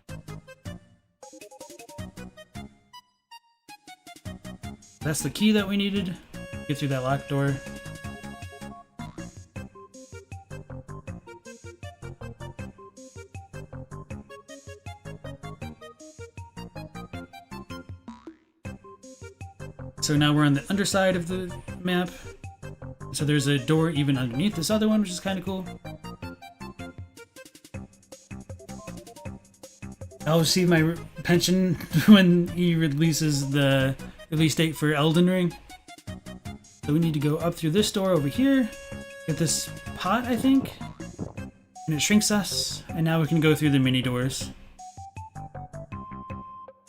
That's the key that we needed. Get through that locked door. So now we're on the underside of the map. So there's a door even underneath this other one, which is kind of cool. I'll receive my pension when he releases the release date for Elden Ring. So we need to go up through this door over here, get this pot, I think, and it shrinks us, and now we can go through the mini doors.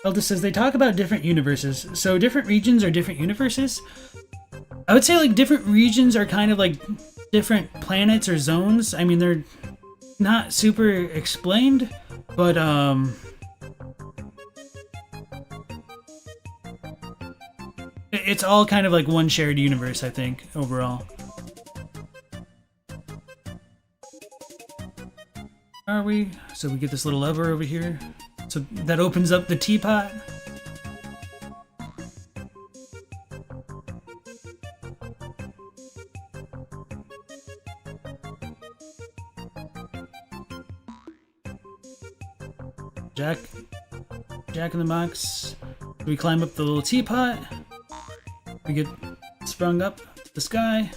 Elda says they talk about different universes, so different regions are different universes. I would say like different regions are kind of like different planets or zones. I mean, they're not super explained, but it's all kind of like one shared universe, I think, overall. Are we? So we get this little lever over here. So that opens up the teapot. Jack in the box. We climb up the little teapot. We get sprung up to the sky.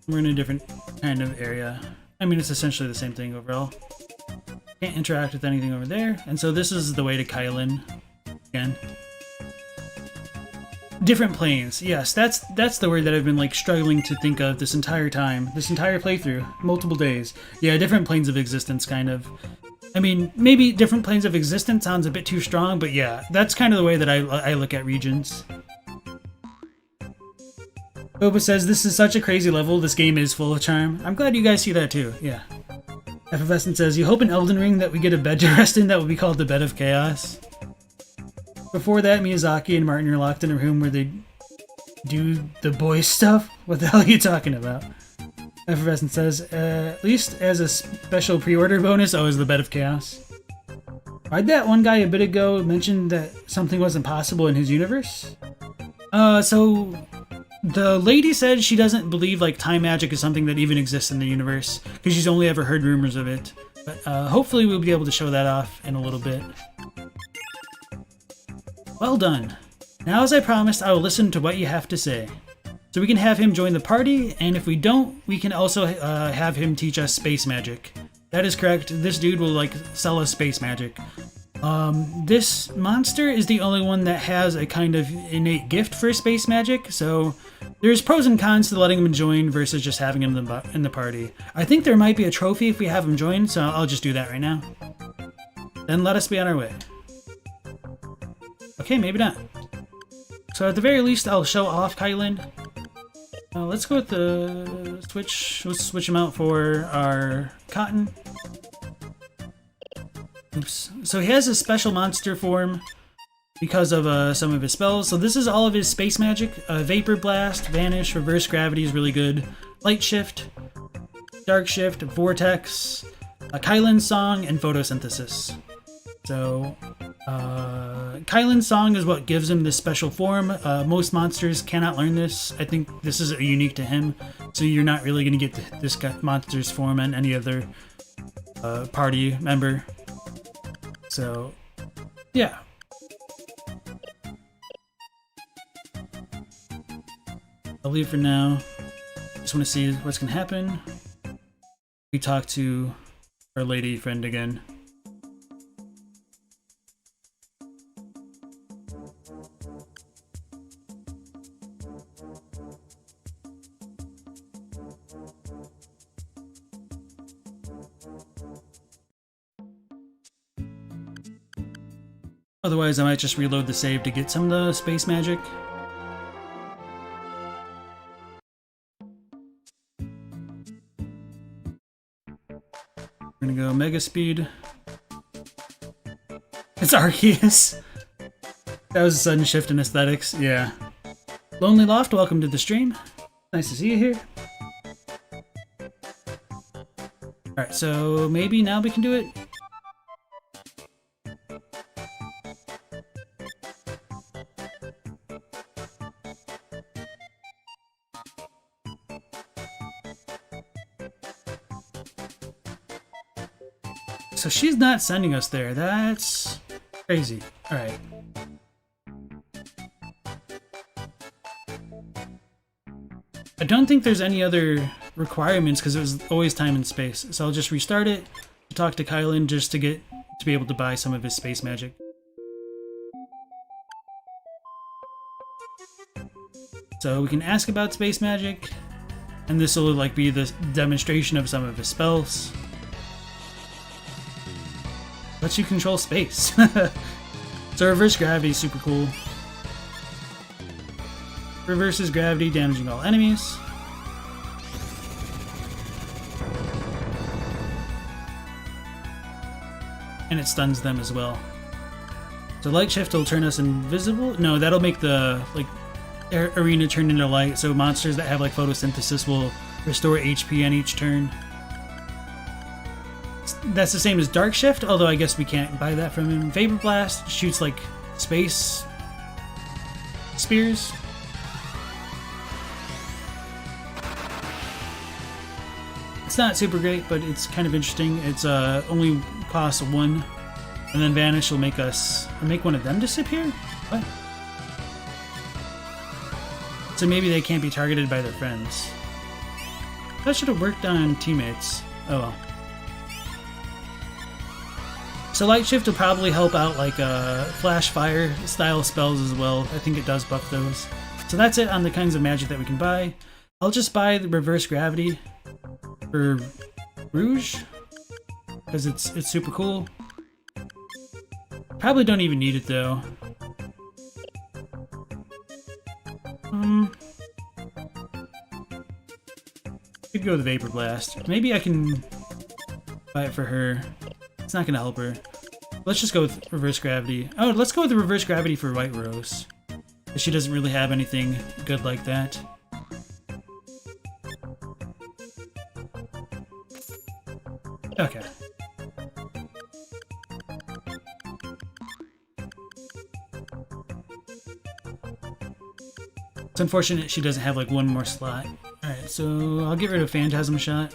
We're in a different kind of area. I mean, it's essentially the same thing overall. Can't interact with anything over there. And so this is the way to Kylan again. Different planes. Yes, that's the word that I've been like struggling to think of this entire time. This entire playthrough. Multiple days. Yeah, different planes of existence kind of. I mean, maybe different planes of existence sounds a bit too strong, but yeah, that's kind of the way that I look at regions. Boba says, this is such a crazy level, this game is full of charm. I'm glad you guys see that too, yeah. Effervescent says, you hope in Elden Ring that we get a bed to rest in that will be called the Bed of Chaos. Before that, Miyazaki and Martin are locked in a room where they do the boy stuff? What the hell are you talking about? Effervescent says, at least as a special pre-order bonus, oh, is the Bed of Chaos. Why'd that one guy a bit ago mention that something wasn't possible in his universe? So the lady said she doesn't believe like time magic is something that even exists in the universe, because she's only ever heard rumors of it. But hopefully we'll be able to show that off in a little bit. Well done. Now, as I promised, I will listen to what you have to say. So we can have him join the party, and if we don't, we can also have him teach us space magic. That is correct. This dude will like sell us space magic. This monster is the only one that has a kind of innate gift for space magic, so there's pros and cons to letting him join versus just having him in the party. I think there might be a trophy if we have him join, so I'll just do that right now. Then let us be on our way. Okay, maybe not. So at the very least, I'll show off Kylan. Let's go with the switch. Let's switch him out for our cotton. Oops. So he has a special monster form because of some of his spells. So this is all of his space magic. Vapor Blast, Vanish, Reverse Gravity is really good. Light Shift, Dark Shift, Vortex, Kylan's Song, and Photosynthesis. So Kylan's Song is what gives him this special form. Most monsters cannot learn this. I think this is unique to him. So you're not really going to get this monster's form on any other party member. So, yeah. I'll leave for now. Just want to see what's going to happen. We talk to our lady friend again. Otherwise, I might just reload the save to get some of the space magic. We're gonna go Mega Speed. It's Arceus. That was a sudden shift in aesthetics, yeah. Lonely Loft, welcome to the stream. Nice to see you here. Alright, so maybe now we can do it. So she's not sending us there. That's crazy. Alright. I don't think there's any other requirements because it was always time and space. So I'll just restart it, talk to Kylan just to get to be able to buy some of his space magic. So we can ask about space magic, and this will like be the demonstration of some of his spells. Lets you control space. So reverse gravity is super cool. Reverses gravity, damaging all enemies. And it stuns them as well. So light shift will turn us invisible. No, that'll make the like arena turn into light. So monsters that have like photosynthesis will restore HP on each turn. That's the same as dark shift, although I guess we can't buy that from him. Vapor blast shoots like space spears. It's not super great, but it's kind of interesting. It's only costs 1, and then vanish will make one of them disappear. What? So maybe they can't be targeted by their friends. That should have worked on teammates. Oh well. So light shift will probably help out like flash fire style spells as well. I think it does buff those. So that's it on the kinds of magic that we can buy. I'll just buy the reverse gravity for Rouge because it's super cool. Probably don't even need it though. Could go with Vapor Blast. Maybe I can buy it for her. It's not gonna help her. Let's just go with reverse gravity. Oh, let's go with the reverse gravity for White Rose. She doesn't really have anything good like that. Okay. It's unfortunate she doesn't have like one more slot. Alright, so I'll get rid of Phantasm Shot,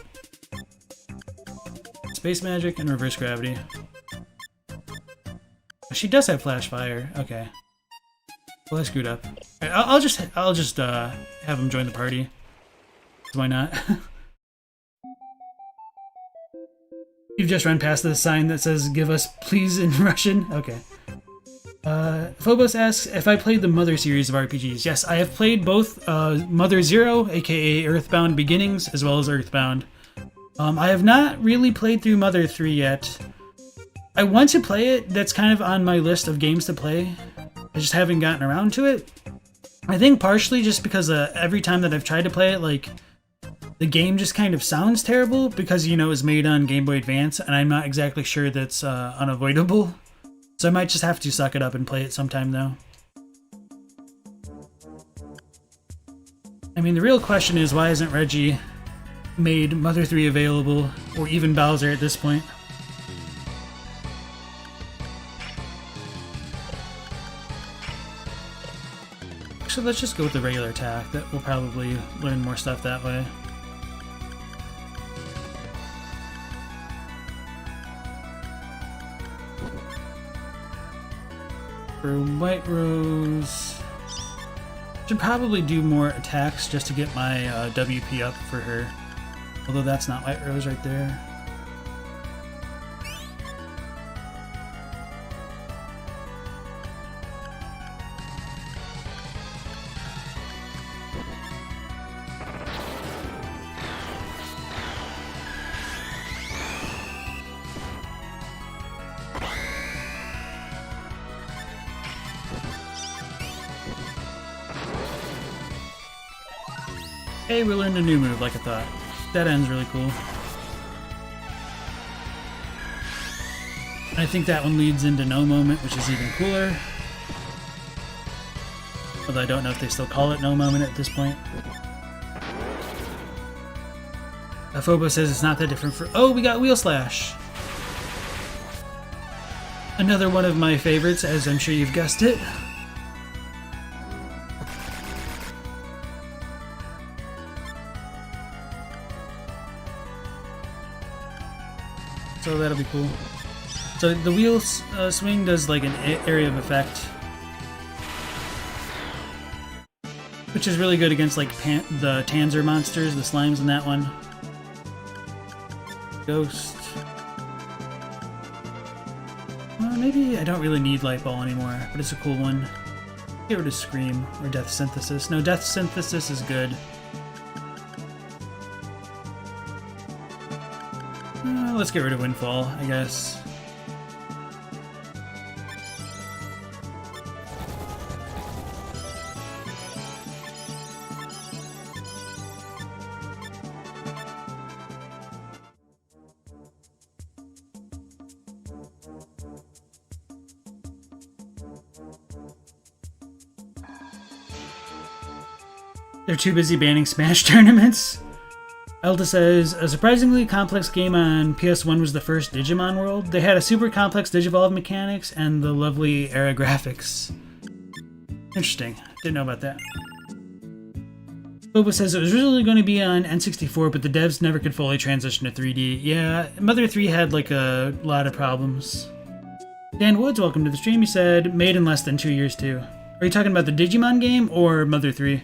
Space Magic, and Reverse Gravity. She does have Flash Fire. Okay. Well, I screwed up. Right, I'll just have him join the party. Why not? You've just run past the sign that says "Give us please" in Russian. Okay. Phobos asks if I played the Mother series of RPGs. Yes, I have played both Mother Zero, aka Earthbound Beginnings, as well as Earthbound. I have not really played through Mother 3 yet. I want to play it. That's kind of on my list of games to play. I just haven't gotten around to it. I think partially just because every time that I've tried to play it, like, the game just kind of sounds terrible because, you know, it was made on Game Boy Advance, and I'm not exactly sure that's unavoidable. So I might just have to suck it up and play it sometime, though. I mean, the real question is, why isn't Reggie made Mother 3 available, or even Bowser at this point? Actually, let's just go with the regular attack. That will probably learn more stuff that way. For White Rose, should probably do more attacks just to get my WP up for her. Although that's not White Rose right there. Hey, we learned a new move like I thought. That end's really cool. I think that one leads into No Moment, which is even cooler. Although I don't know if they still call it No Moment at this point. Phobo says it's not that different for... Oh, we got Wheel Slash! Another one of my favorites, as I'm sure you've guessed it. So that'll be cool. So the wheel swing does like an area of effect, which is really good against like the Tanzer monsters, the slimes in that one. Ghost. Maybe I don't really need Light Ball anymore, but it's a cool one. Get rid of Scream or Death Synthesis. No, Death Synthesis is good. Let's get rid of Windfall, I guess. They're too busy banning Smash tournaments. Elda says, a surprisingly complex game on PS1 was the first Digimon World. They had a super complex Digivolve mechanics and the lovely era graphics. Interesting. Didn't know about that. Boba says it was originally going to be on N64, but the devs never could fully transition to 3D. Yeah, Mother 3 had like a lot of problems. Dan Woods, welcome to the stream. He said, made in less than 2 years too. Are you talking about the Digimon game or Mother 3?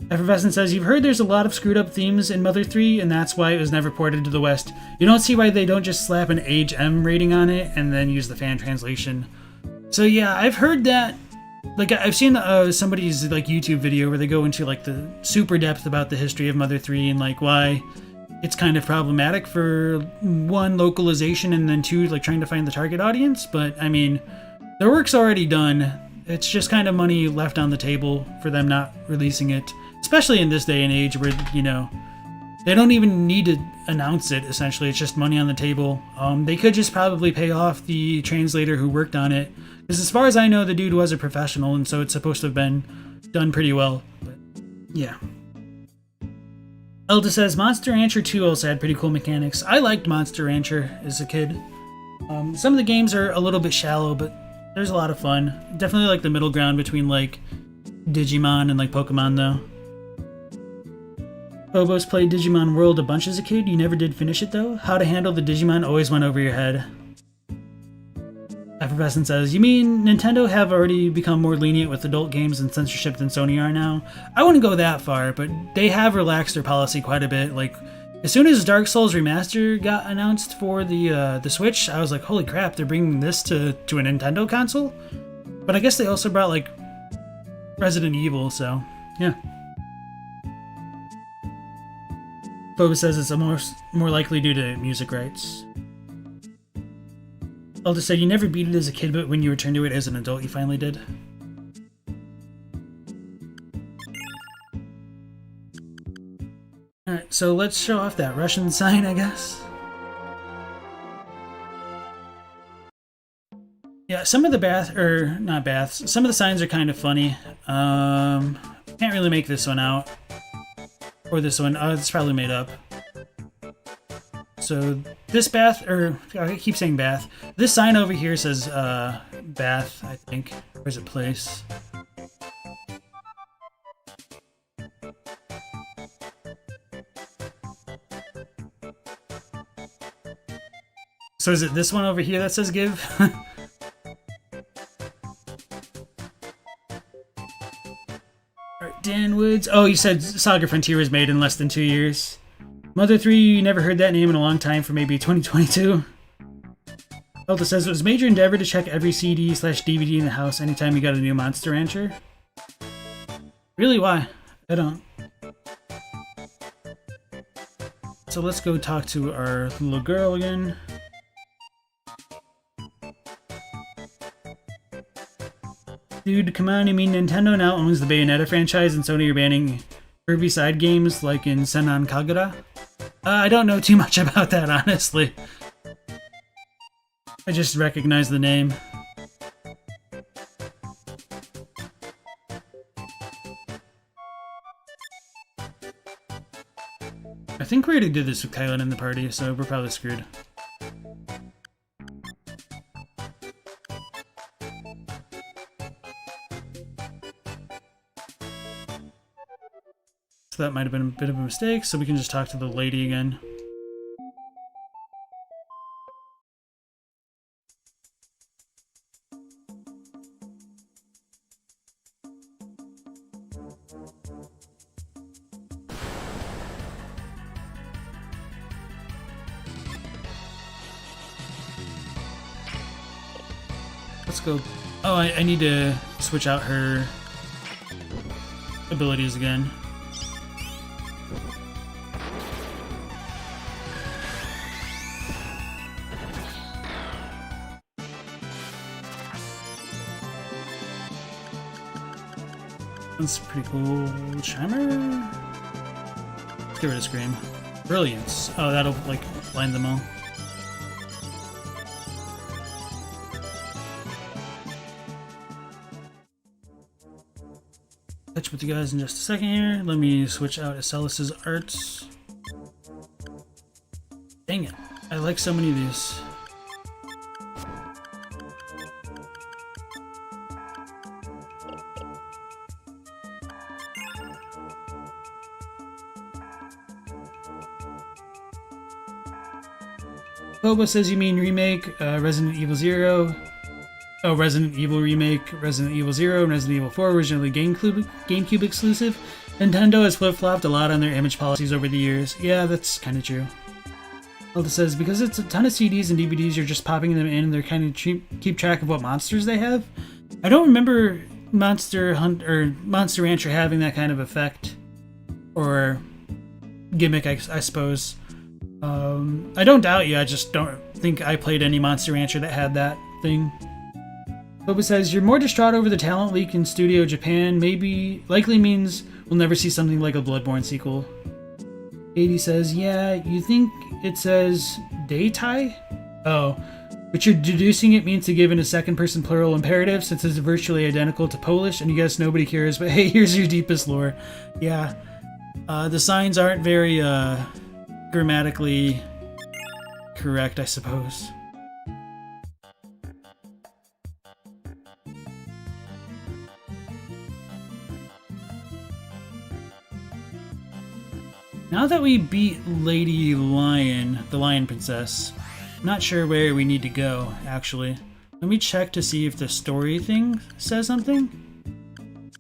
Effervescent says, you've heard there's a lot of screwed up themes in Mother 3, and that's why it was never ported to the West. You don't see why they don't just slap an Age M rating on it and then use the fan translation. So yeah, I've heard that. Like, I've seen somebody's like YouTube video where they go into like the super depth about the history of Mother 3 and like why it's kind of problematic for one, localization, and then two, like trying to find the target audience. But I mean, their work's already done. It's just kind of money left on the table for them not releasing it. Especially in this day and age where, you know, they don't even need to announce it, essentially. It's just money on the table. They could just probably pay off the translator who worked on it. Because as far as I know, the dude was a professional, and so it's supposed to have been done pretty well. But, yeah. Elda says, Monster Rancher 2 also had pretty cool mechanics. I liked Monster Rancher as a kid. Some of the games are a little bit shallow, but there's a lot of fun. Definitely like the middle ground between, like, Digimon and, like, Pokemon, though. Phobos played Digimon World a bunch as a kid. You never did finish it, though? How to handle the Digimon always went over your head. Effervescent says, you mean Nintendo have already become more lenient with adult games and censorship than Sony are now? I wouldn't go that far, but they have relaxed their policy quite a bit. Like, as soon as Dark Souls Remastered got announced for the Switch, I was like, holy crap, they're bringing this to a Nintendo console? But I guess they also brought, like, Resident Evil, so, yeah. Boba says it's more likely due to music rights. Elda said, you never beat it as a kid, but when you returned to it as an adult, you finally did. Alright, so let's show off that Russian sign, I guess. Yeah, some of the some of the signs are kind of funny. Can't really make this one out. Or this one. Oh, it's probably made up. So this I keep saying bath. This sign over here says bath, I think. Or is it place? So is it this one over here that says give? Dan Woods. Oh, you said SaGa Frontier was made in less than 2 years. Mother 3, you never heard that name in a long time for maybe 2022. Elta says, it was a major endeavor to check every CD/DVD in the house anytime you got a new Monster Rancher. Really, why? I don't. So let's go talk to our little girl again. Dude, come on, you mean Nintendo now owns the Bayonetta franchise and Sony are banning Kirby side games like in Senran Kagura? I don't know too much about that, honestly. I just recognize the name. I think we already did this with Kylan in the party, so we're probably screwed. So that might have been a bit of a mistake, so we can just talk to the lady again. let's go. Oh, I need to switch out her abilities again. That's pretty cool. Chimer? Let's get rid of Scream. Brilliance. Oh, that'll, like, blind them all. Catch with you guys in just a second here. Let me switch out Asellus' arts. Dang it. I like so many of these. Boba says you mean remake, Resident Evil 0. Oh, Resident Evil Remake, Resident Evil 0, and Resident Evil 4 originally GameCube exclusive. Nintendo has flip-flopped a lot on their image policies over the years. Yeah, that's kind of true. Elda says, because it's a ton of CDs and DVDs, you're just popping them in and they're kind of keep track of what monsters they have. I don't remember Monster Hunt or Monster Rancher having that kind of effect. Or gimmick, I suppose. I don't doubt you, I just don't think I played any Monster Rancher that had that thing. Boba says, you're more distraught over the talent leak in Studio Japan, likely means we'll never see something like a Bloodborne sequel. 80 says, yeah, you think it says Deitai? Oh, but you're deducing it means to give in a second-person plural imperative since it's virtually identical to Polish, and you guess nobody cares, but hey, here's your deepest lore. Yeah, the signs aren't very, grammatically correct, I suppose. Now that we beat Lady Lion, the Lion Princess, I'm not sure where we need to go, actually. Let me check to see if the story thing says something.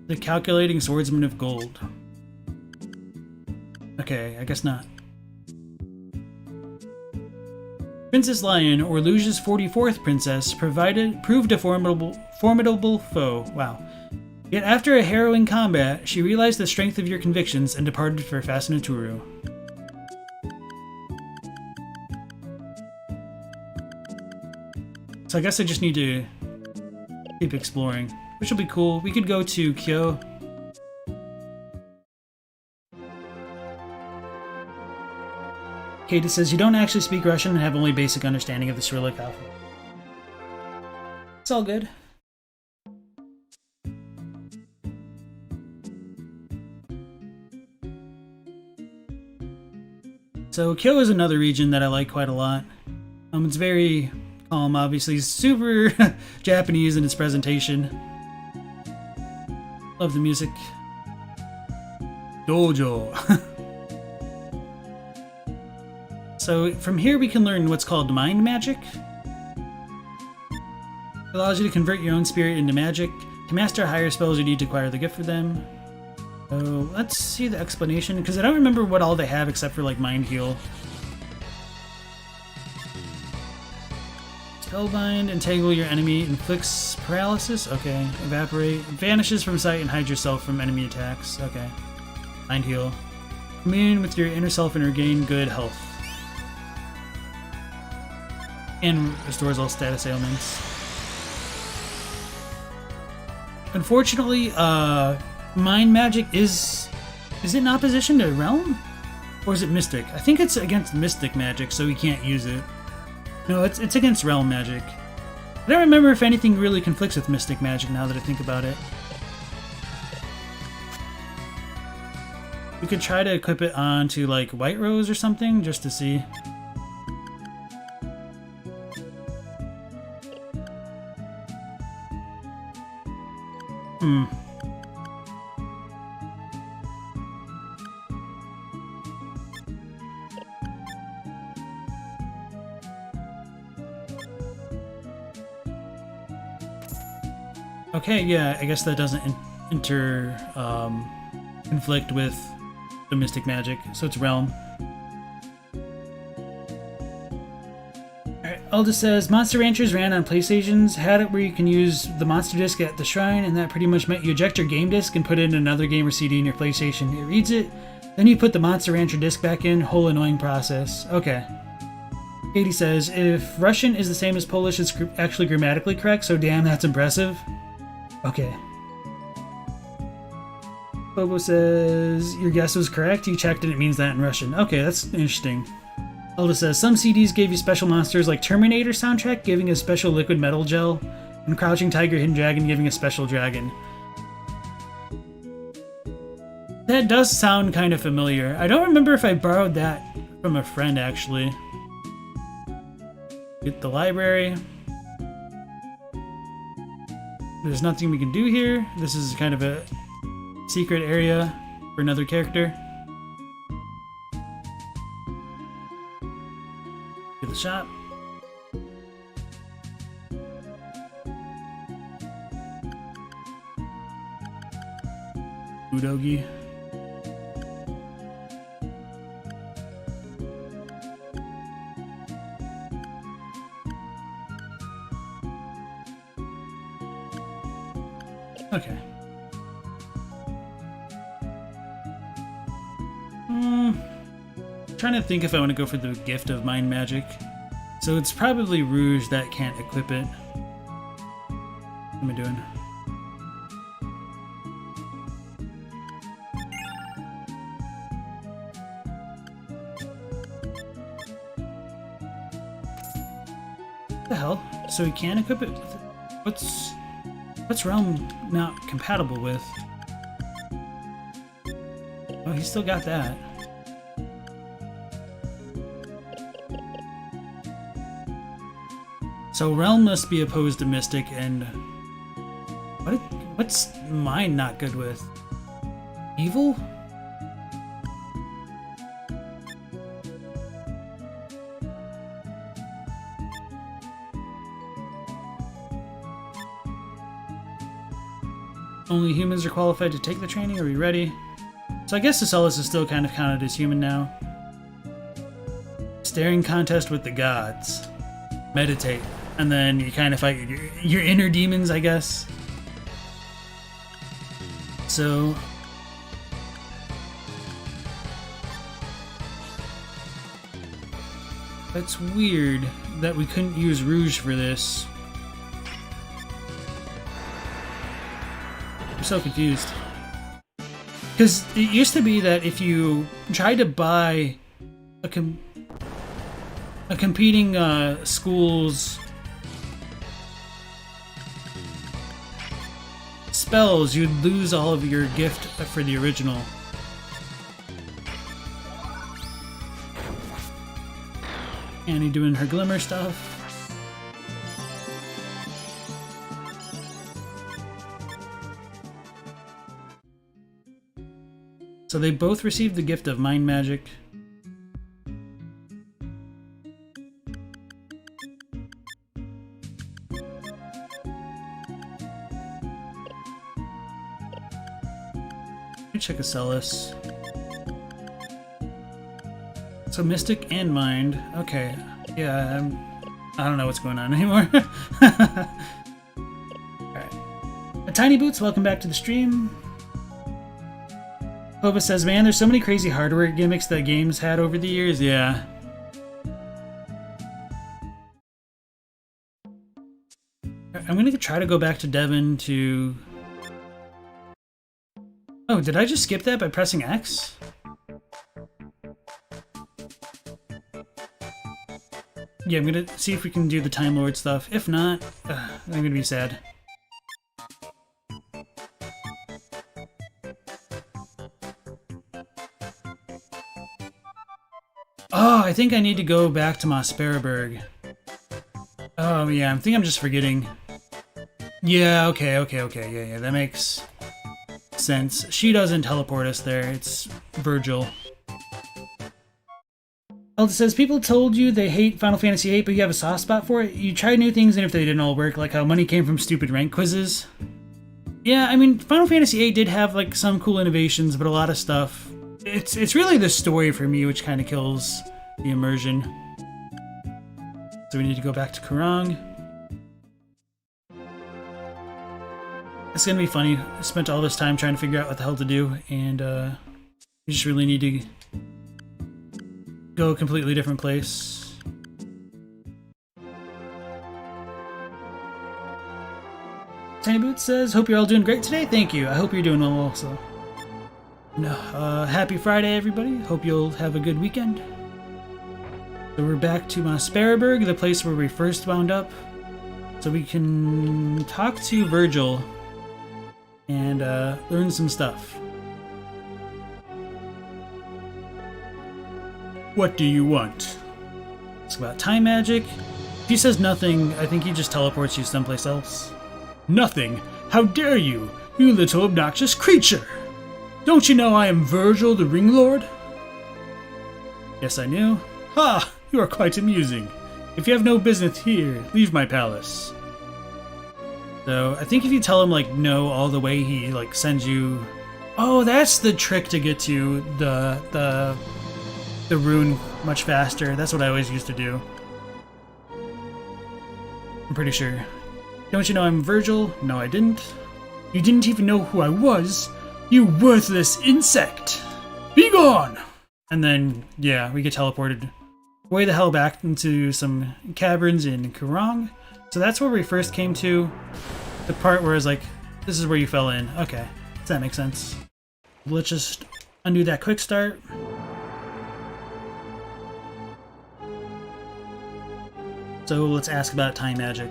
The Calculating Swordsman of Gold. Okay, I guess not. Princess Lion, Orlusia's 44th princess, proved a formidable foe. Wow. Yet after a harrowing combat, she realized the strength of your convictions and departed for Fasinaturu. So I guess I just need to keep exploring, which will be cool. We could go to Kyo. Kata says, you don't actually speak Russian and have only basic understanding of the Cyrillic alphabet. It's all good. So Kyo is another region that I like quite a lot. It's very calm, obviously. Super Japanese in its presentation. Love the music. Dojo. So from here we can learn what's called mind magic. It allows you to convert your own spirit into magic. To master higher spells, you need to acquire the gift for them. So let's see the explanation, because I don't remember what all they have except for like mind heal. Spellbind, entangle your enemy, inflicts paralysis. Okay, evaporate, vanishes from sight and hides yourself from enemy attacks. Okay, mind heal. Commune with your inner self and regain good health. And restores all status ailments. Unfortunately, mind magic is it in opposition to realm? Or is it mystic? I think it's against mystic magic, so we can't use it. No, it's against realm magic. I don't remember if anything really conflicts with mystic magic now that I think about it. We could try to equip it onto like White Rose or something just to see. Okay, yeah, I guess that doesn't conflict with the mystic magic, so it's realm. Alright, Alda says, Monster Ranchers ran on PlayStations, had it where you can use the monster disc at the shrine, and that pretty much meant you eject your game disc and put it in another game or CD in your PlayStation. It reads it, then you put the Monster Rancher disc back in, whole annoying process. Okay. Katie says, if Russian is the same as Polish, it's actually grammatically correct, so damn, that's impressive. Okay. Bobo says, your guess was correct, you checked and it means that in Russian. Okay, that's interesting. Elda says, some CDs gave you special monsters like Terminator soundtrack giving a special liquid metal gel, and Crouching Tiger, Hidden Dragon giving a special dragon. That does sound kind of familiar. I don't remember if I borrowed that from a friend, actually. Get the library. There's nothing we can do here. This is kind of a secret area for another character. Get the shop. Udogi. Okay. Trying to think if I want to go for the gift of mind magic. So it's probably Rouge that can't equip it. What am I doing? What the hell? So he can equip it? What's Realm not compatible with? Oh, he's still got that. So Realm must be opposed to Mystic, and what's mine not good with? Evil? Only humans are qualified to take the training. Are we ready? So I guess Asellus is still kind of counted as human now. Staring contest with the gods. Meditate. And then you kind of fight your inner demons, I guess. So... that's weird that we couldn't use Rouge for this. I'm so confused. Because it used to be that if you tried to buy a competing school's spells, you'd lose all of your gift for the original. Annie doing her glimmer stuff. So they both received the gift of mind magic. Let me check Asellus. So Mystic and Mind. Okay. Yeah, I don't know what's going on anymore. Alright. Tiny Boots, welcome back to the stream. Pova says, man, there's so many crazy hardware gimmicks that games had over the years. Yeah. I'm gonna try to go back to Devin to... Oh, did I just skip that by pressing X? Yeah, I'm gonna see if we can do the Time Lord stuff. If not, I'm gonna be sad. Oh, I think I need to go back to Mossbergberg. Oh, yeah, I think I'm just forgetting. Yeah, okay, yeah, that makes sense. She doesn't teleport us there, it's Virgil. Elda says, people told you they hate Final Fantasy VIII, but you have a soft spot for it? You tried new things, and if they didn't all work, like how money came from stupid rank quizzes. Yeah, I mean, Final Fantasy VIII did have, like, some cool innovations, but a lot of stuff... It's really the story for me which kind of kills the immersion. So we need to go back to Kurong. It's gonna be funny. I spent all this time trying to figure out what the hell to do, and we just really need to go a completely different place. Tiny Boots says, hope you're all doing great today. Thank you. I hope you're doing well also. No, happy Friday, everybody. Hope you'll have a good weekend. So we're back to Sparrowburg, the place where we first wound up. So we can talk to Virgil and learn some stuff. What do you want? It's about time magic. If he says nothing, I think he just teleports you someplace else. Nothing? How dare you, you little obnoxious creature! Don't you know I am Virgil the Ring Lord? Yes, I knew. Ha! You are quite amusing. If you have no business here, leave my palace. So, I think if you tell him, like, no all the way, he, like, sends you... Oh, that's the trick to get to the rune much faster. That's what I always used to do. I'm pretty sure. Don't you know I'm Virgil? No, I didn't. You didn't even know who I was? You worthless insect! Be gone! And then, yeah, we get teleported way the hell back into some caverns in Kurong. So that's where we first came to. The part where it's like, this is where you fell in. Okay, does that make sense? Let's just undo that quick start. So let's ask about time magic.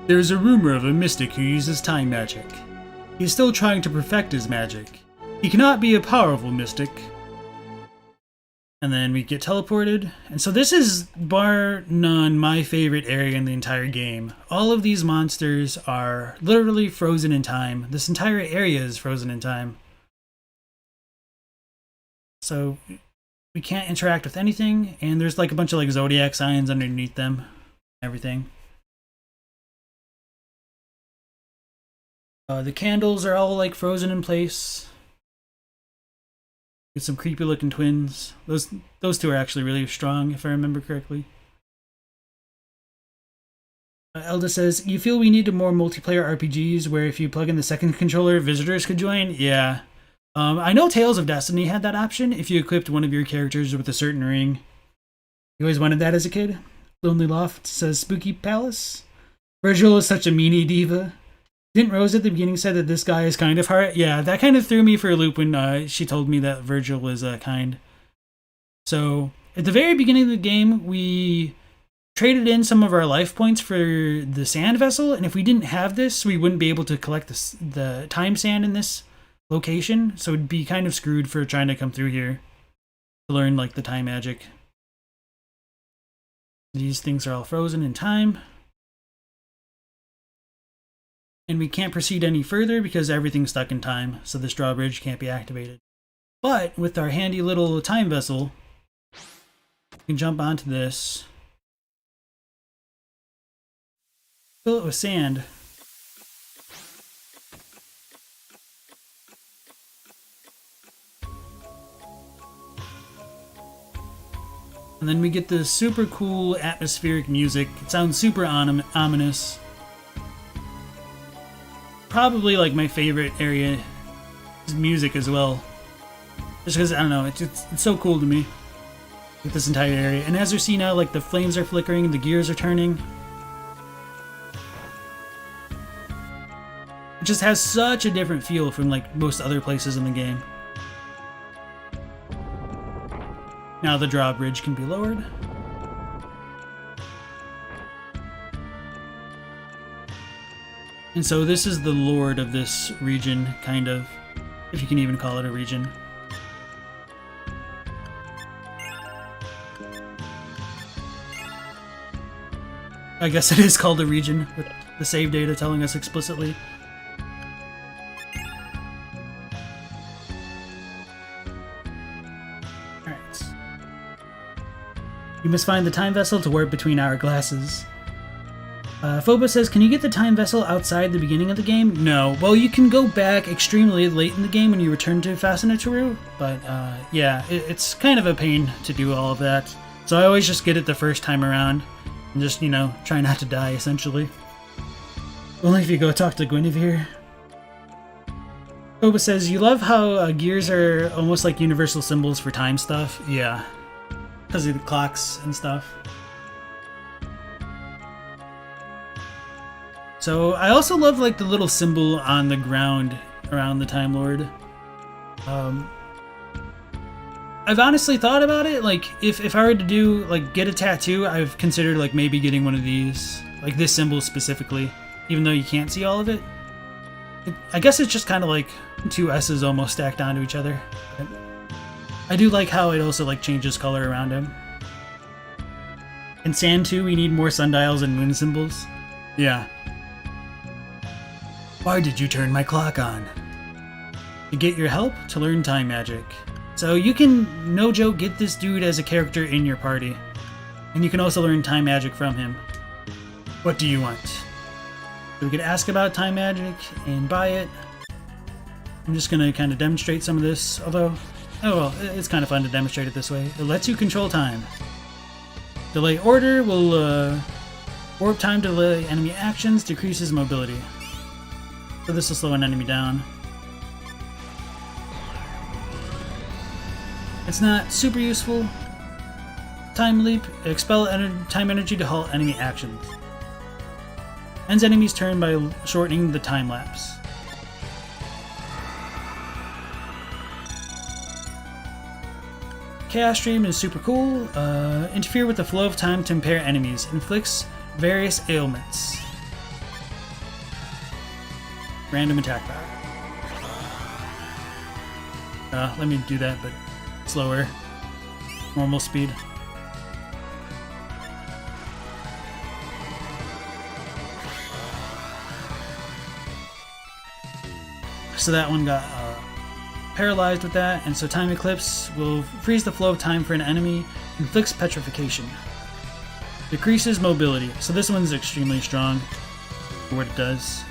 There's a rumor of a mystic who uses time magic. He's still trying to perfect his magic. He cannot be a powerful mystic. And then we get teleported. And so this is, bar none, my favorite area in the entire game. All of these monsters are literally frozen in time. This entire area is frozen in time. So we can't interact with anything. And there's like a bunch of like zodiac signs underneath them. Everything. The candles are all like frozen in place. Get some creepy looking twins. Those two are actually really strong, if I remember correctly. Elda says, you feel we need more multiplayer RPGs where if you plug in the second controller, visitors could join? Yeah. I know Tales of Destiny had that option if you equipped one of your characters with a certain ring. You always wanted that as a kid? Lonely Loft says, Spooky Palace. Virgil is such a meanie diva. Didn't Rose at the beginning say that this guy is kind of hard? Yeah, that kind of threw me for a loop when she told me that Virgil was kind. So, at the very beginning of the game, we traded in some of our life points for the sand vessel, and if we didn't have this, we wouldn't be able to collect the time sand in this location, so it'd be kind of screwed for trying to come through here to learn, like, the time magic. These things are all frozen in time. And we can't proceed any further because everything's stuck in time, so this drawbridge can't be activated. But with our handy little time vessel, we can jump onto this, fill it with sand, and then we get this super cool atmospheric music. It sounds super ominous. Probably like my favorite area is music as well. Just because, I don't know, it's so cool to me with this entire area. And as you see now, like the flames are flickering, the gears are turning. It just has such a different feel from like most other places in the game. Now the drawbridge can be lowered. And so this is the lord of this region, kind of, if you can even call it a region. I guess it is called a region, with the save data telling us explicitly. Alright. You must find the time vessel to warp between hourglasses. Phobos says, can you get the time vessel outside the beginning of the game? No. Well, you can go back extremely late in the game when you return to Fasanatoru, but yeah, it's kind of a pain to do all of that. So I always just get it the first time around. And just, you know, try not to die, essentially. Only if you go talk to Guinevere. Koba says, you love how gears are almost like universal symbols for time stuff? Yeah. Because of the clocks and stuff. So, I also love, like, the little symbol on the ground around the Time Lord. I've honestly thought about it, like, if I were to do, like, get a tattoo, I've considered, like, maybe getting one of these. Like, this symbol specifically, even though you can't see all of it. I guess it's just kind of like two S's almost stacked onto each other. But I do like how it also, like, changes color around him. In Sand 2, we need more sundials and moon symbols. Yeah. Why did you turn my clock on? To get your help to learn time magic. So you can, no joke, get this dude as a character in your party. And you can also learn time magic from him. What do you want? So we could ask about time magic and buy it. I'm just going to kind of demonstrate some of this, although, oh well, it's kind of fun to demonstrate it this way. It lets you control time. Delay order will warp time to delay enemy actions, decreases mobility. So this will slow an enemy down. It's not super useful. Time leap, expel time energy to halt enemy actions. Ends enemy's turn by shortening the time lapse. Chaos Stream is super cool. Interfere with the flow of time to impair enemies. Inflicts various ailments. Random attack power. Let me do that, but slower. Normal speed. So that one got paralyzed with that, and so Time Eclipse will freeze the flow of time for an enemy, inflicts petrification. Decreases mobility. So this one's extremely strong for what it does.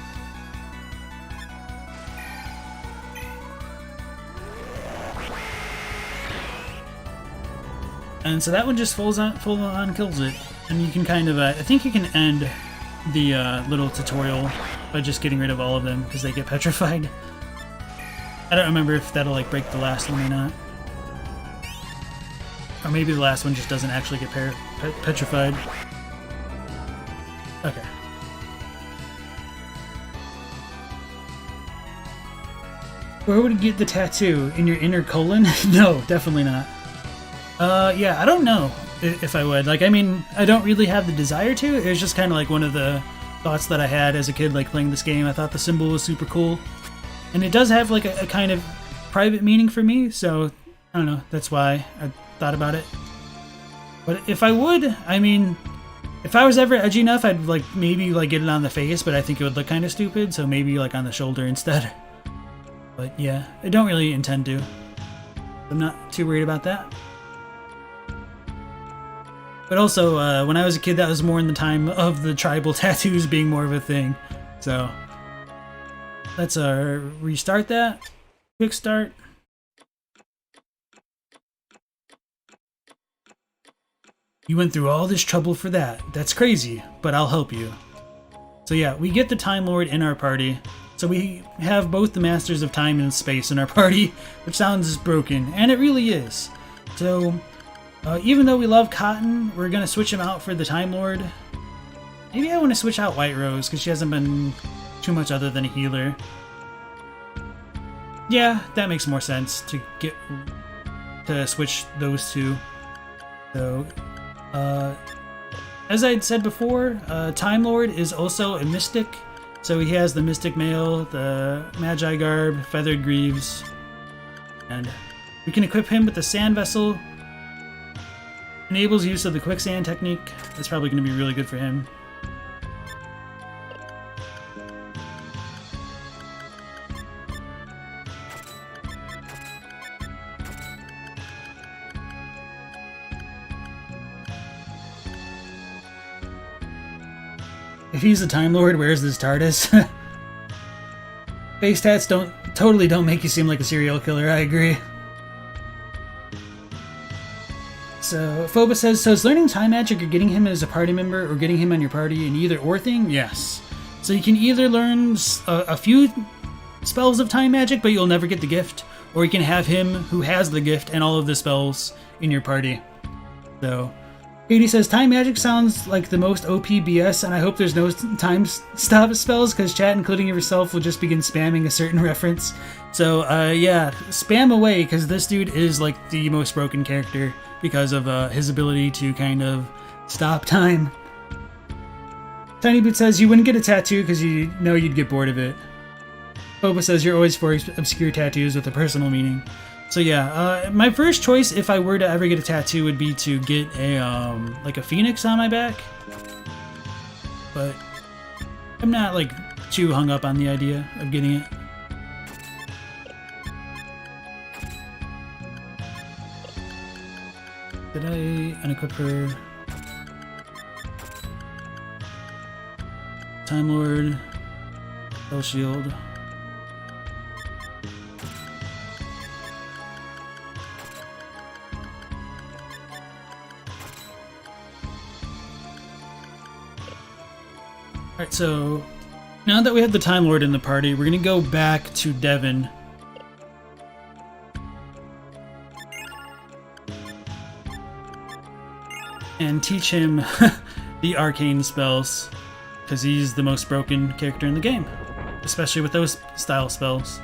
And so that one just full on kills it. And you can kind of, I think you can end the little tutorial by just getting rid of all of them because they get petrified. I don't remember if that'll like break the last one or not. Or maybe the last one just doesn't actually get petrified. Okay. Where would you get the tattoo? In your inner colon? No, definitely not. Yeah, I don't know if I would. Like, I mean, I don't really have the desire to. It was just kind of like one of the thoughts that I had as a kid, like playing this game. I thought the symbol was super cool. And it does have like a kind of private meaning for me, so I don't know, that's why I thought about it. But if I would, I mean, if I was ever edgy enough, I'd like maybe like get it on the face, but I think it would look kind of stupid, so maybe like on the shoulder instead. But yeah, I don't really intend to. I'm not too worried about that. But also, when I was a kid, that was more in the time of the tribal tattoos being more of a thing. So let's restart that. Quick start. You went through all this trouble for that. That's crazy, but I'll help you. So yeah, we get the Time Lord in our party. So we have both the Masters of Time and Space in our party, which sounds broken, and it really is. So even though we love Cotton, we're going to switch him out for the Time Lord. Maybe I want to switch out White Rose, because she hasn't been too much other than a healer. Yeah, that makes more sense to switch those two. So, as I'd said before, Time Lord is also a mystic. So he has the Mystic Mail, the Magi Garb, Feathered Greaves, and we can equip him with the Sand Vessel. Enables use of the Quicksand technique. That's probably going to be really good for him. If he's the Time Lord, where's this TARDIS? Face tats totally don't make you seem like a serial killer, I agree. So Phobos says, so is learning time magic or getting him as a party member or getting him on your party an either or thing? Yes. So you can either learn a few spells of time magic, but you'll never get the gift, or you can have him who has the gift and all of the spells in your party. So Katie says, time magic sounds like the most OP BS, and I hope there's no time stop spells, because chat, including yourself, will just begin spamming a certain reference. So, yeah, spam away, because this dude is, like, the most broken character because of his ability to kind of stop time. Tiny Boot says, you wouldn't get a tattoo because you know you'd get bored of it. Boba says, you're always for obscure tattoos with a personal meaning. So yeah, my first choice if I were to ever get a tattoo would be to get a, like a phoenix on my back. But I'm not, like, too hung up on the idea of getting it. Did I unequip her? Time Lord, Spell Shield. Alright, so now that we have the Time Lord in the party, we're gonna go back to Devin. And teach him the arcane spells, because he's the most broken character in the game, especially with those style spells.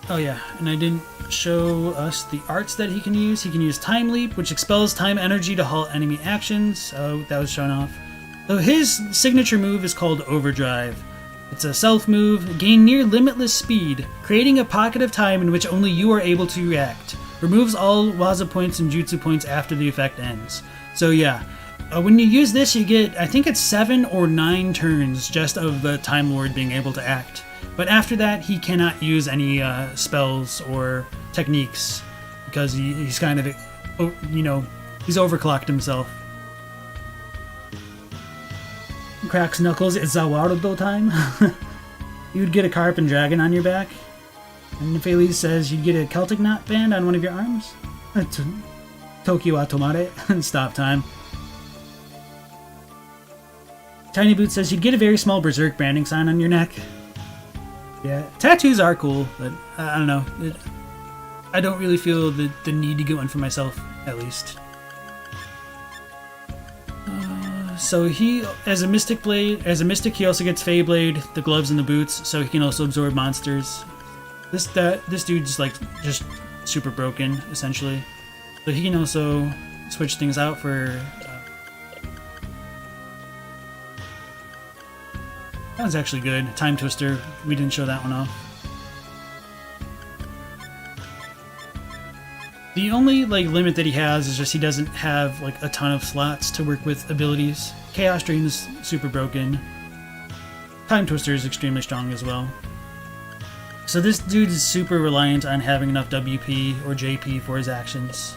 Oh yeah, and I didn't show us the arts that he can use. He can use Time Leap, which expels time energy to halt enemy actions. Oh, that was shown off. So his signature move is called Overdrive. It's a self move, gain near limitless speed, creating a pocket of time in which only you are able to react. Removes all Waza points and Jutsu points after the effect ends. So yeah, when you use this, you get, I think it's 7 or 9 turns just of the Time Lord being able to act. But after that, he cannot use any spells or techniques because he's kind of, you know, he's overclocked himself. Cracks Knuckles, it's Zawarudo time. You'd get a Carp and Dragon on your back. And Feliz says you'd get a Celtic Knot band on one of your arms. Tokyo Atomare, stop time. Tiny Boot says you'd get a very small Berserk branding sign on your neck. Yeah, tattoos are cool, but I don't know. I don't really feel the need to get one for myself, at least. So he, as a Mystic Blade, as a Mystic, he also gets Fey Blade, the gloves and the boots, so he can also absorb monsters. This dude's like just super broken, essentially. But he can also switch things out for. That was actually good. Time Twister. We didn't show that one off. The only like limit that he has is just he doesn't have like a ton of slots to work with abilities. Chaos Drain is super broken. Time Twister is extremely strong as well. So this dude is super reliant on having enough WP or JP for his actions.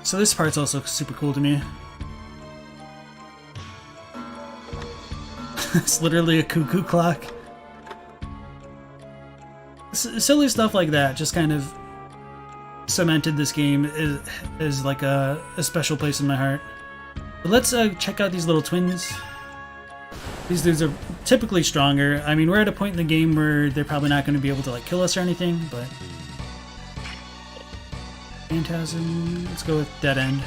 So this part's also super cool to me. It's literally a cuckoo clock. Silly stuff like that just kind of cemented this game as like a special place in my heart. But let's check out these little twins. These dudes are typically stronger. I mean, we're at a point in the game where they're probably not going to be able to like kill us or anything, but Phantasm, let's go with Dead End.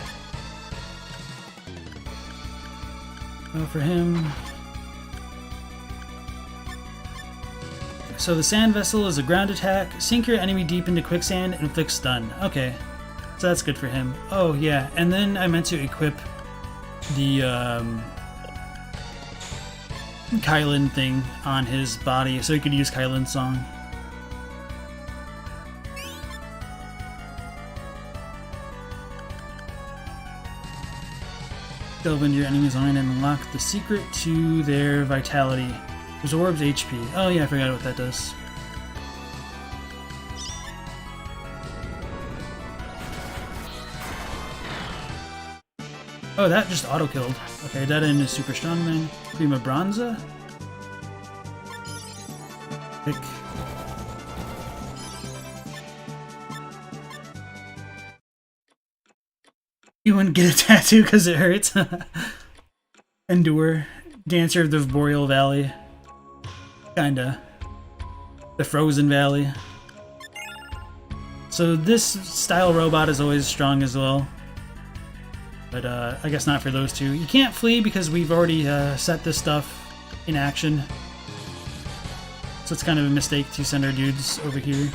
Go for him. So the Sand Vessel is a ground attack. Sink your enemy deep into quicksand and inflict stun. Okay, so that's good for him. Oh yeah, and then I meant to equip the Kylan thing on his body so he could use Kylan's song. Delve into your enemy's line and unlock the secret to their vitality. Absorbs HP. Oh yeah, I forgot what that does. Oh, that just auto-killed. Okay, that end is super strong then. Prima Bronza. Pick. You wouldn't get a tattoo because it hurts. Endure. Dancer of the Boreal Valley. Kinda. The Frozen Valley. So this style robot is always strong as well. But I guess not for those two. You can't flee because we've already set this stuff in action. So it's kind of a mistake to send our dudes over here.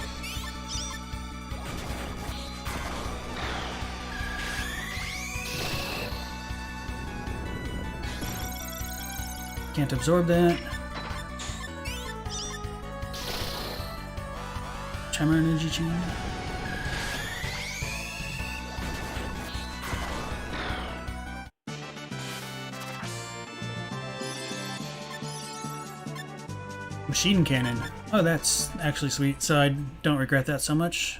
Can't absorb that. Tremor energy chain. Machine cannon. Oh, that's actually sweet, so I don't regret that so much.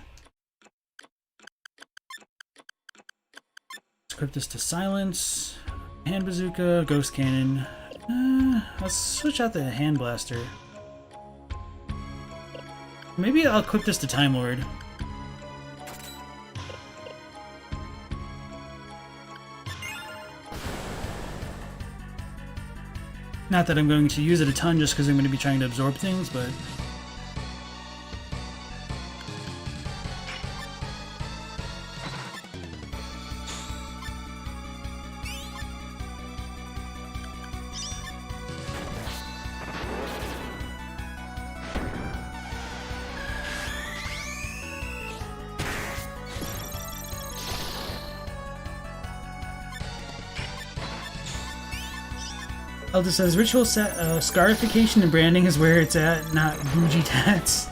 Let's equip this to silence. Hand bazooka, ghost cannon. I'll switch out the hand blaster. Maybe I'll equip this to Time Lord. Not that I'm going to use it a ton just because I'm going to be trying to absorb things, but... Elder says, ritual scarification and branding is where it's at, not bougie tats.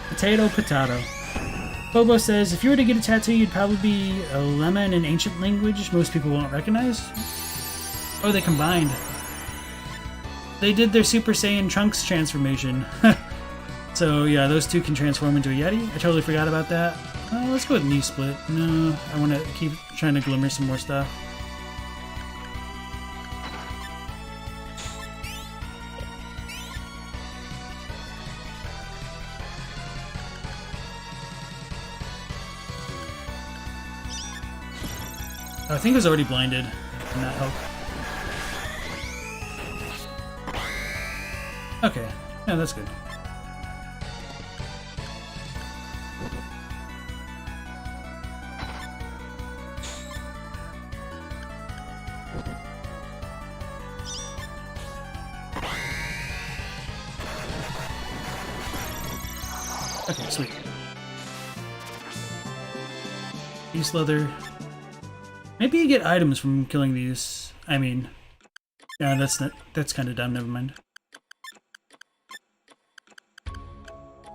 Potato, potato. Bobo says, if you were to get a tattoo, you'd probably be a lemma in an ancient language most people won't recognize. Oh, they combined. They did their Super Saiyan Trunks transformation. So yeah, those two can transform into a Yeti. I totally forgot about that. Let's go with knee split. No, I want to keep trying to glimmer some more stuff. I think it was already blinded. Can that help? Okay. Yeah, that's good. Okay, sweet. Beast leather. Maybe you get items from killing these. I mean, yeah, that's kind of dumb. Never mind.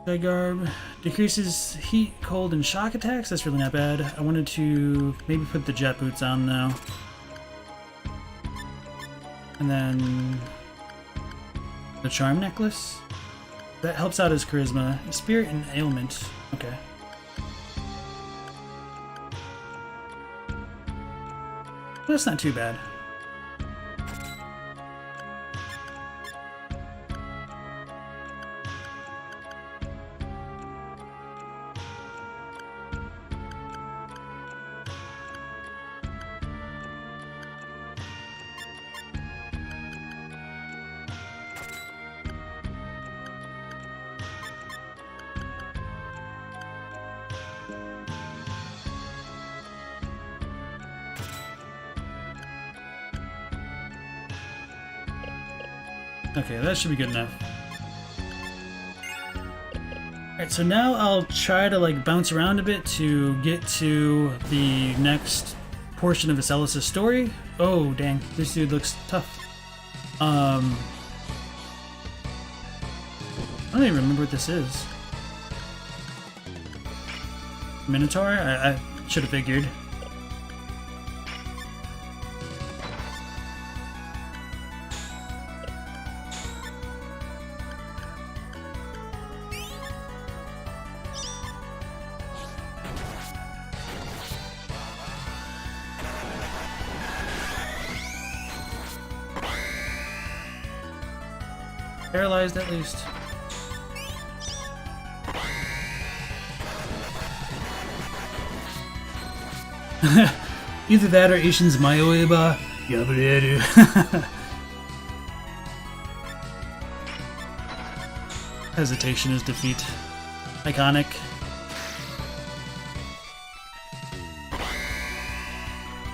Garb decreases heat, cold, and shock attacks. That's really not bad. I wanted to maybe put the jet boots on though, and then the charm necklace. That helps out his charisma, spirit, and ailment. Okay. That's not too bad. Okay, that should be good enough. Alright, so now I'll try to like bounce around a bit to get to the next portion of Asellus' story. Oh, dang, this dude looks tough. I don't even remember what this is. Minotaur? I should have figured. Paralyzed at least. Either that or Ishin's Mayoeba. Yabureru. Hesitation is defeat. Iconic.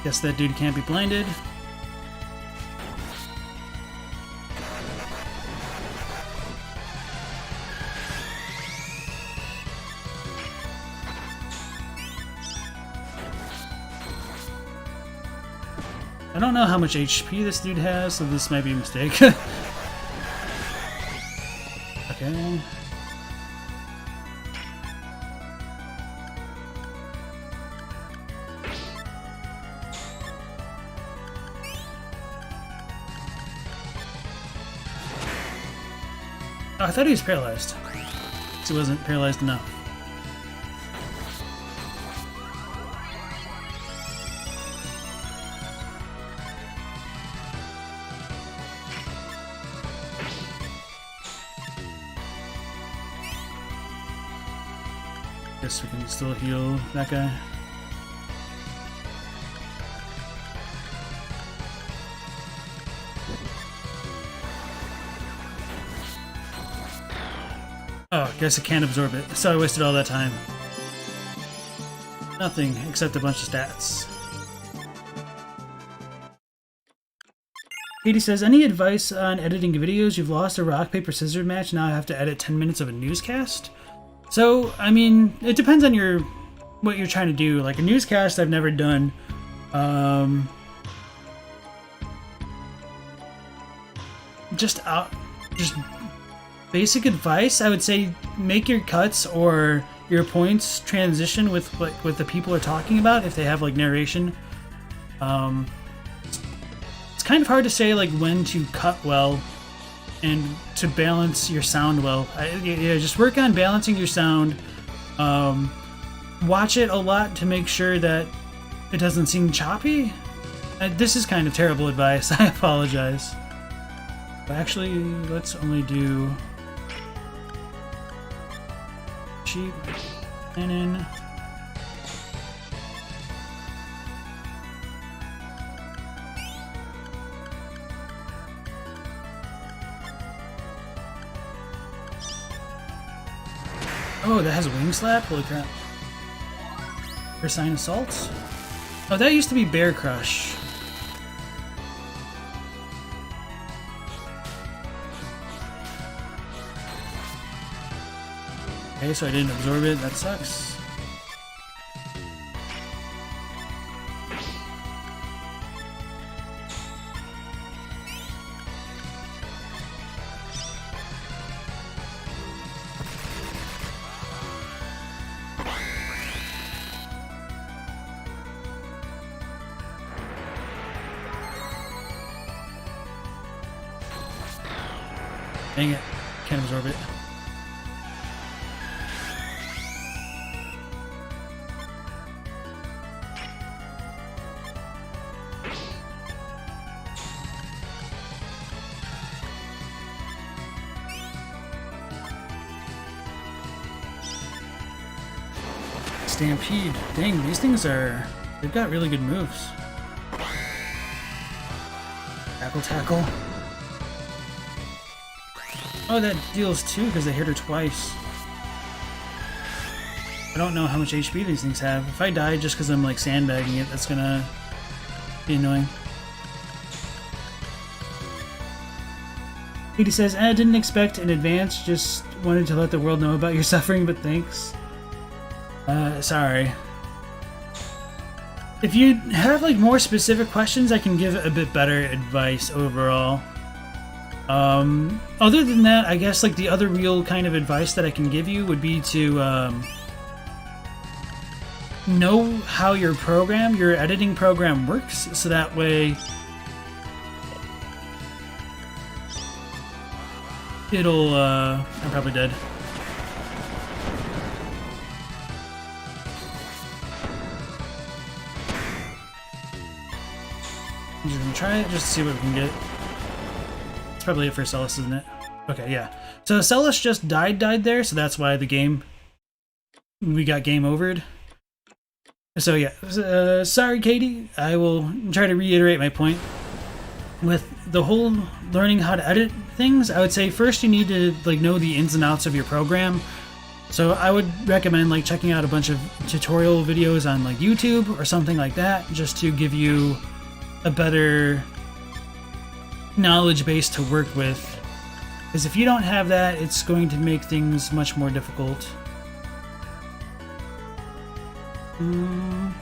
Guess that dude can't be blinded. I don't know how much HP this dude has, so this might be a mistake. Okay. Oh, I thought he was paralyzed. He wasn't paralyzed enough. Guess we can still heal that guy. Oh, guess I can't absorb it. So I wasted all that time. Nothing except a bunch of stats. Katie says, any advice on editing videos? You've lost a rock, paper, scissors match, now I have to edit 10 minutes of a newscast? So, I mean, it depends on what you're trying to do. Like a newscast I've never done. Just basic advice, I would say make your cuts or your points transition with what the people are talking about if they have like narration. It's kind of hard to say like when to cut well and to balance your sound well. Yeah, just work on balancing your sound. Watch it a lot to make sure that it doesn't seem choppy. This is kind of terrible advice. I apologize. But actually, let's only do cheap cannon. Oh, that has a wing slap? Holy crap. Sign assault? Oh, that used to be Bear Crush. Okay, so I didn't absorb it. That sucks. Dang it. Can't absorb it. Stampede. Dang, these things they've got really good moves. Tackle. Oh, that deals 2 because they hit her twice. I don't know how much HP these things have. If I die just because I'm like sandbagging it, that's gonna be annoying. Katie says, I didn't expect in advance, just wanted to let the world know about your suffering, but thanks. Sorry. If you have like more specific questions, I can give a bit better advice overall. Other than that, I guess like the other real kind of advice that I can give you would be to know how your editing program works, so that way it'll, I'm probably dead. I'm just gonna try it just to see what we can get. It's probably it for Asellus, isn't it? Okay, yeah. So Asellus just died there, so that's why we got game overed. So yeah, sorry Katie, I will try to reiterate my point. With the whole learning how to edit things, I would say first you need to like know the ins and outs of your program. So I would recommend like checking out a bunch of tutorial videos on like YouTube or something like that, just to give you a better knowledge base to work with. Because if you don't have that, it's going to make things much more difficult. I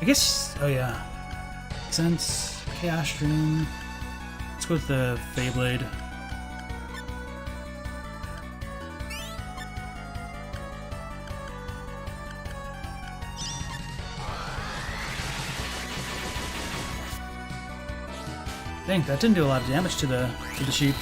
guess, oh yeah. Sense, Chaos Rune. Let's go with the Feyblade. Dang, that didn't do a lot of damage to the sheep.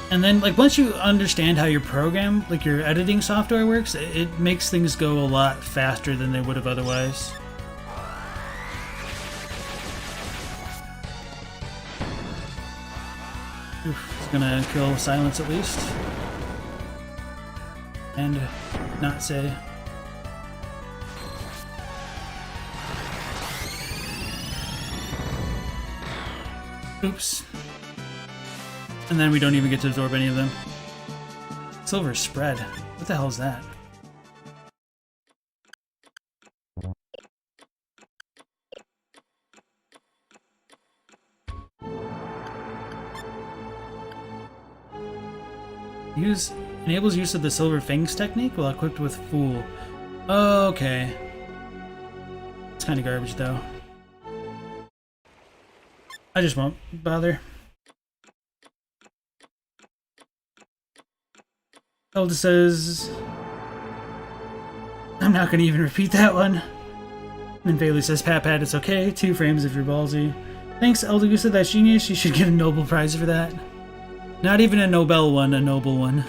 And then, like, once you understand how your program, like your editing software works, it makes things go a lot faster than they would have otherwise. Oof, it's gonna kill Silence at least. And not say. Oops. And then we don't even get to absorb any of them. Silver spread. What the hell is that? Enables use of the Silver Fangs technique while equipped with Fool. Okay. It's kind of garbage though. I just won't bother. Elda says... I'm not going to even repeat that one. And Bailey says, Pat, it's okay. 2 frames if you're ballsy. Thanks, Elda. You said that's genius. You should get a Nobel Prize for that. Not even a Nobel one, a noble one.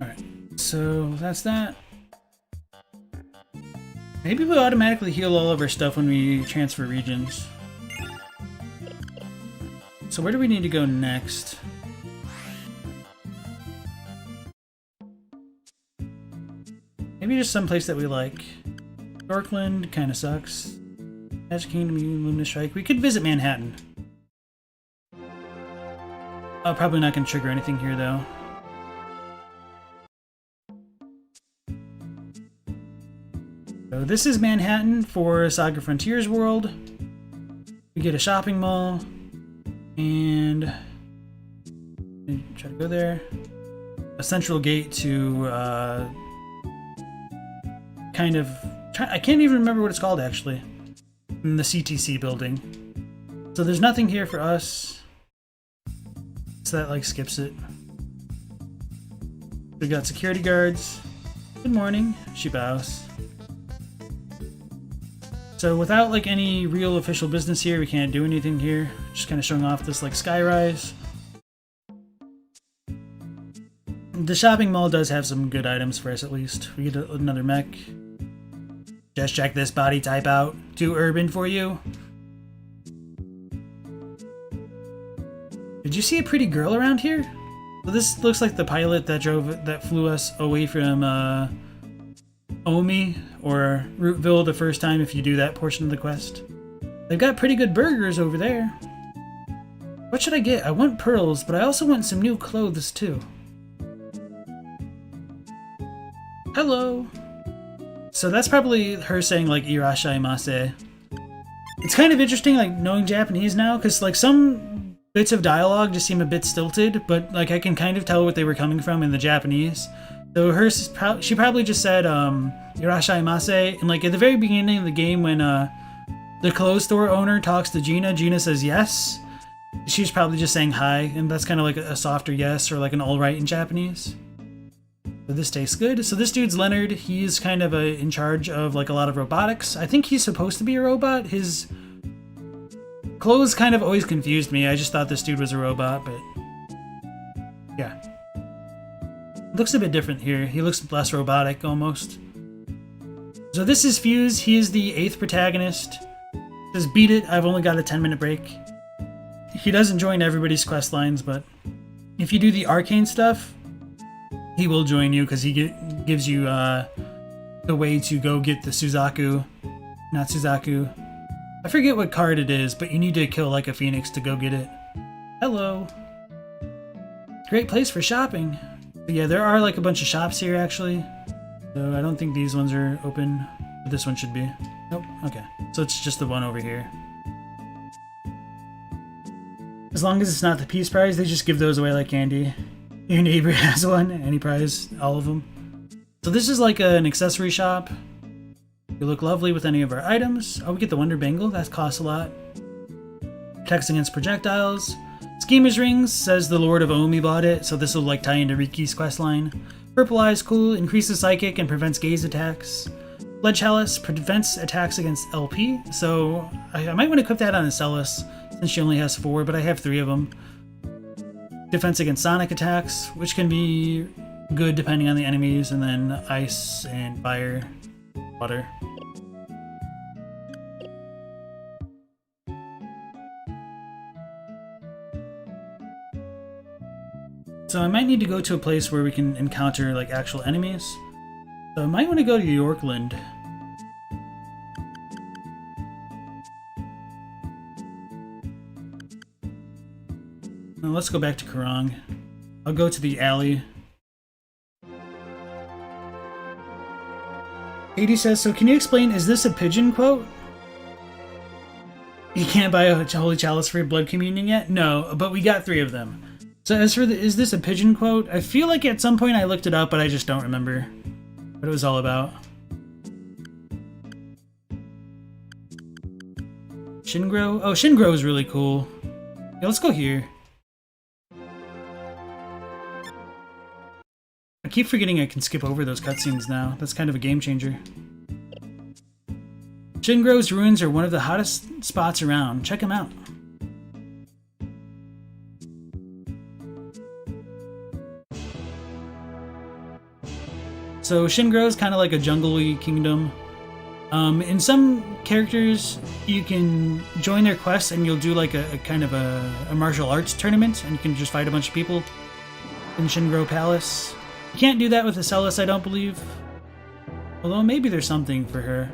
Alright, so that's that. Maybe we'll automatically heal all of our stuff when we transfer regions. So where do we need to go next? Maybe just someplace that we like. Yorkland kind of sucks. Magic Kingdom, Luminous Shrike. We could visit Manhattan. Probably not going to trigger anything here though. So this is Manhattan for SaGa Frontier's world. We get a shopping mall, and try to go there. A central gate to kind of I can't even remember what it's called actually. In the CTC building. So there's nothing here for us. So that like skips it. We got security guards. Good morning. She bows. So without like any real official business here, we can't do anything here. Just kind of showing off this like skyrise. The shopping mall does have some good items for us at least. We get another mech. Just check this body type out. Too urban for you? Did you see a pretty girl around here? Well, this looks like the pilot that flew us away from Omi or Rootville the first time if you do that portion of the quest. They've got pretty good burgers over there. What should I get? I want pearls, but I also want some new clothes too. Hello. So that's probably her saying like irashaimase. It's kind of interesting like knowing Japanese now because like some bits of dialogue just seem a bit stilted, but like I can kind of tell what they were coming from in the Japanese. So she probably just said irashaimase, and like at the very beginning of the game when the clothes store owner talks to Gina, Gina says yes. She was probably just saying hi, and that's kind of like a softer yes or like an alright in Japanese. So this tastes good. So this dude's Leonard. He's kind of in charge of like a lot of robotics. I think he's supposed to be a robot. His clothes kind of always confused me. I just thought this dude was a robot, but yeah. Looks a bit different here. He looks less robotic almost. So this is Fuse. He is the 8th protagonist. Says beat it. I've only got a 10-minute break. He doesn't join everybody's quest lines, but if you do the Arcane stuff, he will join you because he gives you the way to go get the Suzaku. Not Suzaku. I forget what card it is, but you need to kill like a phoenix to go get it. Hello. Great place for shopping. But yeah, there are like a bunch of shops here actually. So I don't think these ones are open, but this one should be. Nope, okay. So it's just the one over here. As long as it's not the peace prize, they just give those away like candy. Your neighbor has one, any prize, all of them. So this is like an accessory shop. You look lovely with any of our items. Oh, we get the Wonder Bangle, that costs a lot. Protects against projectiles. Schemer's Rings, says the Lord of Omi bought it, so this will like tie into Riki's questline. Purple Eye's cool, increases psychic and prevents gaze attacks. Blood Chalice prevents attacks against LP, so I might want to equip that on Asellus, since she only has 4, but I have 3 of them. Defense against sonic attacks, which can be good depending on the enemies, and then ice and fire, water. So I might need to go to a place where we can encounter like actual enemies. So I might want to go to Yorkland. Now let's go back to Kurong. I'll go to the alley. Katie says, so can you explain, is this a pigeon quote? You can't buy a holy chalice for your blood communion yet? No, but we got 3 of them. So as for is this a pigeon quote? I feel like at some point I looked it up, but I just don't remember what it was all about. Shingro? Oh, Shingro is really cool. Yeah, let's go here. I keep forgetting I can skip over those cutscenes now. That's kind of a game changer. Shingro's ruins are one of the hottest spots around. Check them out. So Shingro is kind of like a jungle-y kingdom. In some characters, you can join their quests and you'll do like a kind of a martial arts tournament, and you can just fight a bunch of people in Shingro Palace. You can't do that with Asellus, I don't believe. Although maybe there's something for her.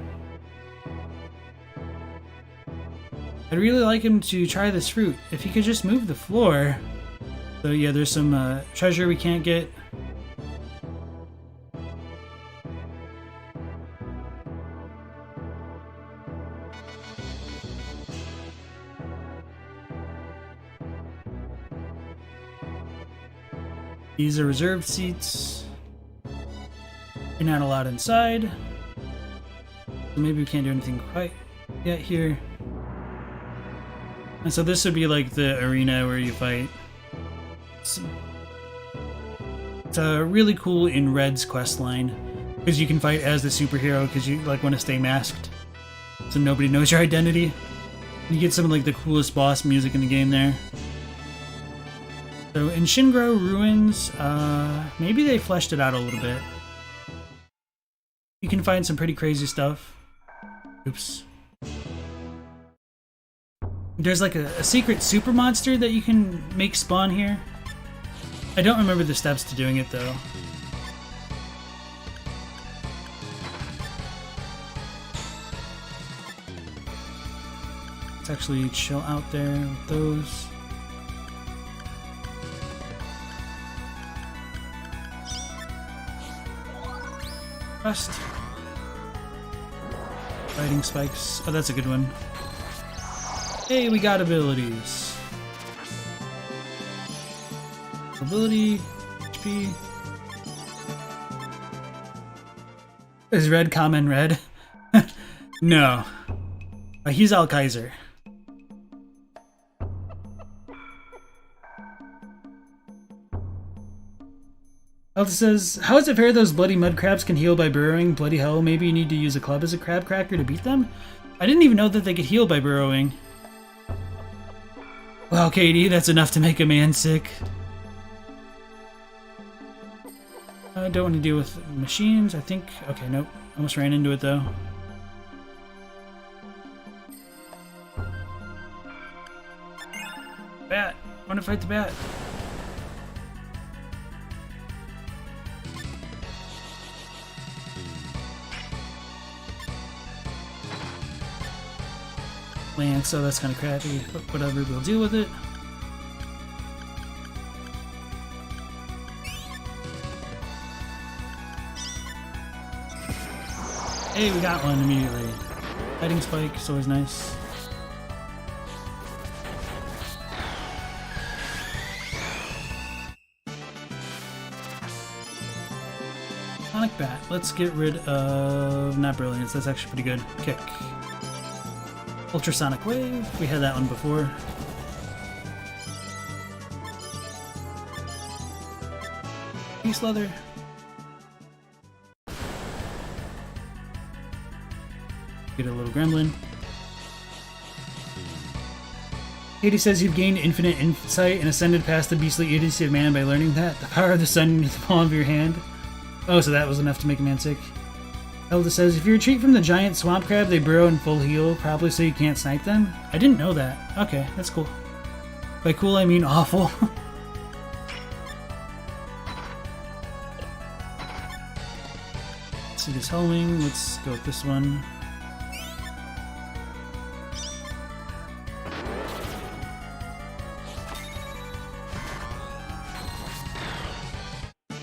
I'd really like him to try this fruit. If he could just move the floor. So yeah, there's some treasure we can't get. These are reserved seats. You're not allowed inside. So maybe we can't do anything quite yet here. And so this would be like the arena where you fight. It's really cool in Red's questline, because you can fight as the superhero because you like want to stay masked, so nobody knows your identity. You get some of like the coolest boss music in the game there. So in Shingro Ruins, maybe they fleshed it out a little bit. You can find some pretty crazy stuff. Oops. There's like a secret super monster that you can make spawn here. I don't remember the steps to doing it though. Let's actually chill out there with those. Rust. Fighting spikes. Oh, that's a good one. Hey, we got abilities. Ability, HP. Is Red common red? No. He's Al Kaiser. Alta says, how is it fair those bloody mud crabs can heal by burrowing? Bloody hell, maybe you need to use a club as a crab cracker to beat them? I didn't even know that they could heal by burrowing. Wow, Katie, that's enough to make a man sick. I don't want to deal with machines, I think. Okay, nope. Almost ran into it, though. Bat! I want to fight the bat. Lance, so that's kind of crappy, but whatever, we'll deal with it. Hey, we got one immediately. Fighting spike is always nice. Sonic Bat. Let's get rid of... not Brilliance, that's actually pretty good. Kick. Ultrasonic Wave. We had that one before. Peace Leather. Get a little gremlin. Katie says you've gained infinite insight and ascended past the beastly idiocy of man by learning that. The power of the sun in the palm of your hand. Oh, so that was enough to make a man sick. Elda says, if you retreat from the giant swamp crab, they burrow in full heal, probably so you can't snipe them. I didn't know that. Okay, that's cool. By cool, I mean awful. Let's see this homing. Let's go with this one.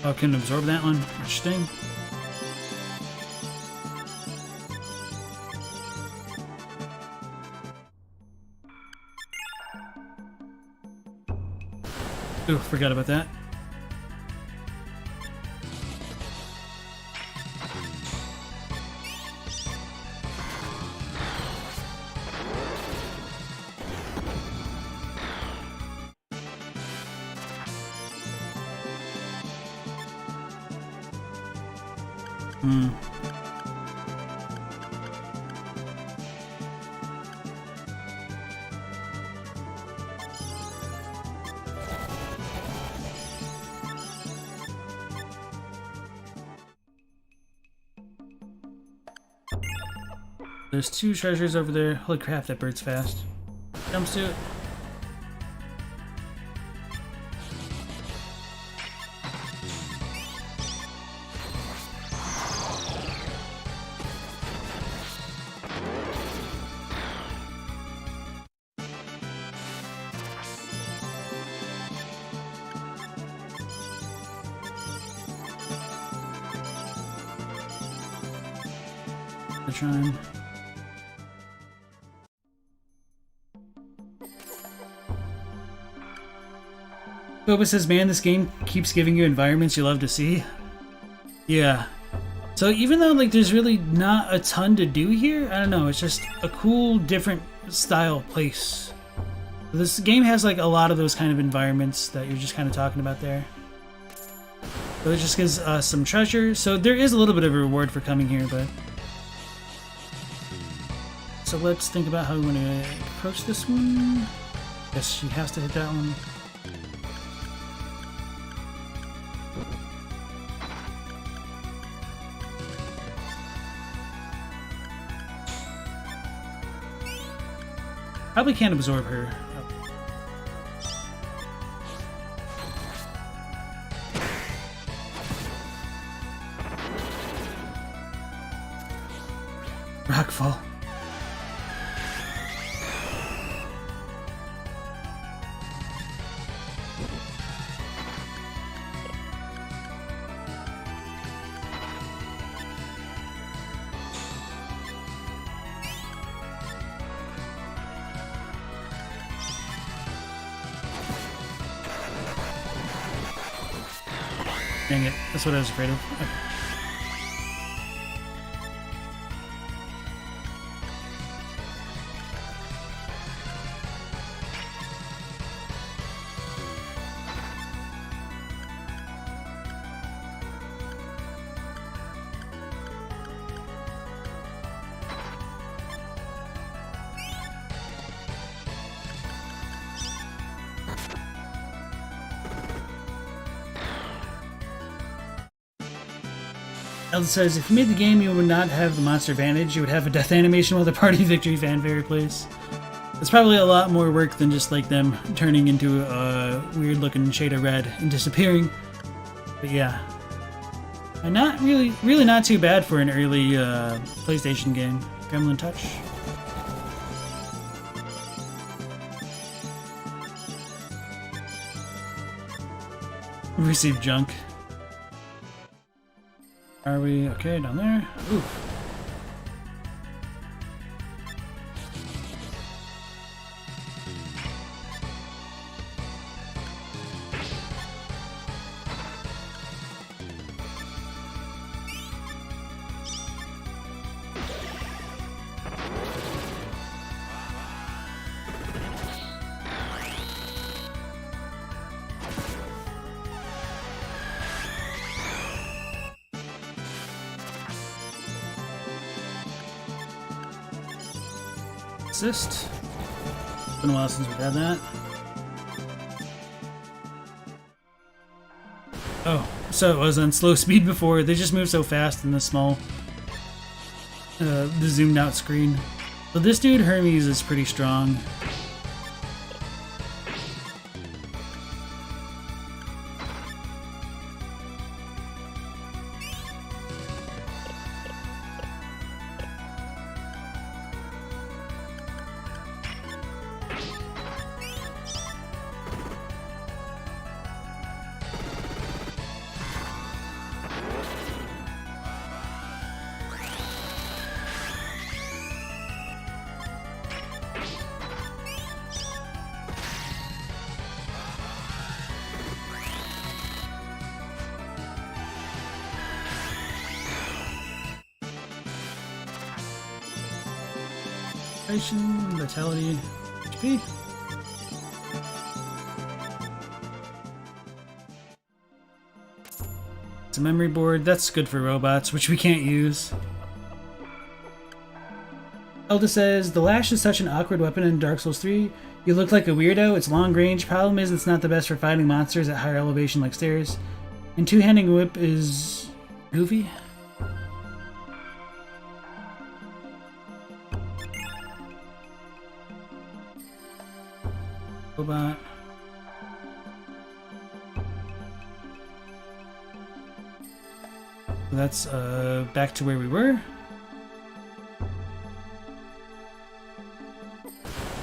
Oh, can absorb that one. Interesting. Ooh, forgot about that. There's two treasures over there. Holy crap, that bird's fast. Jumps to it. Trying. Boba says, man, this game keeps giving you environments you love to see. Yeah. So even though like there's really not a ton to do here, I don't know, it's just a cool, different style place. This game has like a lot of those kind of environments that you're just kind of talking about there. So it just gives us some treasure. So there is a little bit of a reward for coming here, but... So let's think about how we want to approach this one. Guess she has to hit that one. Probably can't absorb her. Rockfall. Dang it, that's what I was afraid of. Okay. Elsa says, if you made the game, you would not have the monster advantage. You would have a death animation while the party victory fanfare plays. It's probably a lot more work than just like them turning into a weird looking shade of red and disappearing. But yeah. And not really not too bad for an early PlayStation game. Gremlin Touch. Received junk. Are we okay down there? Ooh. Assist. It's been a while since we've had that. Oh, so it was on slow speed before. They just move so fast in the small, the zoomed out screen. So this dude, Hermes, is pretty strong. Vitality, HP. It's a memory board. That's good for robots, which we can't use. Elda says, the lash is such an awkward weapon in Dark Souls 3. You look like a weirdo. It's long range. Problem is it's not the best for fighting monsters at higher elevation like stairs. And two-handing whip is goofy. Robot. That's back to where we were.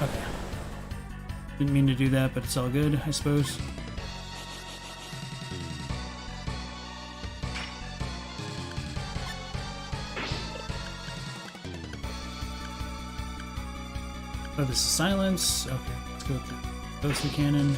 Okay. Didn't mean to do that, but it's all good, I suppose. Oh, this is silence. Okay, let's go with the ghostly cannon.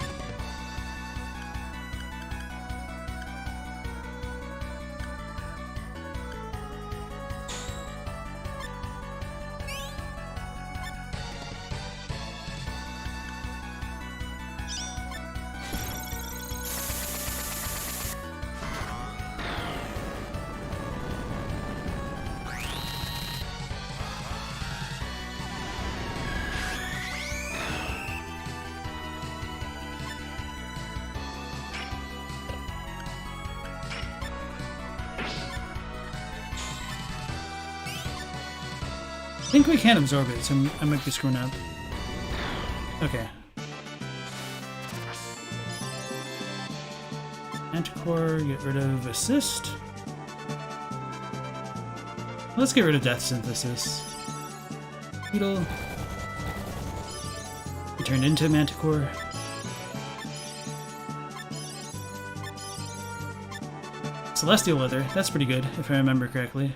I think we can absorb it, so I might be screwing up. Okay. Manticore, get rid of assist. Let's get rid of death synthesis. Beetle. He turned into Manticore. Celestial Leather, that's pretty good, if I remember correctly.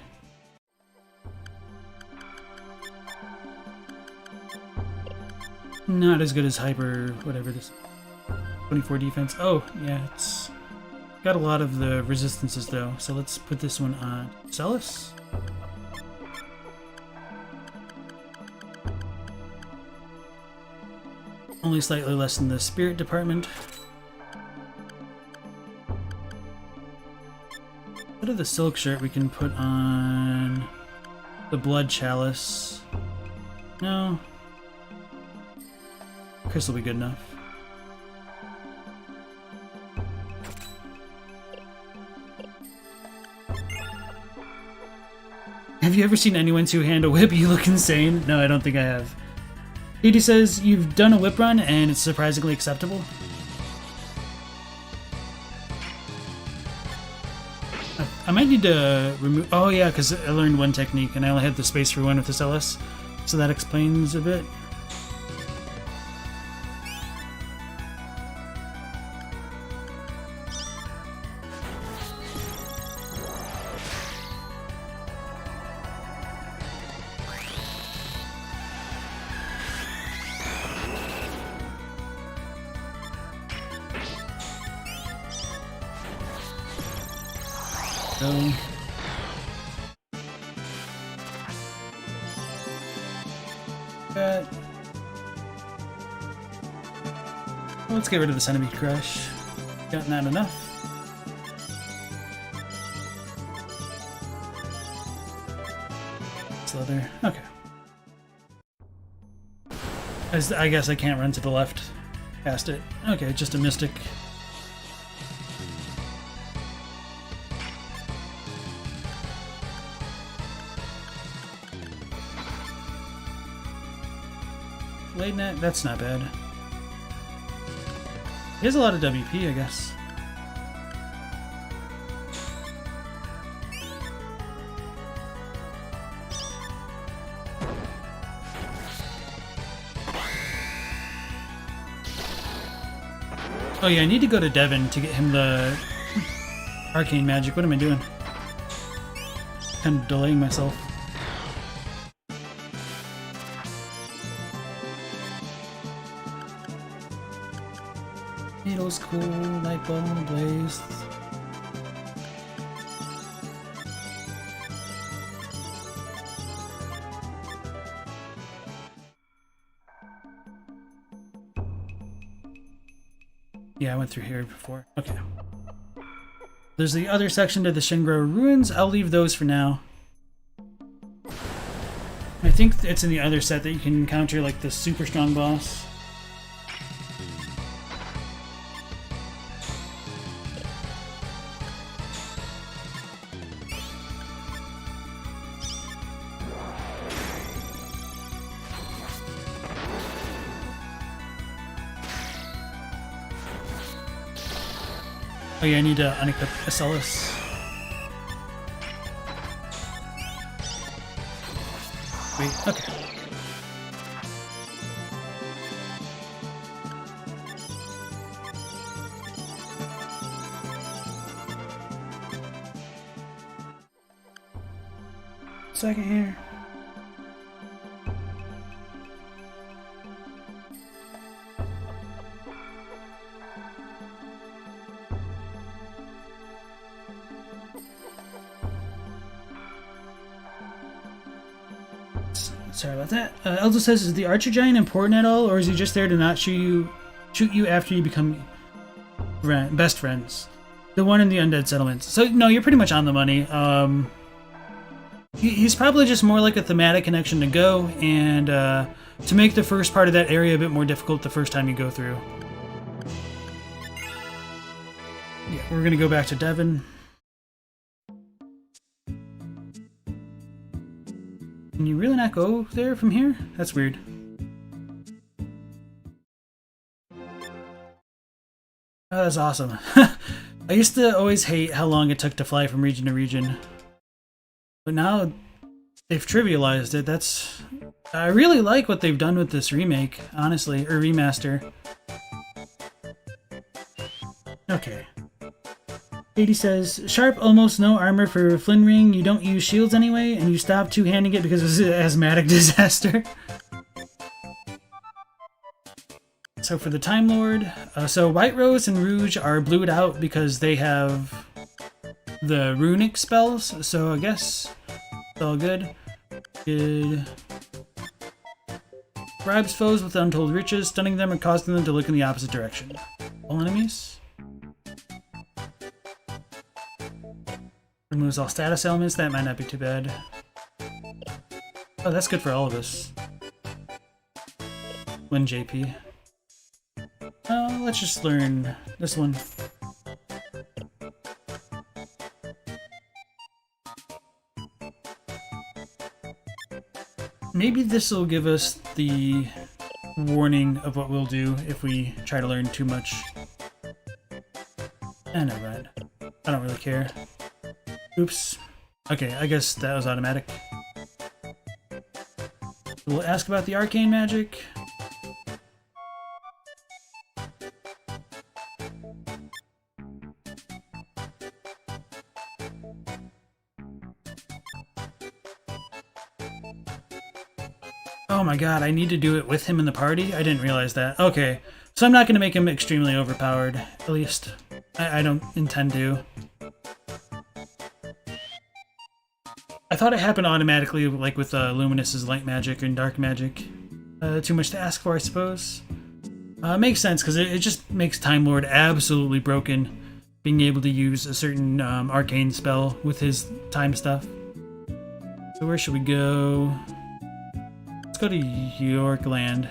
Not as good as Hyper, whatever this 24 defense. Oh, yeah, it's got a lot of the resistances though, so let's put this one on Asellus. Only slightly less than the spirit department. What of the silk shirt we can put on the blood chalice? No. Chris will be good enough. Have you ever seen anyone two-hand a whip? You look insane. No, I don't think I have. Edie says, you've done a whip run and it's surprisingly acceptable. I might need to remove... Oh yeah, because I learned one technique and I only had the space for one with Asellus. So that explains a bit. Let's get rid of the Centipede Crush. Gotten that enough. Slither. Okay. I guess I can't run to the left past it. Okay, just a Mystic. Blade Net, that's not bad. There's a lot of WP, I guess. Oh yeah, I need to go to Devin to get him the Arcane magic. What am I doing? Kind of delaying myself. Needle's cool, Nightbone, Blaze. Yeah, I went through here before. Okay. There's the other section to the Shingra Ruins. I'll leave those for now. I think it's in the other set that you can encounter like the super strong boss. Oh yeah, I need to unequip Asellus. Wait, okay. Second here. Sorry about that. Elza says, is the Archer Giant important at all, or is he just there to not shoot you after you become best friends? The one in the Undead Settlements. So, no, you're pretty much on the money. He's probably just more like a thematic connection to go, and to make the first part of that area a bit more difficult the first time you go through. Yeah, we're gonna go back to Devin. Can you really not go there from here? That's weird. Oh, that's awesome. I used to always hate how long it took to fly from region to region. But now they've trivialized it. I really like what they've done with this remake, honestly, or remaster. Okay. Katie says, Sharp, almost no armor for Flynn Ring. You don't use shields anyway, and you stop two-handing it because it's an asthmatic disaster. So for the Time Lord, so White Rose and Rouge are blued out because they have the runic spells, so I guess it's all good. Good. Bribes foes with untold riches, stunning them and causing them to look in the opposite direction. All enemies. Removes all status elements, that might not be too bad. Oh, that's good for all of us. Win JP. Let's just learn this one. maybe this will give us the warning of what we'll do if we try to learn too much. Never mind. I don't really care. Oops. Okay, I guess that was automatic. We'll ask about the arcane magic. Oh my god, I need to do it with him in the party? I didn't realize that. Okay, so I'm not going to make him extremely overpowered. At least, I don't intend to. I thought it happened automatically, like with Luminous's light magic and dark magic. Too much to ask for, I suppose. Makes sense, because it just makes Time Lord absolutely broken, being able to use a certain arcane spell with his time stuff. So where should we go? Let's go to Yorkland.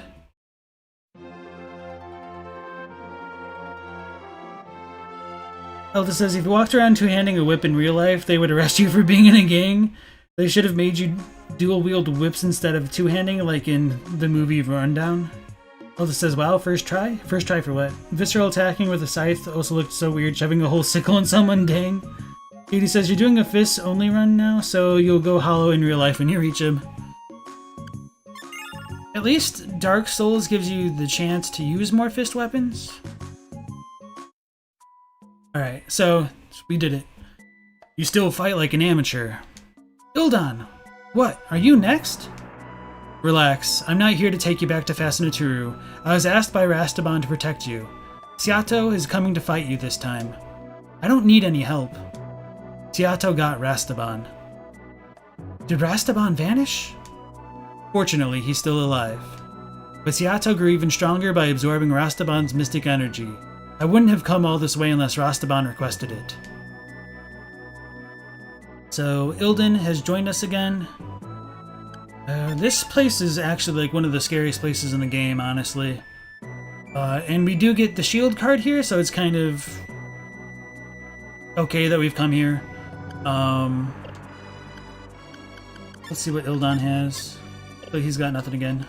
Elda says, if you walked around two-handing a whip in real life, they would arrest you for being in a gang. They should have made you dual-wield whips instead of two-handing, like in the movie Rundown. Elda says, wow, first try? First try for what? Visceral attacking with a scythe also looked so weird, shoving a whole sickle in someone, dang. Katie says, you're doing a fist-only run now, so you'll go hollow in real life when you reach him. At least Dark Souls gives you the chance to use more fist weapons. Alright, so we did it. You still fight like an amateur. Ildon! What, are you next? Relax, I'm not here to take you back to Fasinaturu. I was asked by Rastaban to protect you. Seato is coming to fight you this time. I don't need any help. Seato got Rastaban. Did Rastaban vanish? Fortunately, he's still alive. But Seato grew even stronger by absorbing Rastaban's mystic energy. I wouldn't have come all this way unless Rastaban requested it. So, Ilden has joined us again. This place is actually like one of the scariest places in the game, honestly. And we do get the shield card here, so it's kind of okay that we've come here. Let's see what Ildon has. But he's got nothing again.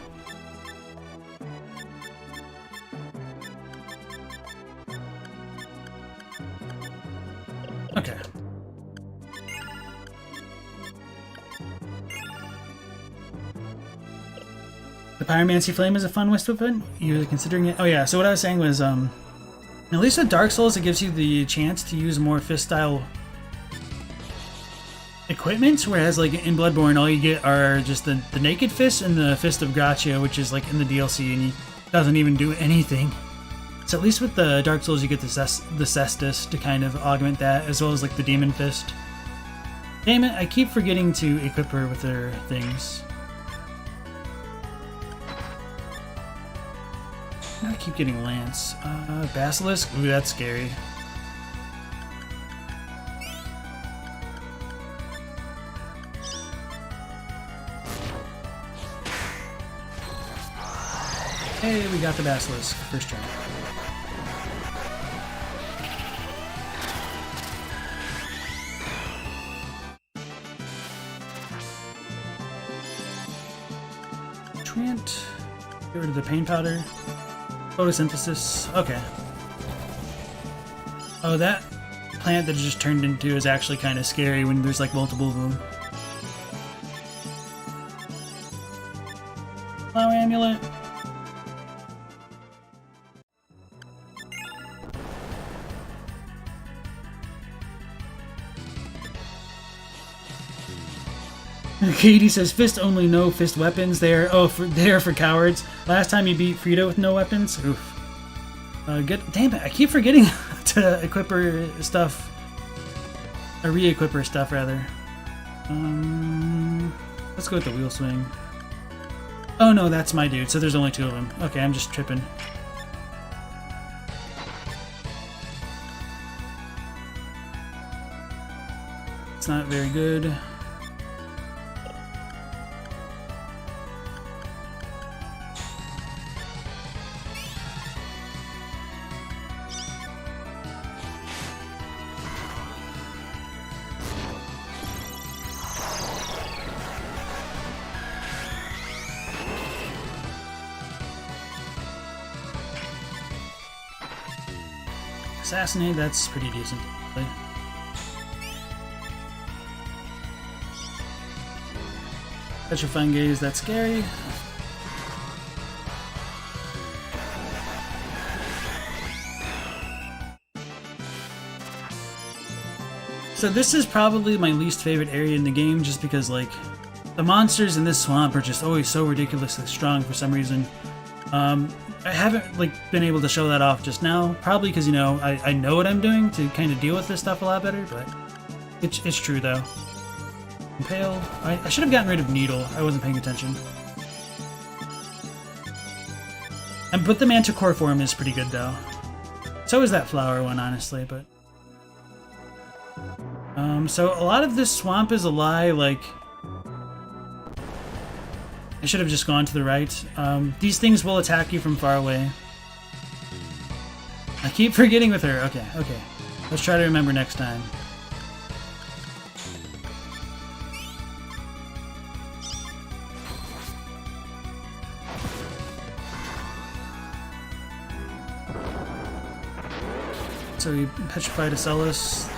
Okay. The Pyromancy Flame is a fun wisp weapon. You're considering it? Oh yeah, so what I was saying was, at least with Dark Souls, it gives you the chance to use more fist-style equipment, whereas like in Bloodborne, all you get are just the Naked Fist and the Fist of Gratia, which is like in the DLC, and he doesn't even do anything. So at least with the Dark Souls, you get the Cestus to kind of augment that, as well as like the Demon Fist. Damn it, I keep forgetting to equip her with her things. I keep getting Lance. Basilisk? Ooh, that's scary. Hey, we got the Basilisk. First try. Trant. Get rid of the pain powder. Photosynthesis. Okay. Oh, that plant that it just turned into is actually kind of scary when there's like multiple of them. Flower amulet. Katie says, fist only, no fist weapons. They are for cowards. Last time you beat Frida with no weapons? Oof. Good. Damn it, I keep forgetting to equip her stuff. Or re-equip her stuff, rather. Let's go with the wheel swing. Oh no, that's my dude, so there's only two of them. Okay, I'm just tripping. It's not very good. Assassinate, that's pretty decent. Petrifying Gaze, that's scary. So this is probably my least favorite area in the game, just because, like, the monsters in this swamp are just always so ridiculously strong for some reason. I haven't, like, been able to show that off just now, probably because, you know, I know what I'm doing to kind of deal with this stuff a lot better, but it's true, though. Impale. I should have gotten rid of Needle. I wasn't paying attention. But the Manticore form is pretty good, though. So is that flower one, honestly, but... so a lot of this swamp is a lie, like... I should have just gone to the right. These things will attack you from far away. I keep forgetting with her. Okay, okay. Let's try to remember next time. So we petrified Asellus.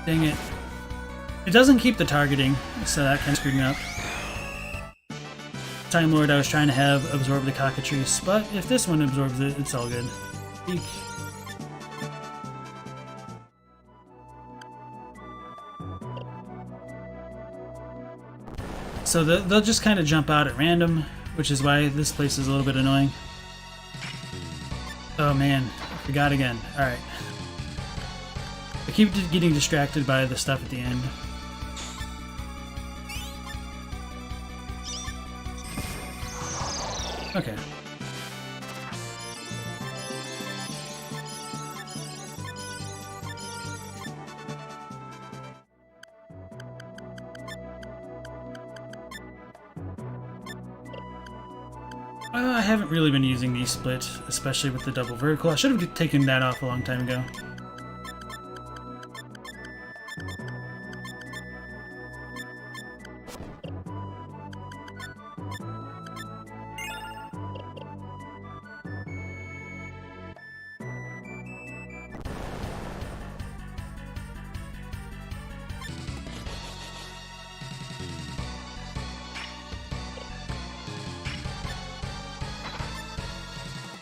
Dang it. It doesn't keep the targeting, so that kind of screwed me up. Time Lord I was trying to have absorb the cockatrice, but if this one absorbs it, it's all good. Eek. So they'll just kind of jump out at random, which is why this place is a little bit annoying. Oh man, I forgot again. Alright. I keep getting distracted by the stuff at the end. Okay. I haven't really been using the split, especially with the double vertical. I should have taken that off a long time ago.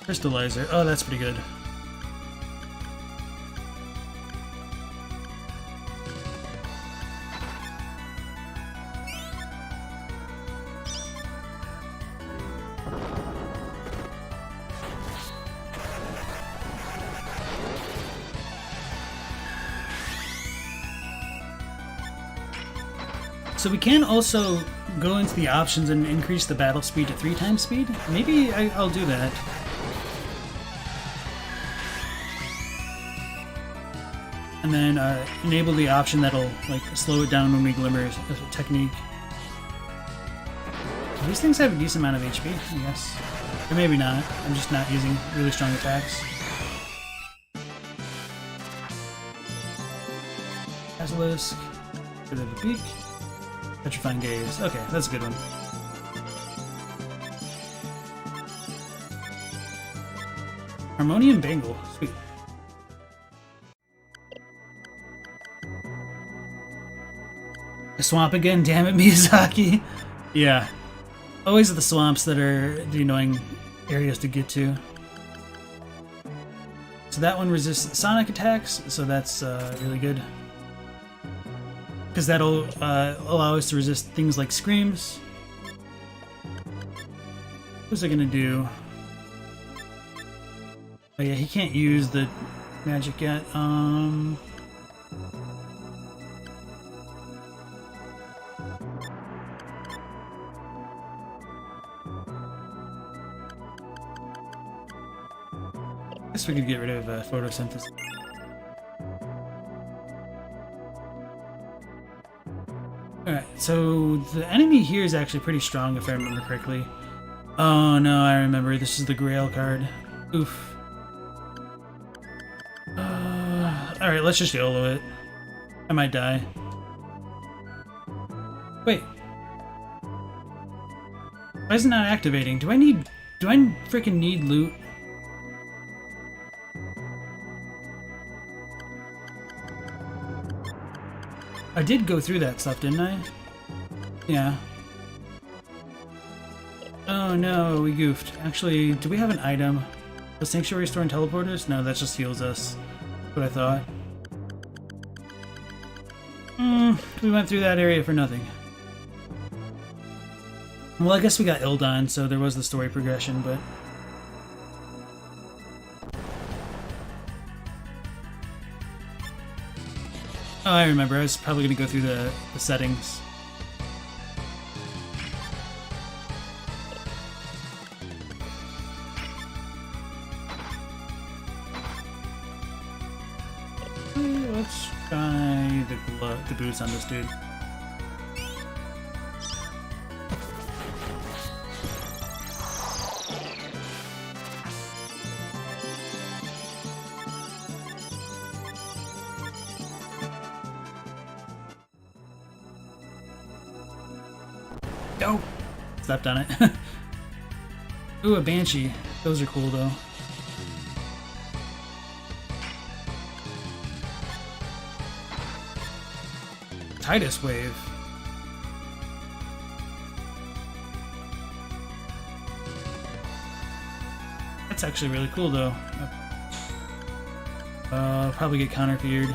Crystallizer. Oh, that's pretty good. So we can also go into the options and increase the battle speed to 3 times speed. Maybe I'll do that. And then enable the option that'll like slow it down when we glimmer as a technique. These things have a decent amount of HP, I guess. Or maybe not. I'm just not using really strong attacks. Asellus. Bit of a beak. Petrifying Gaze. Okay, that's a good one. Harmonium Bangle. Sweet. The swamp again, damn it, Miyazaki. Yeah. Always the swamps that are the annoying areas to get to. So that one resists sonic attacks, so that's really good. Because that'll allow us to resist things like screams. What's it gonna do? Oh yeah, he can't use the magic yet. I guess we could get rid of photosynthesis. Alright, so the enemy here is actually pretty strong if I remember correctly. Oh no, I remember. This is the Grail card. Oof. Alright, let's just YOLO it. I might die. Wait. Why is it not activating? Do I freaking need loot? I did go through that stuff, didn't I? Yeah. Oh no, we goofed. Actually, do we have an item? The Sanctuary Store and Teleporters? No, that just heals us. That's what I thought. We went through that area for nothing. Well, I guess we got Ildon, so there was the story progression, but... Oh, I remember. I was probably going to go through the settings. Let's try the boots on this dude. Go! Stepped on it. Ooh, a Banshee. Those are cool though. Titus Wave. That's actually really cool though. Probably get counter-feared.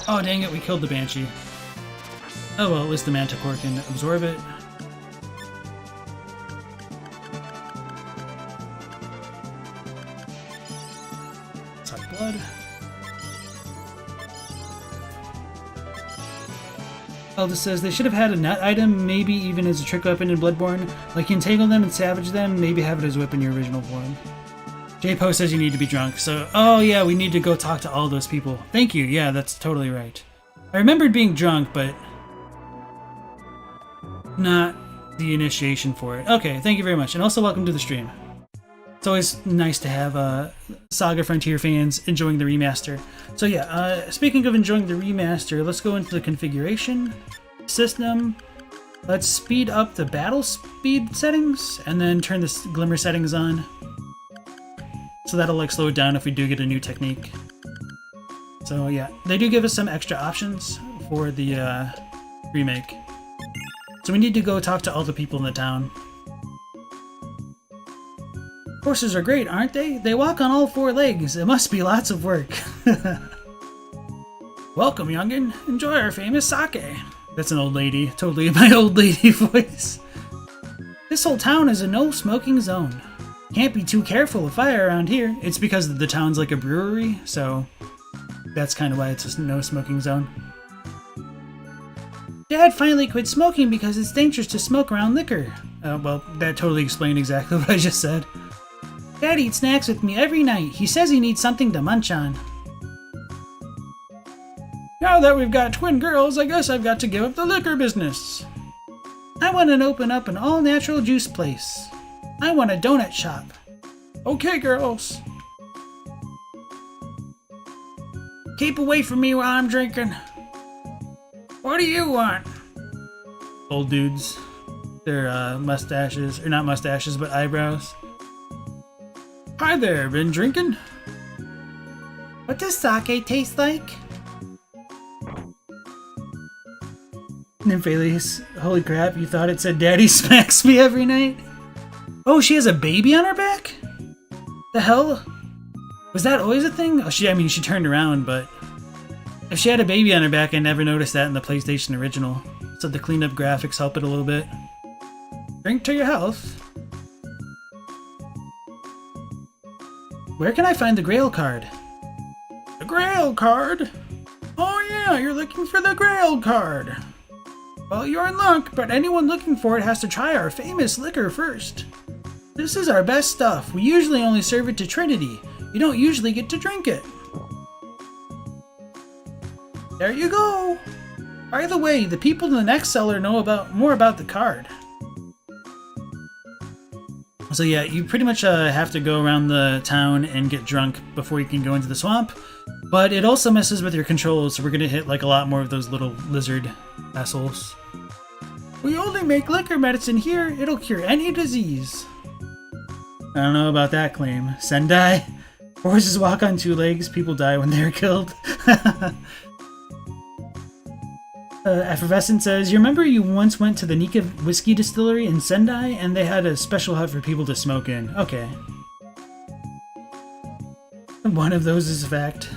Oh dang it, we killed the Banshee. Oh well, at least the Manticore can absorb it. Suck blood. Elvis says they should have had a net item, maybe even as a trick weapon in Bloodborne. Like you entangle them and savage them, maybe have it as a whip in your original form. J-Po says you need to be drunk, so... Oh yeah, we need to go talk to all those people. Thank you, yeah, that's totally right. I remembered being drunk, but... not the initiation for it. Okay, thank you very much, and also welcome to the stream. It's always nice to have SaGa Frontier fans enjoying the remaster. So yeah, speaking of enjoying the remaster, let's go into the configuration, system. Let's speed up the battle speed settings, and then turn the glimmer settings on. So that'll like slow it down if we do get a new technique. So yeah, they do give us some extra options for the remake. So we need to go talk to all the people in the town. Horses are great, aren't they? They walk on all four legs. It must be lots of work. Welcome, youngin. Enjoy our famous sake. That's an old lady. Totally my old lady voice. This whole town is a no-smoking zone. Can't be too careful of fire around here. It's because the town's like a brewery, so that's kind of why it's a no-smoking zone. Dad finally quit smoking because it's dangerous to smoke around liquor. Well, that totally explained exactly what I just said. Dad eats snacks with me every night. He says he needs something to munch on. Now that we've got twin girls, I guess I've got to give up the liquor business. I want to open up an all-natural juice place. I want a donut shop. Okay, girls. Keep away from me while I'm drinking. What do you want? Old dudes. Their mustaches, or not mustaches, but eyebrows. Hi there, been drinking? What does sake taste like? Nymphalis, holy crap, you thought it said Daddy smacks me every night? Oh, she has a baby on her back? The hell? Was that always a thing? Oh, she turned around, but... if she had a baby on her back, I never noticed that in the PlayStation original. So the cleaned up graphics help it a little bit. Drink to your health. Where can I find the Grail card? The Grail card? Oh yeah, you're looking for the Grail card. Well, you're in luck, but anyone looking for it has to try our famous liquor first. This is our best stuff. We usually only serve it to Trinity. You don't usually get to drink it. There you go! By the way, the people in the next cellar know more about the card. So yeah, you pretty much have to go around the town and get drunk before you can go into the swamp. But it also messes with your controls, so we're gonna hit like a lot more of those little lizard assholes. We only make liquor medicine here. It'll cure any disease. I don't know about that claim. Sendai? Horses walk on two legs. People die when they're killed. Effervescent says, you remember you once went to the Nika whiskey distillery in Sendai and they had a special hut for people to smoke in. Okay. One of those is a fact.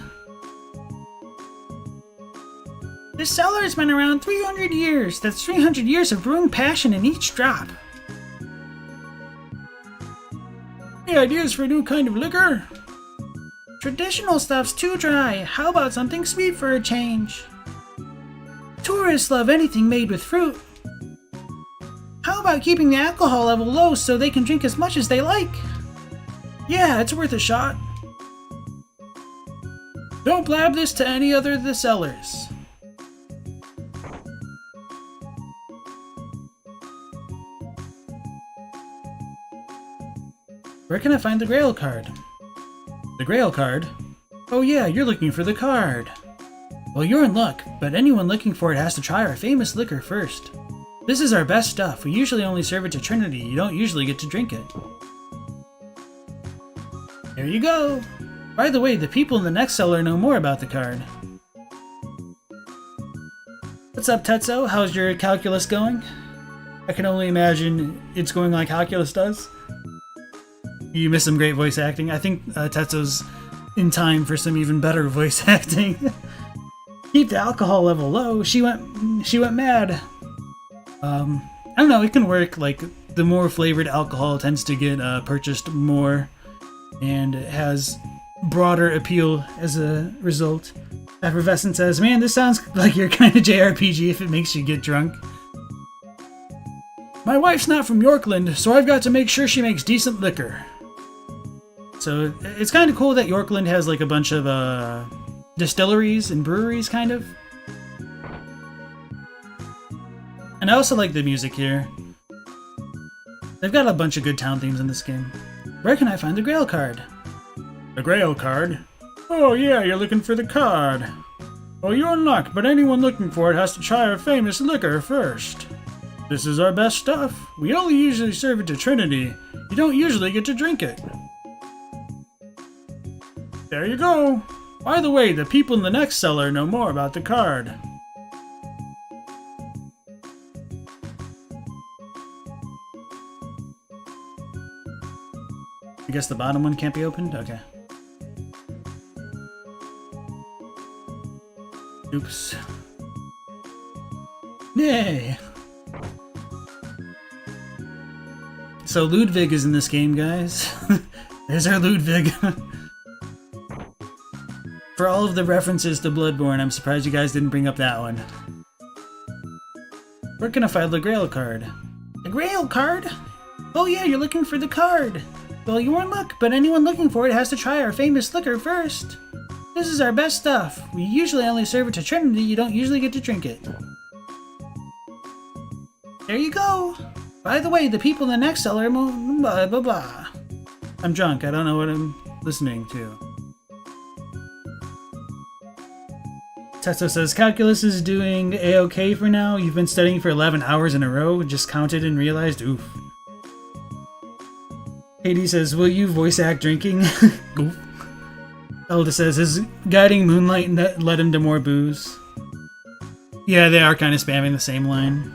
This cellar has been around 300 years. That's 300 years of brewing passion in each drop. Any ideas for a new kind of liquor? Traditional stuff's too dry. How about something sweet for a change? Tourists love anything made with fruit. How about keeping the alcohol level low so they can drink as much as they like? Yeah, it's worth a shot. Don't blab this to any other of the sellers. Where can I find the Grail card? The Grail card? Oh yeah, you're looking for the card. Well, you're in luck, but anyone looking for it has to try our famous liquor first. This is our best stuff. We usually only serve it to Trinity. You don't usually get to drink it. There you go. By the way, the people in the next cellar know more about the card. What's up, Tetsuo? How's your calculus going? I can only imagine it's going like calculus does. You missed some great voice acting. I think Tetsuo's in time for some even better voice acting. Keep the alcohol level low. She went mad. I don't know. It can work. Like the more flavored alcohol tends to get purchased more, and it has broader appeal as a result. Effervescent says, "Man, this sounds like your kind of JRPG if it makes you get drunk." My wife's not from Yorkland, so I've got to make sure she makes decent liquor. So it's kind of cool that Yorkland has like a bunch of distilleries and breweries, kind of. And I also like the music here. They've got a bunch of good town themes in this game. Where can I find the Grail card? The Grail card? Oh yeah, you're looking for the card. Well, you're in luck, but anyone looking for it has to try our famous liquor first. This is our best stuff. We only usually serve it to Trinity. You don't usually get to drink it. There you go. By the way, the people in the next cellar know more about the card. I guess the bottom one can't be opened? Okay. Oops. Yay! So Ludwig is in this game, guys. There's our Ludwig. For all of the references to Bloodborne, I'm surprised you guys didn't bring up that one. Where can I find the Grail card? The Grail card? Oh yeah, you're looking for the card. Well, you're in luck, but anyone looking for it has to try our famous liquor first. This is our best stuff. We usually only serve it to Trinity. You don't usually get to drink it. There you go. By the way, the people in the next cellar, blah blah blah. I'm drunk. I don't know what I'm listening to. Tetsuo says, calculus is doing a-okay for now. You've been studying for 11 hours in a row. Just counted and realized, oof. Katie says, will you voice act drinking? Oof. Elda says, his guiding moonlight led him to more booze. Yeah, they are kind of spamming the same line.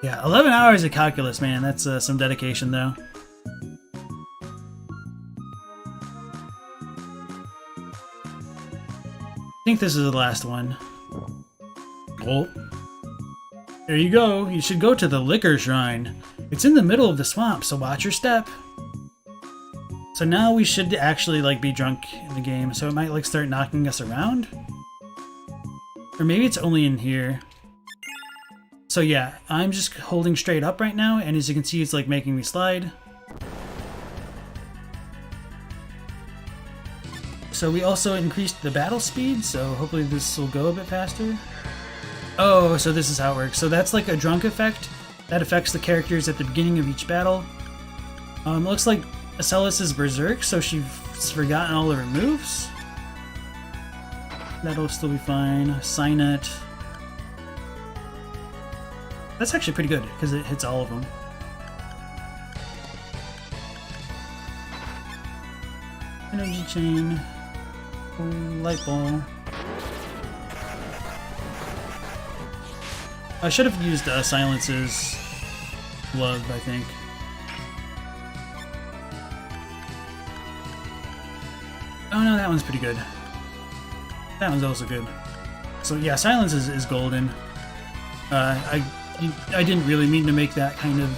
Yeah, 11 hours of calculus, man. That's some dedication, though. I think this is the last one. Oh. There you go. You should go to the Liquor Shrine. It's in the middle of the swamp, so watch your step. So now we should actually like be drunk in the game, so it might like start knocking us around. Or maybe it's only in here. So yeah, I'm just holding straight up right now, and as you can see, it's like making me slide. So we also increased the battle speed, so hopefully this will go a bit faster. Oh, so this is how it works. So that's like a drunk effect that affects the characters at the beginning of each battle. Looks like Asellus is berserk, so she's forgotten all of her moves. That'll still be fine. Signet. That's actually pretty good, because it hits all of them. Energy chain. Light ball. I should have used Silence's glove, I think. Oh no, that one's pretty good. That one's also good. So yeah, Silence is golden. I didn't really mean to make that kind of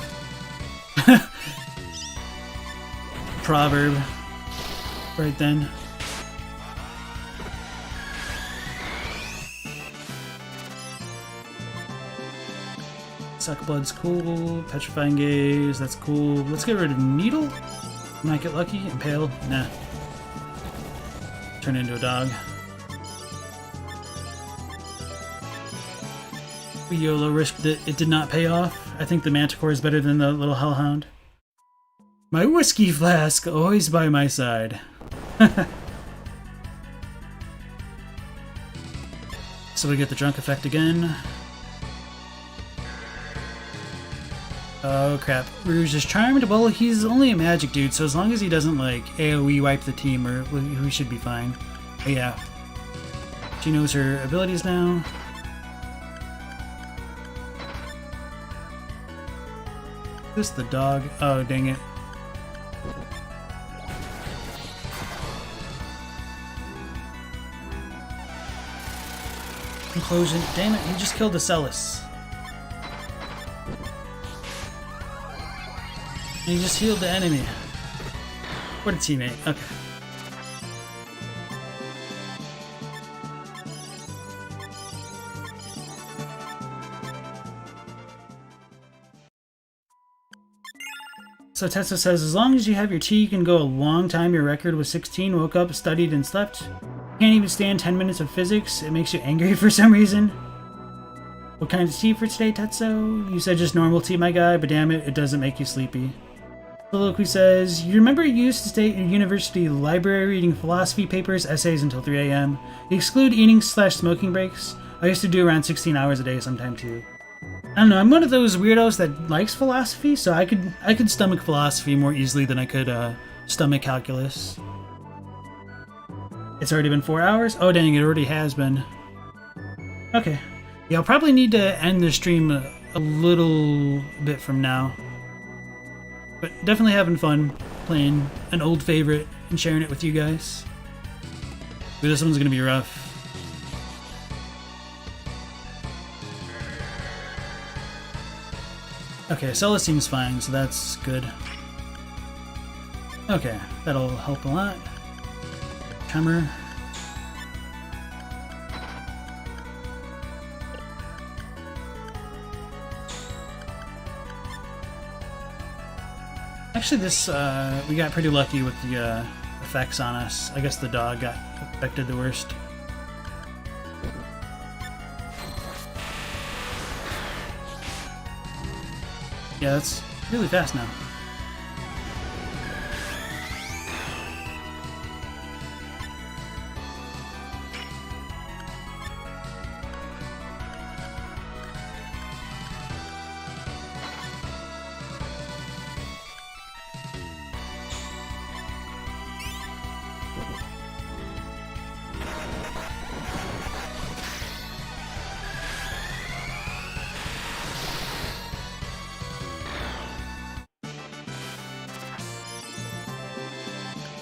proverb right then. Suck Blood's cool. Petrifying Gaze, that's cool. Let's get rid of Needle. Might get lucky. Impale, nah. Turn into a dog. We YOLO risked it. It did not pay off. I think the Manticore is better than the little Hellhound. My whiskey flask, always by my side. So we get the drunk effect again. Oh crap. Rouge is charmed? Well, he's only a magic dude, so as long as he doesn't like AoE wipe the team, we should be fine. But yeah. She knows her abilities now. Is this the dog? Oh, dang it. Implosion. Damn it, he just killed Asellus. And he just healed the enemy. What a teammate. Okay. So Tessa says, as long as you have your tea, you can go a long time. Your record was 16, woke up, studied, and slept. Can't even stand 10 minutes of physics. It makes you angry for some reason. What kind of tea for today, Tetsuo? You said just normal tea, my guy, but damn it, it doesn't make you sleepy. Soliloquy says, you remember you used to stay at your university library reading philosophy papers, essays until 3 a.m. You exclude eating/smoking breaks? I used to do around 16 hours a day sometime too. I don't know, I'm one of those weirdos that likes philosophy, so I could stomach philosophy more easily than I could stomach calculus. It's already been 4 hours? Oh dang, it already has been. Okay. Yeah, I'll probably need to end the stream a little bit from now. But definitely having fun playing an old favorite and sharing it with you guys. But this one's gonna be rough. Okay, Asellus seems fine, so that's good. Okay, that'll help a lot. Tremor. Actually, this, we got pretty lucky with the effects on us. I guess the dog got affected the worst. Yeah, that's really fast now.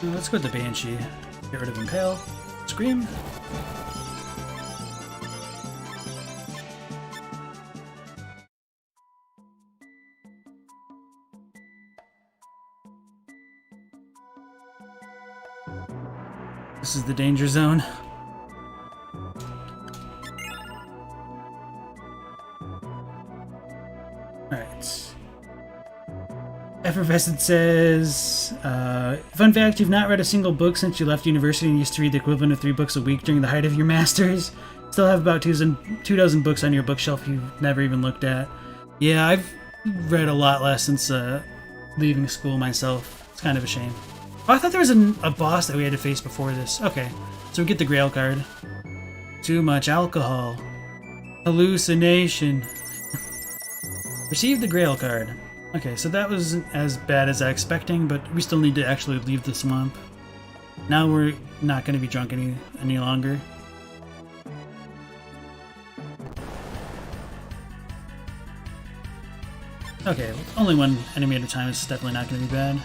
Let's go with the Banshee. Get rid of Impale. Scream. This is the danger zone. Alright. Effervescent says, fun fact, you've not read a single book since you left university and used to read the equivalent of 3 books a week during the height of your masters. Still have about 2 dozen books on your bookshelf you've never even looked at. Yeah, I've read a lot less since leaving school myself. It's kind of a shame. Oh, I thought there was a boss that we had to face before this. Okay, so we get the Grail card. Too much alcohol. Hallucination. Receive the Grail card. Okay, so that wasn't as bad as I expecting, but we still need to actually leave the swamp. Now we're not going to be drunk any longer. Okay, only one enemy at a time is definitely not going to be bad.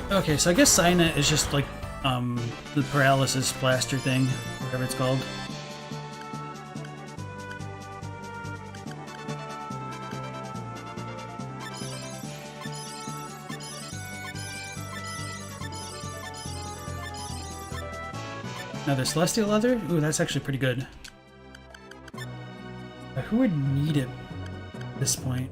Okay, so I guess Cynet is just like the paralysis blaster thing, whatever it's called. Another Celestial Leather? Ooh, that's actually pretty good. But who would need it at this point?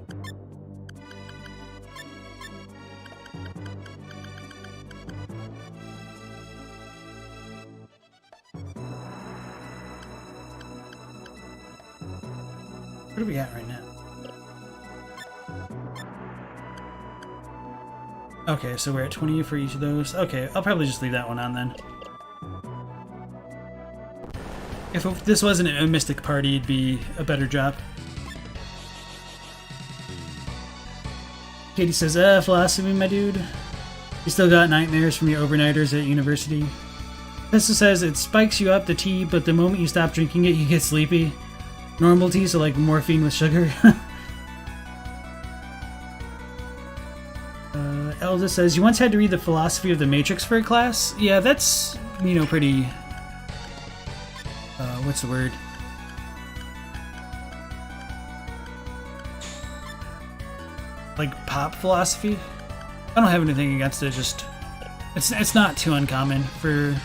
What are we at right now? Okay, so we're at 20 for each of those. Okay, I'll probably just leave that one on then. If this wasn't a Mystic party, it'd be a better drop. Katie says, philosophy, my dude. You still got nightmares from your overnighters at university. Tessa says, it spikes you up, the tea, but the moment you stop drinking it, you get sleepy. Normal tea, so like morphine with sugar. Elda says, you once had to read the philosophy of the Matrix for a class? Yeah, that's, you know, pretty... what's the word? Like pop philosophy? I don't have anything against it, just... It's not too uncommon for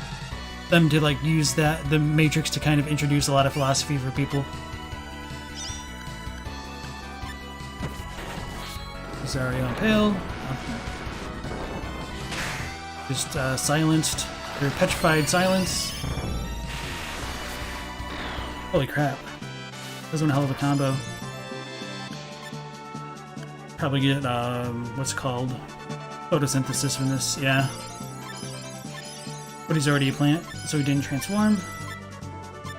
them to like use the Matrix to kind of introduce a lot of philosophy for people. Sorry, on Pale. Just silenced, or petrified silence. Holy crap. That was one hell of a combo. Probably get, what's it called? Photosynthesis from this, yeah. But he's already a plant, so he didn't transform.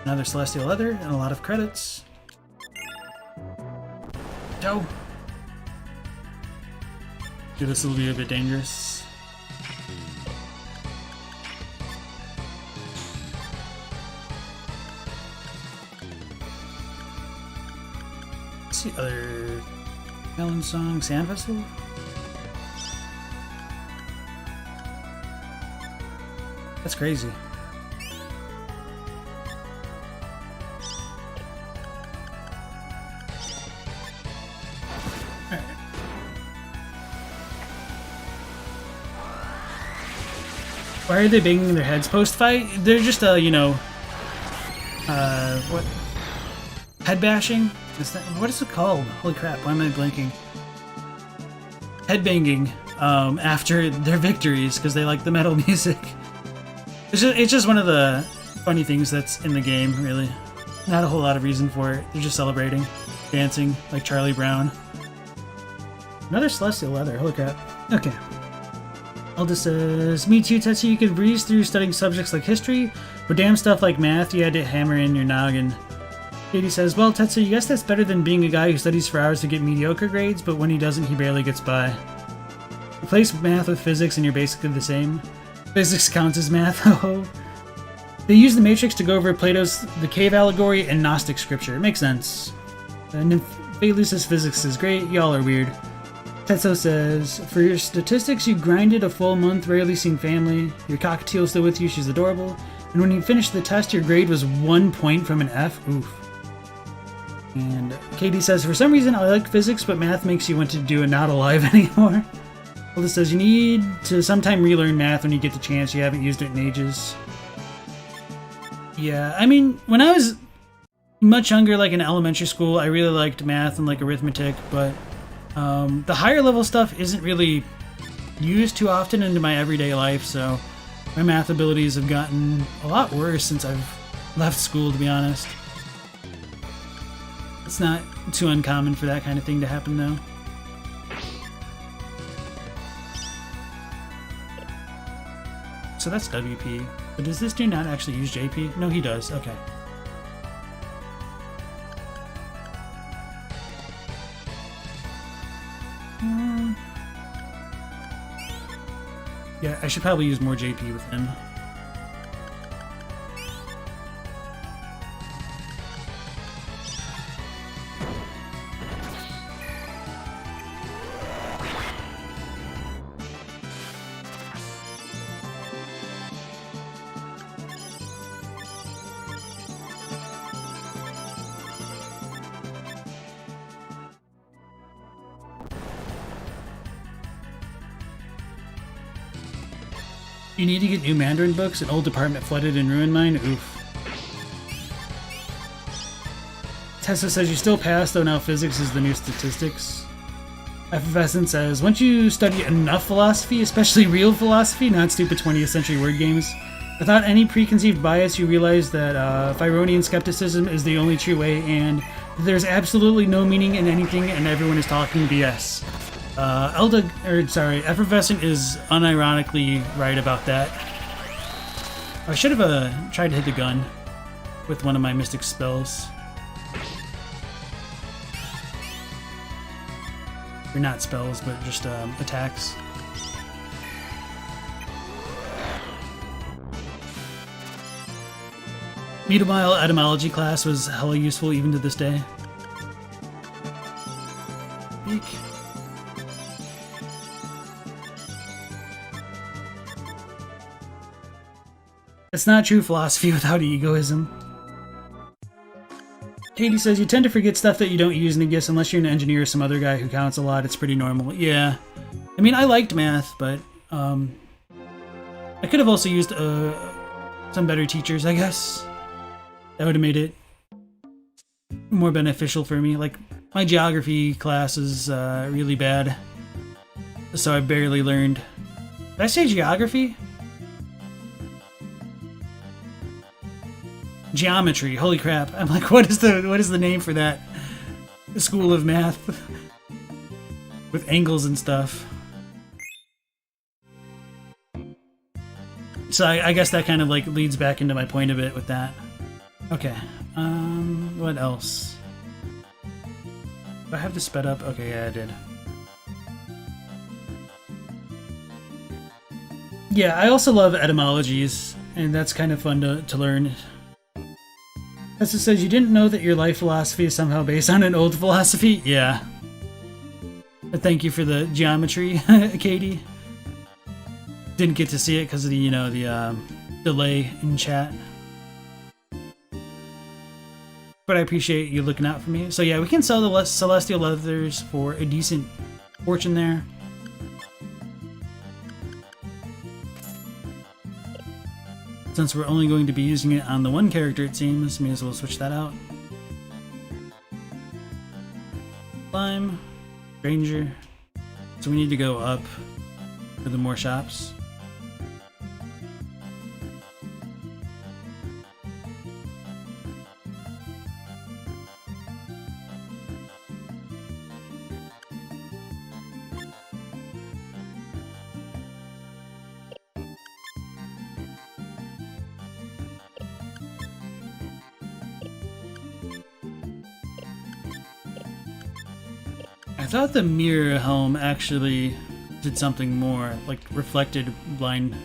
Another Celestial Leather, and a lot of credits. Go! Dude, this will be a bit dangerous. Let's see other Melon Song, Sand Festival. That's crazy. Why are they banging their heads post-fight? They're just, you know, what? Head bashing? What is it called? Holy crap, why am I blanking? Head banging, after their victories, because they like the metal music. It's just one of the funny things that's in the game, really. Not a whole lot of reason for it. They're just celebrating, dancing, like Charlie Brown. Another Celestial Leather, holy crap. Okay. Alda says, me too, Tetsu, you could breeze through studying subjects like history, but damn stuff like math, you had to hammer in your noggin. Katie says, well, Tetsu, you guess that's better than being a guy who studies for hours to get mediocre grades, but when he doesn't, he barely gets by. Replace math with physics and you're basically the same. Physics counts as math, oh. They use the Matrix to go over Plato's The Cave Allegory and Gnostic scripture. It makes sense. And Felu says physics is great, y'all are weird. Tetsuo says, for your statistics, you grinded a full month, rarely seen family. Your cockatiel's still with you, she's adorable. And when you finished the test, your grade was 1 point from an F. Oof. And Katie says, for some reason, I like physics, but math makes you want to do it not alive anymore. Hilda says, you need to sometime relearn math when you get the chance. You haven't used it in ages. Yeah, I mean, when I was much younger, like in elementary school, I really liked math and like arithmetic, but The higher level stuff isn't really used too often into my everyday life, so my math abilities have gotten a lot worse since I've left school, to be honest. It's not too uncommon for that kind of thing to happen, though. So that's WP. But does this dude not actually use JP? No, he does. Okay. Yeah, I should probably use more JP with him. You need to get new Mandarin books. An old department flooded in ruin mine. Oof. Tessa says you still pass, though now physics is the new statistics. Effervescent says, once you study enough philosophy, especially real philosophy, not stupid 20th century word games, without any preconceived bias, you realize that Pyrrhonian skepticism is the only true way, and there's absolutely no meaning in anything, and everyone is talking BS. Effervescent is unironically right about that. I should have tried to hit the gun with one of my mystic spells. Or not spells, but just attacks. Mutable etymology class was hella useful even to this day. Eek. It's not true philosophy without egoism. Katie says, you tend to forget stuff that you don't use in a guess unless you're an engineer or some other guy who counts a lot. It's pretty normal. Yeah. I mean, I liked math, but I could have also used some better teachers, I guess. That would have made it more beneficial for me. Like, my geography class is really bad, so I barely learned. Did I say geography? Geometry. Holy crap! I'm like, what is the name for that school of math with angles and stuff? So I guess that kind of like leads back into my point a bit with that. Okay. What else? Do I have to sped up? Okay, yeah, I did. Yeah, I also love etymologies, and that's kind of fun to learn. As it says, you didn't know that your life philosophy is somehow based on an old philosophy? Yeah. But thank you for the geometry, Katie. Didn't get to see it because of the, the delay in chat. But I appreciate you looking out for me. So yeah, we can sell the Celestial Leathers for a decent fortune there. Since we're only going to be using it on the one character, it seems, may as well switch that out. Climb, Ranger. So we need to go up for the more shops. I thought the mirror helm actually did something more, like reflected blind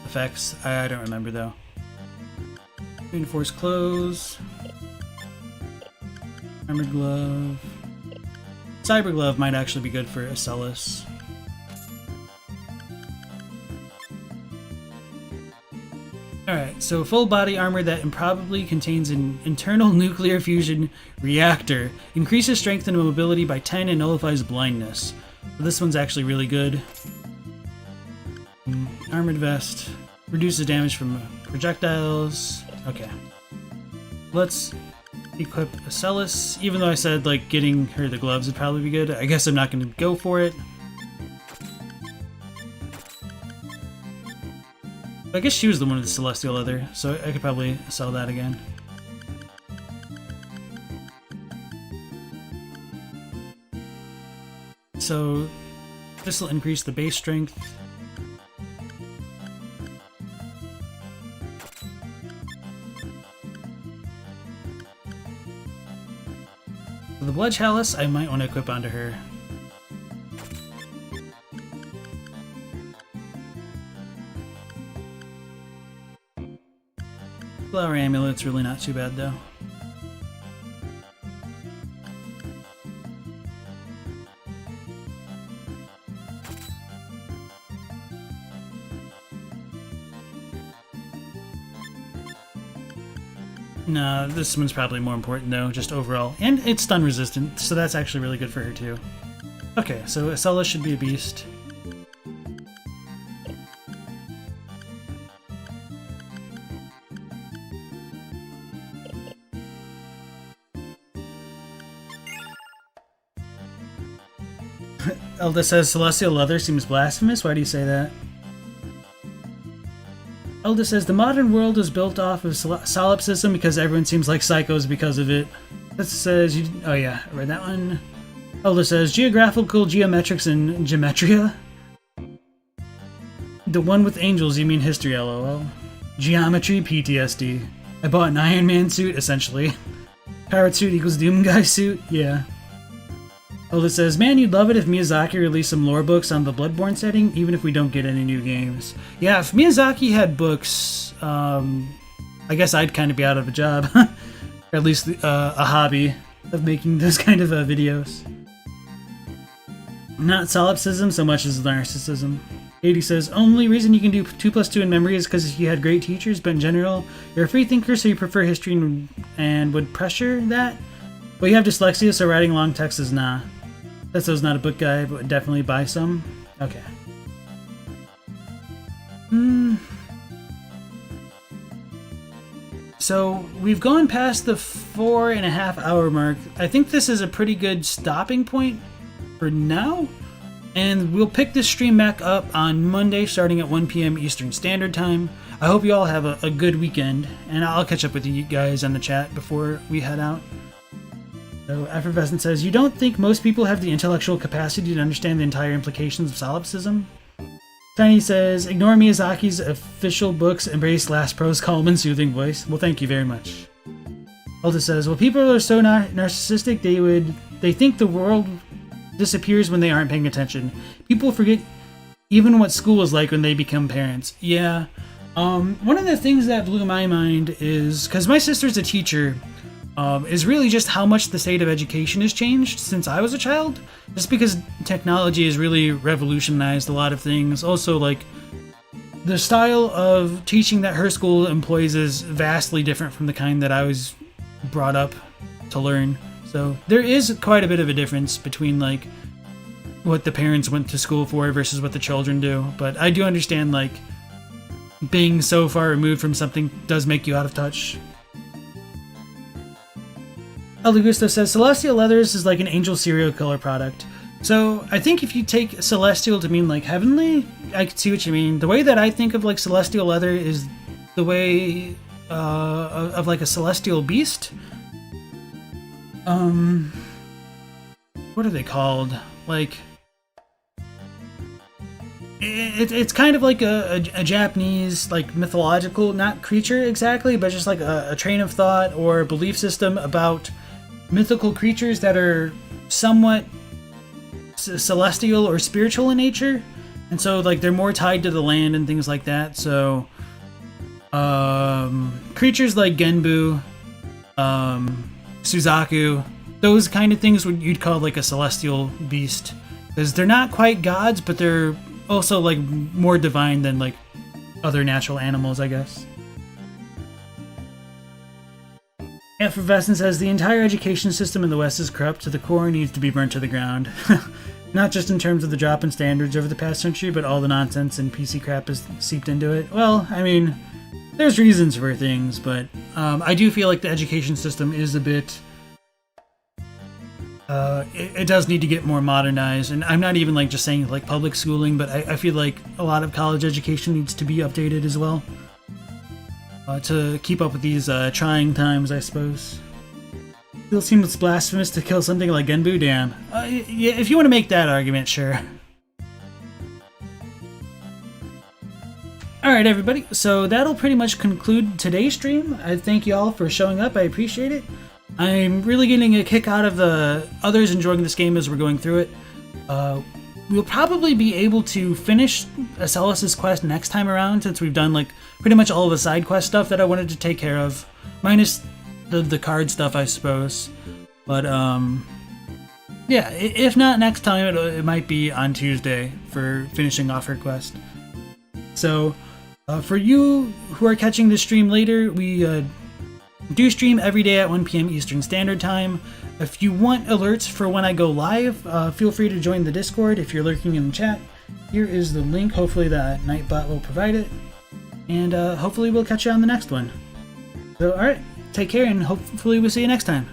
effects. I don't remember though. Reinforced clothes. Armored glove. Cyber glove might actually be good for Asellus. Alright, so full body armor that improbably contains an internal nuclear fusion reactor. Increases strength and mobility by 10 and nullifies blindness. So this one's actually really good. Armored vest. Reduces damage from projectiles. Okay. Let's equip Asellus, even though I said like getting her the gloves would probably be good. I guess I'm not going to go for it. I guess she was the one with the celestial leather, so I could probably sell that again. So this will increase the base strength. The Blood Chalice I might want to equip onto her. Flower Amulet's really not too bad though. No, this one's probably more important though, just overall. And it's stun resistant, so that's actually really good for her too. Okay, so Asellus should be a beast. Elda says Celestial Leather seems blasphemous. Why do you say that? Elda says the modern world is built off of solipsism because everyone seems like psychos because of it. This says you. Oh yeah, I read that one. Elda says geographical geometrics and geometria. The one with angels, you mean history? LOL. Geometry PTSD. I bought an Iron Man suit essentially. Pirate suit equals Doom Guy suit. Yeah. Elda says, man, you'd love it if Miyazaki released some lore books on the Bloodborne setting, even if we don't get any new games. Yeah, if Miyazaki had books, I guess I'd kind of be out of a job. Or at least a hobby of making those kind of videos. Not solipsism so much as narcissism. 80 says, only reason you can do 2 plus 2 in memory is because you had great teachers, but in general, you're a free thinker, so you prefer history and would pressure that. But you have dyslexia, so writing long text is nah. That's not a book guy, but would definitely buy some. Okay. So we've gone past the 4.5 hour mark. I think this is a pretty good stopping point for now. And we'll pick this stream back up on Monday starting at 1 p.m. Eastern Standard Time. I hope you all have a good weekend, and I'll catch up with you guys on the chat before we head out. So Effervescent says, you don't think most people have the intellectual capacity to understand the entire implications of solipsism? Tiny says, ignore Miyazaki's official books, embrace last prose column and soothing voice. Well, thank you very much. Alta says, well, people are so narcissistic they think the world disappears when they aren't paying attention. People forget even what school is like when they become parents. Yeah. One of the things that blew my mind is, because my sister's a teacher, is really just how much the state of education has changed since I was a child. Just because technology has really revolutionized a lot of things. Also, like, the style of teaching that her school employs is vastly different from the kind that I was brought up to learn. So there is quite a bit of a difference between, like, what the parents went to school for versus what the children do. But I do understand, like, being so far removed from something does make you out of touch. El Gusto says, Celestial Leathers is like an angel serial killer product. So I think if you take celestial to mean like heavenly, I can see what you mean. The way that I think of like celestial leather is the way of like a celestial beast. What are they called? Like, it's kind of like a Japanese, like, mythological, not creature exactly, but just like a train of thought or belief system about mythical creatures that are somewhat celestial or spiritual in nature. And so, like, they're more tied to the land and things like that. So, creatures like Genbu, Suzaku, those kind of things you'd call like a celestial beast. Because they're not quite gods, but they're also like more divine than like other natural animals, I guess. Effervescent says the entire education system in the West is corrupt to the core and needs to be burnt to the ground. Not just in terms of the drop in standards over the past century, but all the nonsense and PC crap has seeped into it. Well, I mean, there's reasons for things, but I do feel like the education system is a bit. It does need to get more modernized, and I'm not even like just saying like public schooling, but I feel like a lot of college education needs to be updated as well to keep up with these trying times, I suppose. Still seems blasphemous to kill something like Genbu. Damn. Yeah, if you want to make that argument, sure. Alright everybody, so that'll pretty much conclude today's stream. I thank you all for showing up, I appreciate it. I'm really getting a kick out of the others enjoying this game as we're going through it. We'll probably be able to finish Asellus' quest next time around, since we've done like pretty much all of the side quest stuff that I wanted to take care of. Minus the card stuff, I suppose. But yeah, if not next time, it might be on Tuesday for finishing off her quest. So, for you who are catching this stream later, we do stream every day at 1 p.m. Eastern Standard Time. If you want alerts for when I go live, feel free to join the Discord if you're lurking in the chat. Here is the link. Hopefully that Nightbot will provide it. And hopefully we'll catch you on the next one. So, alright, take care and hopefully we'll see you next time.